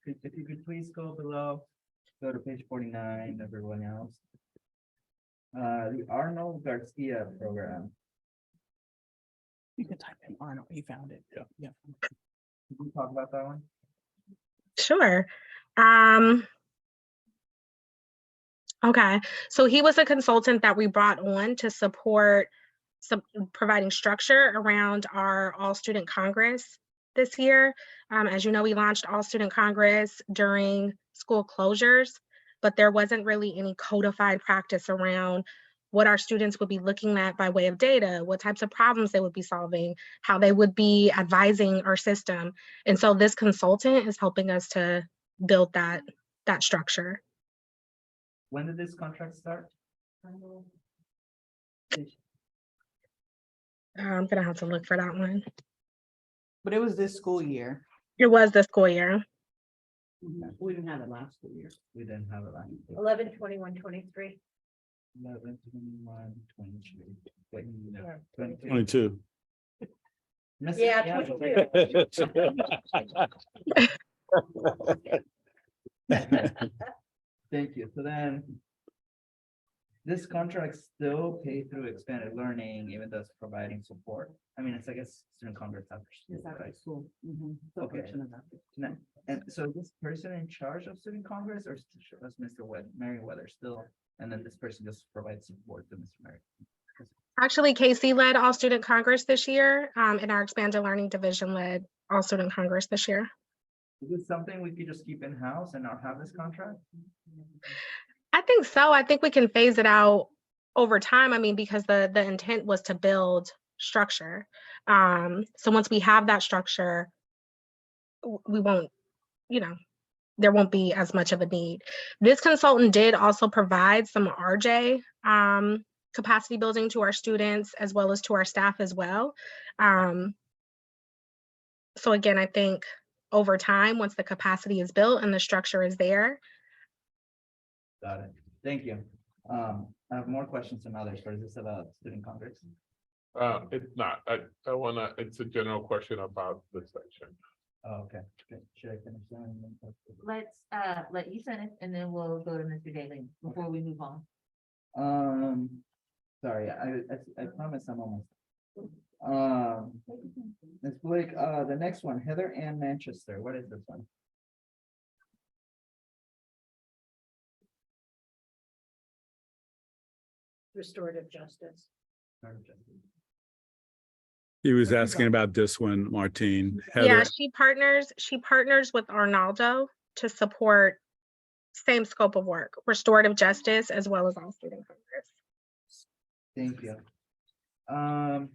If you could please go below, go to page 49, everyone else. The Arnold Garcia program. You can type in Arnold, you found it. Yeah. Can we talk about that one? Sure. Okay, so he was a consultant that we brought on to support providing structure around our All Student Congress this year. As you know, we launched All Student Congress during school closures, but there wasn't really any codified practice around what our students would be looking at by way of data, what types of problems they would be solving, how they would be advising our system. And so this consultant is helping us to build that structure. When did this contract start? I'm gonna have to look for that one. But it was this school year. It was this school year. We didn't have it last school year. We didn't have it last year. 11/21/23. 11/21/23. Wait, no, 22. Yeah, 22. Thank you. So then. This contract still pay through expanded learning, even though it's providing support. I mean, it's, I guess, student congress after school, It's after right? school. Okay. And so this person in charge of student congress or was Mr. Merriweather still? And then this person just provides support to Mr. Merriweather. Actually, Casey led All Student Congress this year, and our Expanded Learning Division led All Student Congress this year. Is this something we could just keep in-house and not have this contract? I think so. I think we can phase it out over time. I mean, because the intent was to build structure. So once we have that structure, we won't, there won't be as much of a need. This consultant did also provide some RJ capacity building to our students as well as to our staff as well. So again, I think over time, once the capacity is built and the structure is there. Got it. Thank you. I have more questions than others, but is this about student congress? It's not. It's a general question about the section. Oh, okay. Should I finish that? Let's let you finish and then we'll go to Mr. Daly before we move on. Sorry, I promise I'm almost. Ms. Blake, the next one, Heather Ann Manchester, what is this one? restorative justice. He was asking about this one, Martine. Yeah, Heather, she partners with Arnaldo to support same scope of work, restorative justice, as well as all student progress. Thank you. Sorry,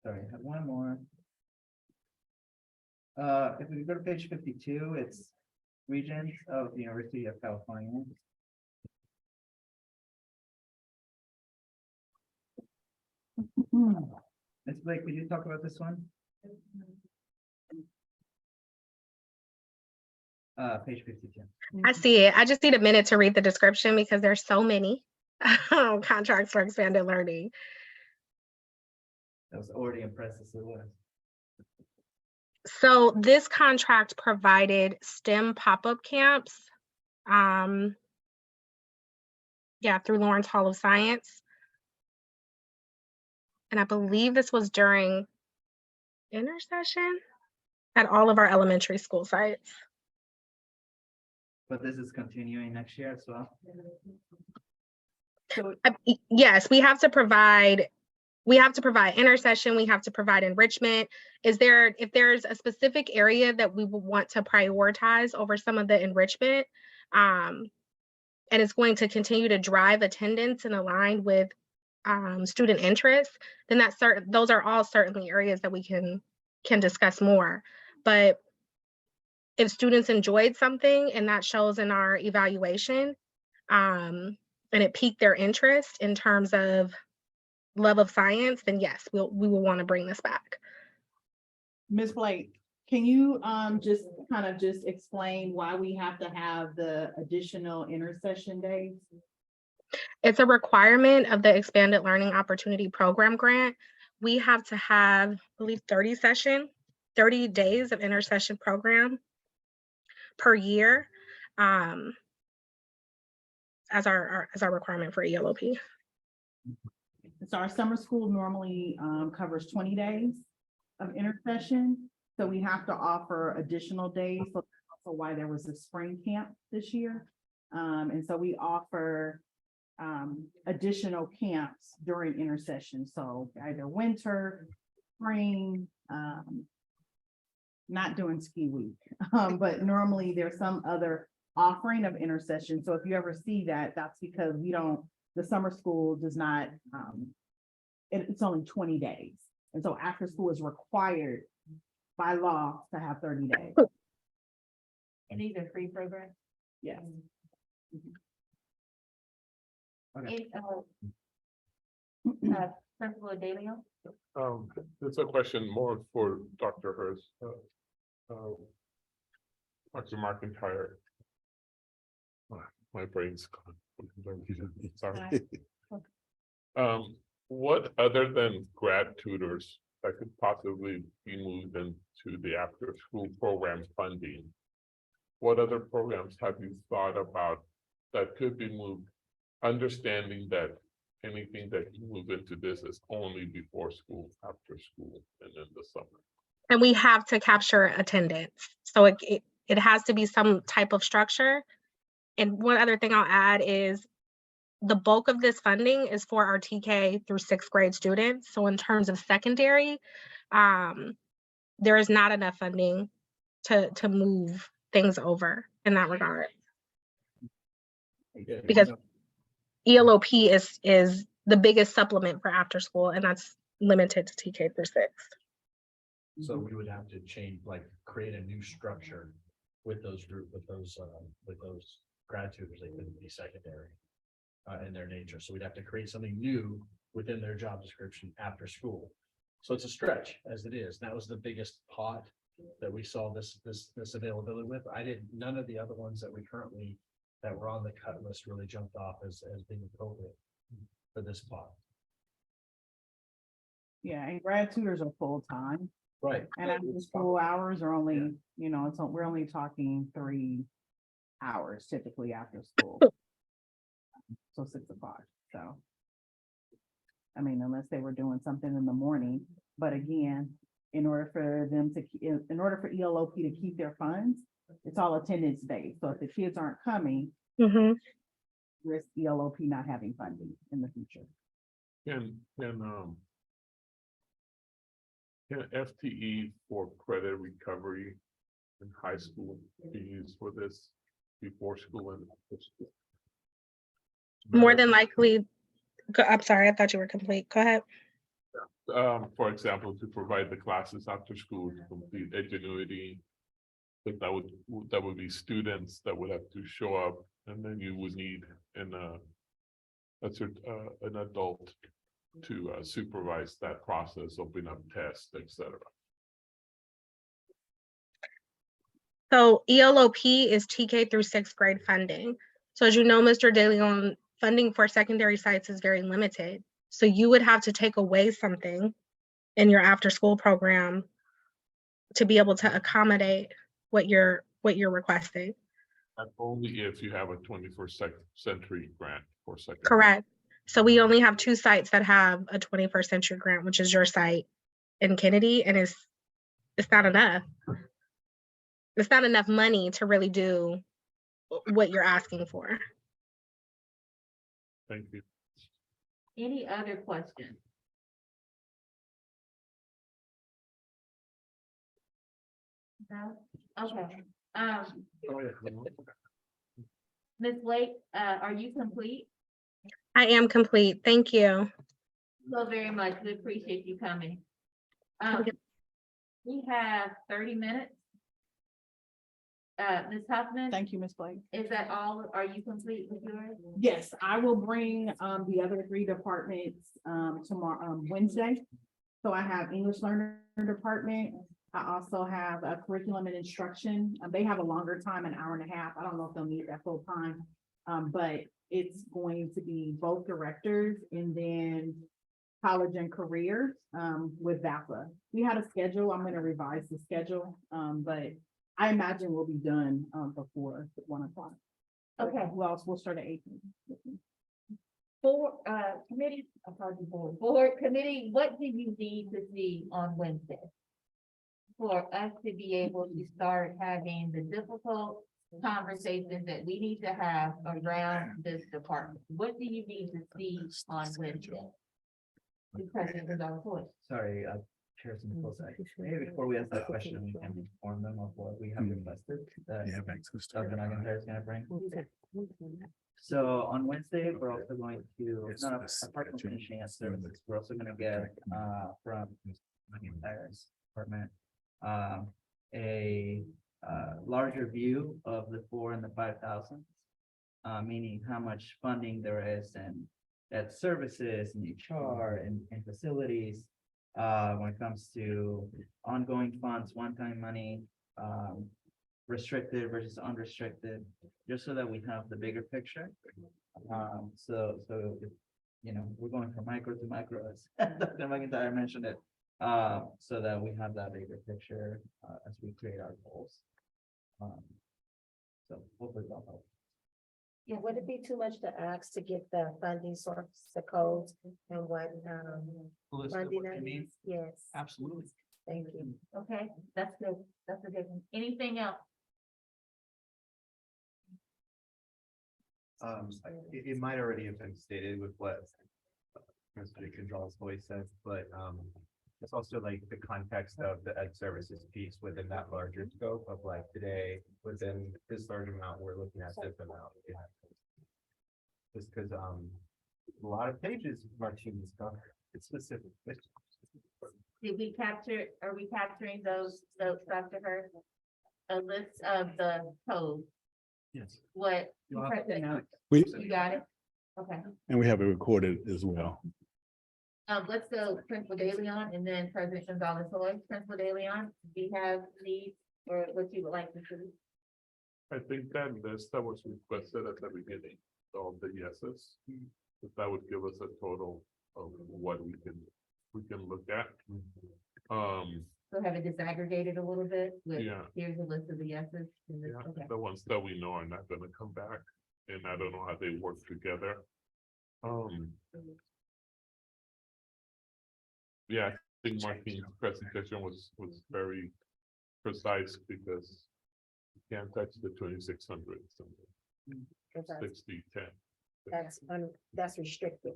I have one more. If we go to page 52, it's Regents of the University of California. Ms. Blake, could you talk about this one? Page 52. I see it. I just need a minute to read the description because there's so many contracts for expanded learning. That was already impressive. So it was. So this contract provided STEM pop-up camps. Yeah, through Lawrence Hall of Science. And I believe this was during intercession at all of our elementary school sites. But this is continuing next year as well. Yes, we have to provide intercession, we have to provide enrichment. If there's a specific area that we would want to prioritize over some of the enrichment, and it's going to continue to drive attendance and align with student interests, then those are all certainly areas that we can discuss more. But if students enjoyed something and that shows in our evaluation, and it piqued their interest in terms of love of science, then yes, we will want to bring this back. Ms. Blake, can you just kind of just explain why we have to have the additional intercession days? It's a requirement of the Expanded Learning Opportunity Program grant. We have to have, I believe, 30 days of intercession program per year as our requirement for ELOP. So our summer school normally covers 20 days of intercession. So we have to offer additional days. So that's also why there was a spring camp this year. And so we offer additional camps during intercession. So either winter, spring, not during ski week, but normally there's some other offering of intercession. So if you ever see that, that's because the summer school does not, it's only 20 days. And so after school is required by law to have 30 days. And these are free programs? Yes. Okay. Principal Adelio? It's a question more for Dr. Hurst. Dr. McIntyre. My brain's gone. Sorry. What other than grad tutors that could possibly be moved into the after-school program funding? What other programs have you thought about that could be moved? Understanding that anything that you move into this is only before school, after school, and in the summer. And we have to capture attendance. So it has to be some type of structure. And one other thing I'll add is the bulk of this funding is for our TK through 6th grade students. So in terms of secondary, there is not enough funding to move things over in that regard. Because ELOP is the biggest supplement for after school, and that's limited to TK through 6. So we would have to change, create a new structure with those grad tutors. They couldn't be secondary in their nature. So we'd have to create something new within their job description after school. So it's a stretch as it is. That was the biggest pot that we saw this availability with. None of the other ones that were on the cut list really jumped off as being appropriate for this pot. Yeah, and grad tutors are full-time. Right. And after school hours are only, we're only talking 3 hours typically after school. So 6 o'clock, so. I mean, unless they were doing something in the morning, but again, in order for ELOP to keep their funds, it's all attendance based. So if the kids aren't coming, risk ELOP not having funding in the future. Can FTE for credit recovery in high school be used for this before school and after school? More than likely, I'm sorry, I thought you were complete. Go ahead. For example, to provide the classes after school to complete Edgenuity. But that would be students that would have to show up, and then you would need an adult to supervise that process, open up tests, etc. So ELOP is TK through 6th grade funding. So as you know, Mr. De Leon, funding for secondary sites is very limited. So you would have to take away something in your after-school program to be able to accommodate what you're requesting. And only if you have a 21st century grant for second. Correct. So we only have 2 sites that have a 21st century grant, which is your site in Kennedy, and it's not enough. It's not enough money to really do what you're asking for. Thank you. Any other questions? No? Okay, Ms. Blake, are you complete? I am complete. Thank you. So very much. We appreciate you coming. We have 30 minutes. Ms. Huffman? Thank you, Ms. Blake. Is that all? Are you complete with yours? Yes, I will bring the other 3 departments tomorrow, Wednesday. So I have English learner department. I also have a curriculum and instruction. They have a longer time, an hour and a half. I don't know if they'll need that full time. But it's going to be both directors and then college and career with VAPA. We had a schedule. I'm going to revise the schedule, but I imagine we'll be done before 1 o'clock. Okay. Well, we'll start at 8. For committee, board committee, what do you need to see on Wednesday? For us to be able to start having the difficult conversations that we need to have around this department. What do you need to see on Wednesday? The president is our voice. Sorry, Chairman Nicholson, maybe before we ask that question, we can inform them of what we have requested. That Dr. McIntyre is gonna bring. So on Wednesday, we're also going to, apart from finishing our services, we're also gonna get from McIntyre's department a larger view of the 4 and the 5,000, meaning how much funding there is and that services and HR and facilities when it comes to ongoing funds, one-time money, restricted versus unrestricted, just so that we have the bigger picture. So if, you know, we're going from micro to macro, as Dr. McIntyre mentioned it, so that we have that bigger picture as we create our goals. So hopefully that'll help. Yeah, would it be too much to ask to get the funding source, the codes and what List of funding what you need? is? Yes, Absolutely. thank you. Okay, that's good. That's a good one. Anything else? It might already have been stated with what Mr. Gonzalez voice says, but it's also like the context of the ed services piece within that larger scope of like today, within this large amount, we're looking at this amount. Yeah. Just because a lot of pages, Martinez covered, it's specific. Did we capture, are we capturing those, Dr. Hurst? A list of the code, Yes. what? You'll have to note. You got it? Okay, And we have it recorded as well. let's go Principal De Leon and then President Gonzalez Hoy. Principal De Leon, do you have needs or what you would like to see? I think that list that was requested at the beginning of the yeses, that would give us a total of what we can look at. So have it disaggregated a little bit with, Yeah. here's a list of the yeses. and this- Yeah, okay. the ones that we know are not gonna come back, and I don't know how they work together. Yeah, I think Martin's presentation was very precise because you can't touch the 2600, 60, 10. that's restricted.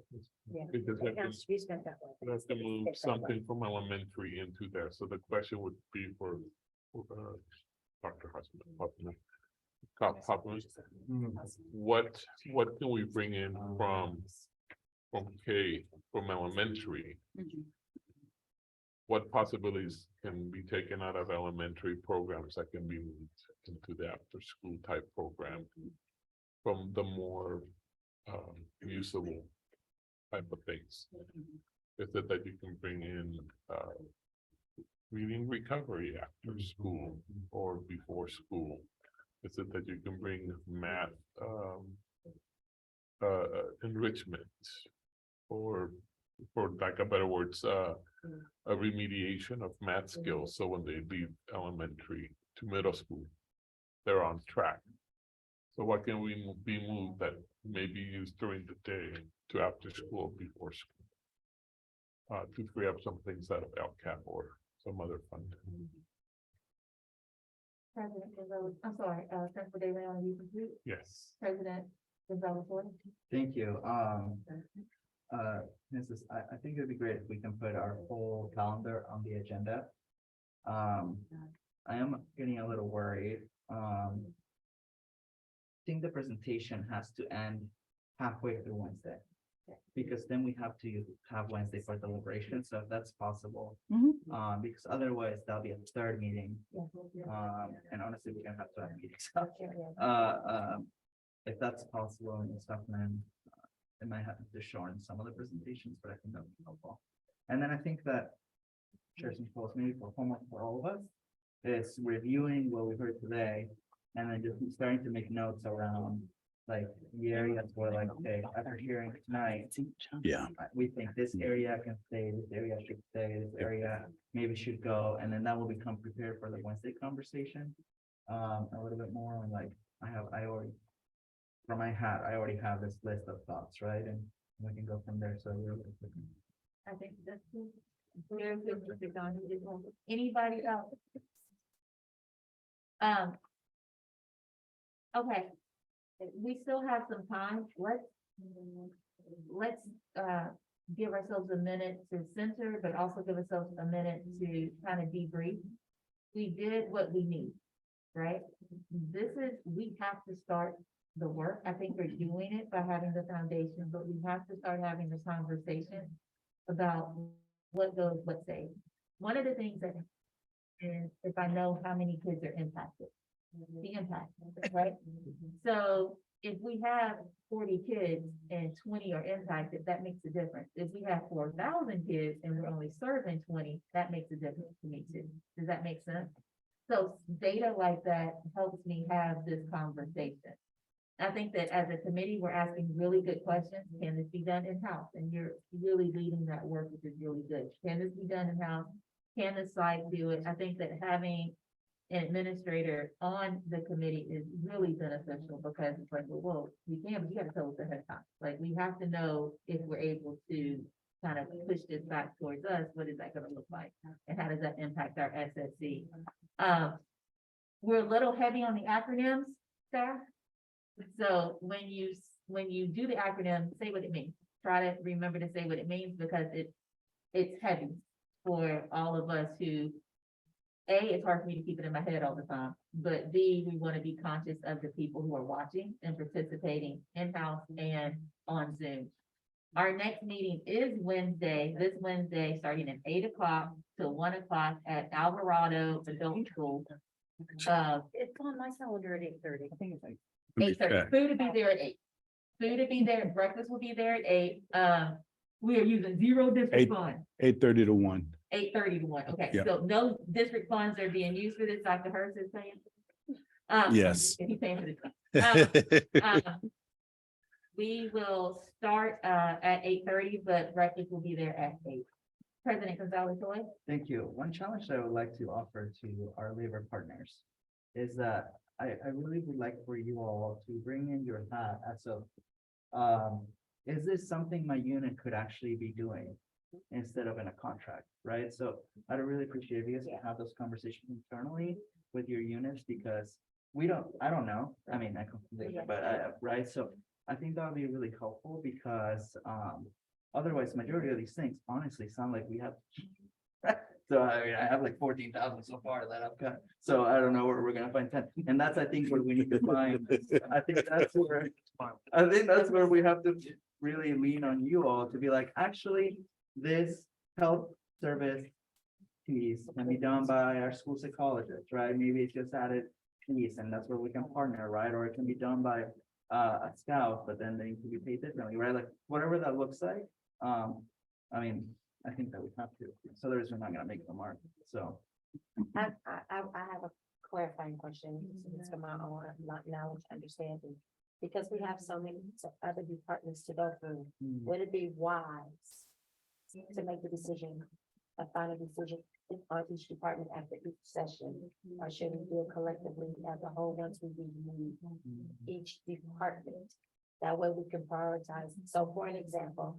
Yeah. Because It has to be spent that way. we have to move It's that way. something from elementary into there, so the question would be for Dr. Hoffman. What can we bring in from K, from elementary? What possibilities can be taken out of elementary programs that can be moved into the after-school type program from the more usable type of things? Is it that you can bring in reading recovery after school or before school? Is it that you can bring math enrichment, or for lack of better words, a remediation of math skills, so when they leave elementary to middle school, they're on track? So what can we be moved that may be used during the day to after school, before school? To free up some things out of LCAP or some other fund. President Gonzalez, I'm sorry, Principal De Leon, you complete? Yes. President Gonzalez Porter? Thank you. Mrs., I think it'd be great if we can put our full calendar on the agenda. I am getting a little worried. I think the presentation has to end halfway through Wednesday. Because then we have to have Wednesday for deliberation, so if that's possible. Because otherwise that'll be a third meeting. And honestly, we're gonna have to have meetings. If that's possible and stuff, then it might have to shorten some of the presentations, but I think that would be helpful. And then I think that shares some posts maybe for homework for all of us is reviewing what we heard today, and then just starting to make notes around like the areas where like, okay, after hearing tonight, Yeah. we think this area can stay, this area should stay, this area maybe should go, and then that will become prepared for the Wednesday conversation. A little bit more on like, I already, from my hat, I already have this list of thoughts, right? And we can go from there, so we're. I think that's good. Very good, Mr. Don. Anybody else? Okay. We still have some time. Let's give ourselves a minute to center, but also give ourselves a minute to kind of debrief. We did what we need, right? We have to start the work. I think we're doing it by having the foundation, but we have to start having the conversation about what goes, let's say. One of the things that, and if I know how many kids are impacted, the impact, right? So if we have 40 kids and 20 are impacted, that makes a difference. If we have 4,000 kids and we're only serving 20, that makes a difference to me too. Does that make sense? So data like that helps me have this conversation. I think that as a committee, we're asking really good questions. Can this be done in-house? And you're really leading that work, which is really good. Can this be done in-house? Can the site do it? I think that having an administrator on the committee is really beneficial, because it's like, well, we can, but you gotta tell us ahead of time. Like, we have to know if we're able to kind of push this back towards us, what is that gonna look like? And how does that impact our SSC? We're a little heavy on the acronyms, staff. So when you do the acronym, say what it means. Try to remember to say what it means, because it's heavy for all of us who, A, it's hard for me to keep it in my head all the time, but B, we want to be conscious of the people who are watching and participating in-house and on Zoom. Our next meeting is this Wednesday, starting at 8 o'clock to 1 o'clock at Alvarado Adult School. It's on my calendar at 8:30. I think it's like 8:30. Food will be there at 8. Food will be there, breakfast will be there at 8. We are using 0 district funds. 8:30 to 1. 8:30 to 1. Okay, Yeah. so no district funds are being used for this. Dr. Hurst is saying. Yes. If he's paying for this. We will start at 8:30, but breakfast will be there at 8. President Gonzalez-Toy. Thank you. One challenge that I would like to offer to our labor partners is that I really would like for you all to bring in your hat as of, is this something my unit could actually be doing instead of in a contract, right? So I'd really appreciate if you guys can have those conversations internally with your units, because I don't know. I mean, I completely, but right, so I think that would be really helpful because, otherwise, majority of these things honestly sound like we have. So I mean, I have like 14,000 so far that I've got, so I don't know where we're gonna find 10, and that's, I think, where we need to find. I think that's where we have to really lean on you all to be like, actually, this health service piece can be done by our school psychologist, right? Maybe it's just added piece, and that's where we can partner, right? Or it can be done by a scout, but then they need to be paid differently, right? Like, whatever that looks like. I mean, I think that we have to, so there's, we're not gonna make the mark, so. I have a clarifying question, it's from my own knowledge, understanding. Because we have so many other departments to go through, would it be wise to make the decision, a final decision on each department after each session? Or should we do it collectively as a whole once we review each department? That way we can prioritize. So for an example,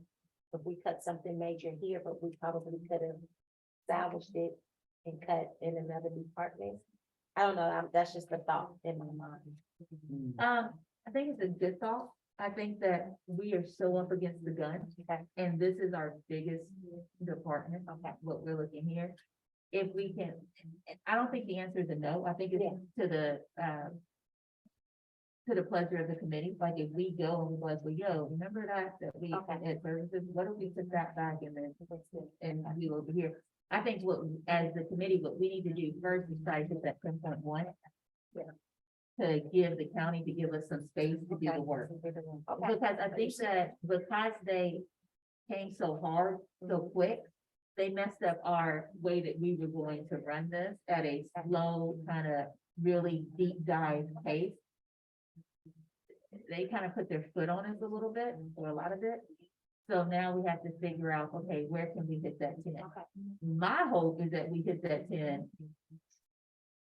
if we cut something major here, but we probably could have salvaged it and cut in another department. I don't know, that's just a thought in my mind. I think it's a good thought. I think that we are so up against the gun. Okay. And this is our biggest department, okay, what we're looking here. If we can, I don't think the answer is a no, I think it's to the pleasure of the committee, like if we go and was, we go, remember that we had services, what if we took that back and then, and we over here? I think what, as the committee, what we need to do first is try to hit that 10.1. To give the county, to give us some space to do the work. Because I think that because they came so hard, so quick, they messed up our way that we were going to run this at a slow, kind of really deep dive pace. They kind of put their foot on us a little bit, or a lot of it. So now we have to figure out, okay, where can we hit that 10? My hope is that we hit that 10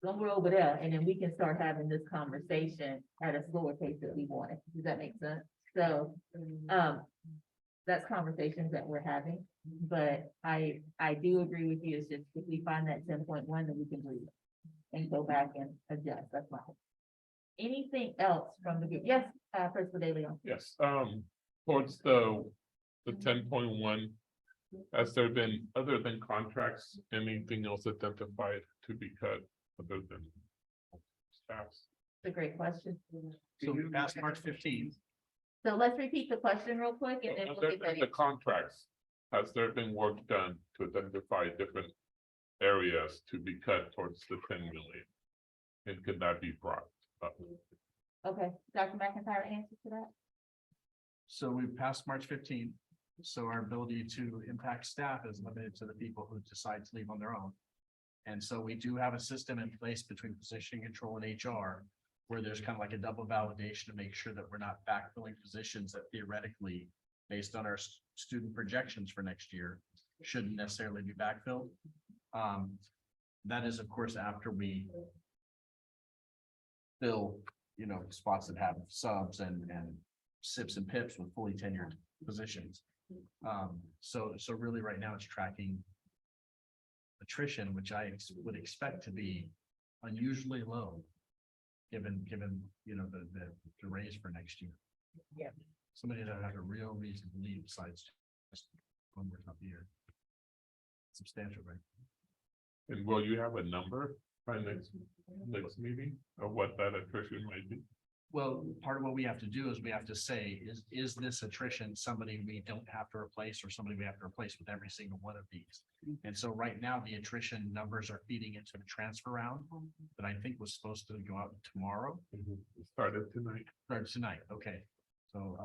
somewhere over there, and then we can start having this conversation at a slower pace that we want it. Does that make sense? So, that's conversations that we're having, but I do agree with you. It's just, if we find that 10.1, then we can breathe and go back and adjust. That's my hope. Anything else from the group? Yes, Principal De Leon. Yes, towards the 10.1, has there been, other than contracts, anything else identified to be cut other than staffs? It's a great question. So we passed March 15th. So let's repeat the question real quick and then we'll Other get that. than the contracts, has there been work done to identify different areas to be cut towards the 10 million? And could that be brought up? Okay, Dr. McIntyre, answer to that? So we passed March 15th. So our ability to impact staff is limited to the people who decide to leave on their own. And so we do have a system in place between positioning control and HR, where there's kind of like a double validation to make sure that we're not backfilling positions that theoretically, based on our student projections for next year, shouldn't necessarily be backfilled. That is, of course, after we fill, spots that have subs and SIPs and PIPs with fully tenured positions. So really right now it's tracking attrition, which I would expect to be unusually low, given the raise for next year. Yeah. Somebody that has a real reason to leave besides just one more tough year. Substantial, right? And will you have a number by next meeting of what that attrition might be? Well, part of what we have to do is we have to say, is this attrition somebody we don't have to replace or somebody we have to replace with every single one of these? And so right now, the attrition numbers are feeding into the transfer round that I think was supposed to go out tomorrow. Started tonight. Started tonight, okay. So,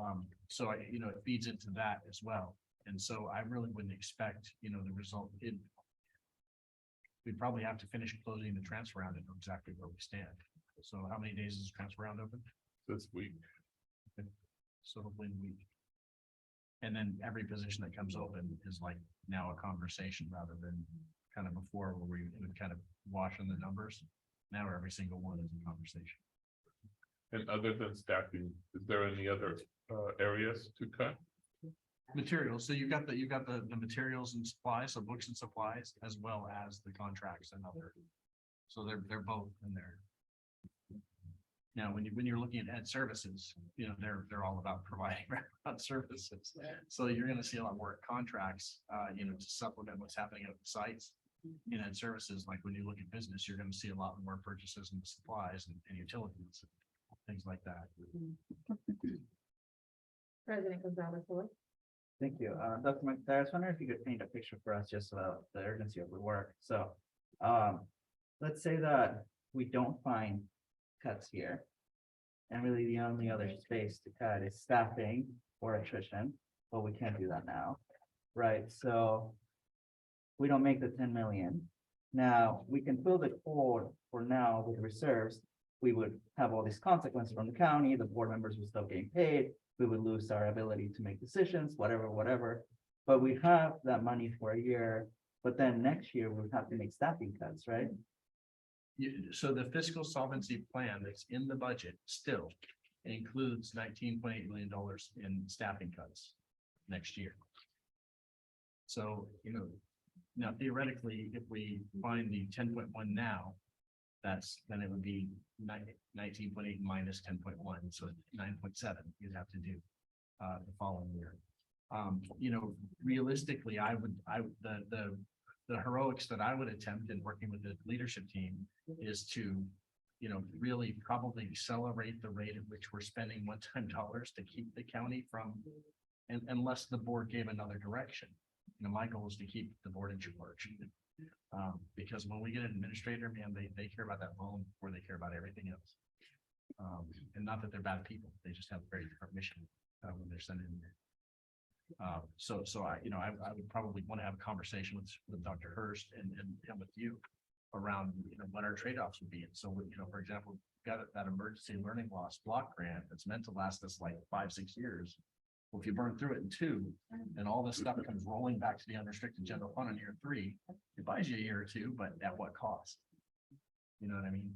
it feeds into that as well. And so I really wouldn't expect, the result. We'd probably have to finish closing the transfer round and know exactly where we stand. So how many days is the transfer round open? This week. Okay. So hopefully in a week. And then every position that comes open is like now a conversation rather than kind of before where we would kind of wash on the numbers. Now every single one is a conversation. And other than staffing, is there any other areas to cut? Materials. So you've got the materials and supplies, so books and supplies, as well as the contracts and other. So they're both in there. Now, when you're looking at ed services, they're all about providing wraparound services. So you're gonna see a lot more contracts, to supplement what's happening at the sites. In ed services, like when you look at business, you're gonna see a lot more purchases and supplies and utilities, things like that. President Gonzalez Boyd. Thank you. Dr. McIntyre, I was wondering if you could paint a picture for us just about the urgency of the work. So, let's say that we don't find cuts here. And really the only other space to cut is staffing or attrition, but we can't do that now, right? So we don't make the 10 million. Now, we can fill the hole for now with reserves. We would have all these consequences from the county, the board members would still getting paid. We would lose our ability to make decisions, whatever. But we have that money for a year, but then next year we would have to make staffing cuts, right? So the fiscal solvency plan that's in the budget still includes $19.8 million in staffing cuts next year. So, now theoretically, if we find the 10.1 now, then it would be 19.8 minus 10.1, so 9.7 you'd have to do the following year. Realistically, the heroics that I would attempt in working with the leadership team is to, really probably accelerate the rate at which we're spending one-time dollars to keep the county from, and unless the board gave another direction. My goal is to keep the board in charge. Because when we get an administrator, man, they care about that loan before they care about everything else. And not that they're bad people, they just have a very different mission when they're sending in there. So I would probably want to have a conversation with Dr. Hurst and with you around, what our trade-offs would be. And so, for example, we've got that emergency learning loss block grant that's meant to last us like 5-6 years. Well, if you burn through it in 2, and all this stuff comes rolling back to the unrestricted general fund in year 3, it buys you a year or 2, but at what cost? You know what I mean?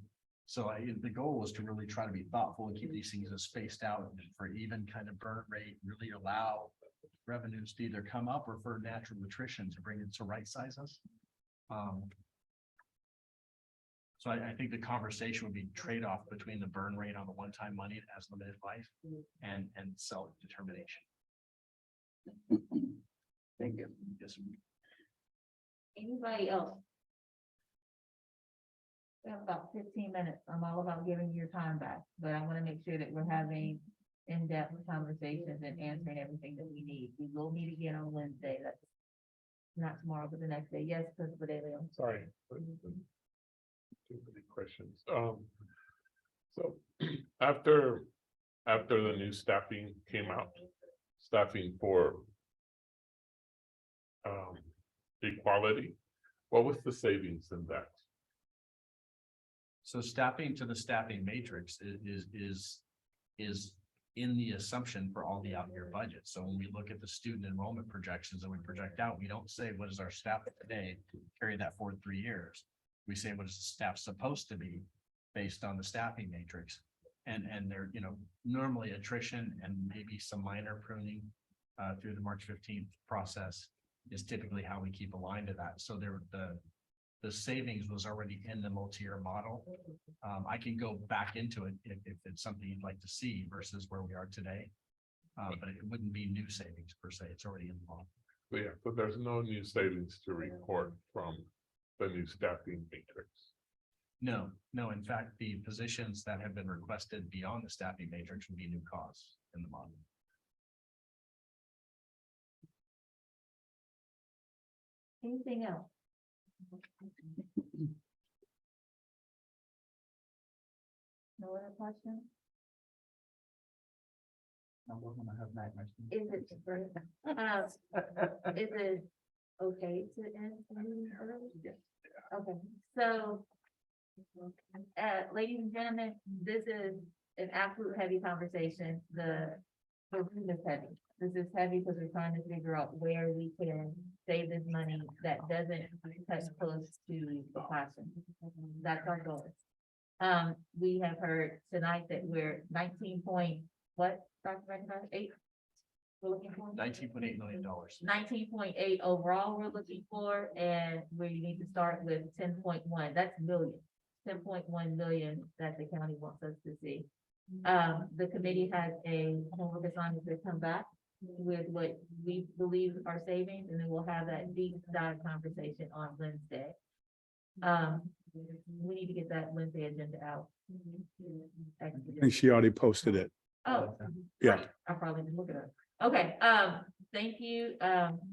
So the goal is to really try to be thoughtful and keep these things as spaced out for even kind of burn rate, really allow revenues to either come up or for natural attrition to bring it to right size us. So I think the conversation would be trade-off between the burn rate on the one-time money that has limited life and self-determination. Thank you. Yes. Anybody else? We have about 15 minutes. I'm all about giving you your time back, but I want to make sure that we're having in-depth conversations and answering everything that we need. We will meet again on Wednesday. That's not tomorrow, but the next day. Yes, Principal De Leon. Sorry. Too many questions. So after the new staffing came out, staffing for equality, what was the savings in that? So staffing to the staffing matrix is in the assumption for all the out year budgets. So when we look at the student enrollment projections and we project out, we don't say what is our staff today, carry that forward 3 years. We say what is the staff supposed to be based on the staffing matrix. And they're, normally attrition and maybe some minor pruning through the March 15th process is typically how we keep aligned to that. So the savings was already in the multi-year model. I can go back into it if it's something you'd like to see versus where we are today. But it wouldn't be new savings per se. It's already in the model. So yeah, so there's no new savings to report from the new staffing matrix. No. In fact, the positions that have been requested beyond the staffing matrix would be new costs in the model. Anything else? No other questions? I'm gonna have nightmares. Is it okay to end the meeting early? Yes. Okay, so ladies and gentlemen, this is an absolute heavy conversation. The room is heavy. This is heavy because we're trying to figure out where we can save this money that doesn't touch close to the classroom. That's our goal. We have heard tonight that we're 19 point, what, Dr. McIntyre, 8? We're looking for $19.8 million. 19.8 overall we're looking for, and we need to start with 10.1. That's million. 10.1 million that the county wants us to see. The committee has a homework assignment to come back with what we believe are savings, and then we'll have that deep dive conversation on Wednesday. We need to get that Wednesday agenda out. I think she already posted it. Oh. Yeah. right, I probably didn't look it up. Okay, thank you,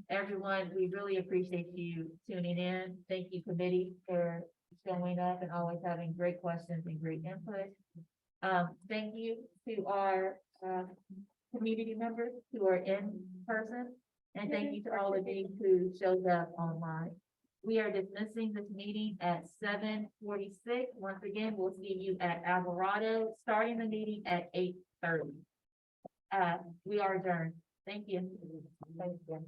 everyone. We really appreciate you tuning in. Thank you, committee, for showing up and always having great questions and great input. Thank you to our, community members who are in person. And thank you to all of you who showed up online. We are dismissing this meeting at 7:46. Once again, we'll see you at Alvarado, starting the meeting at 8:30. We are adjourned. Thank you. Thank you.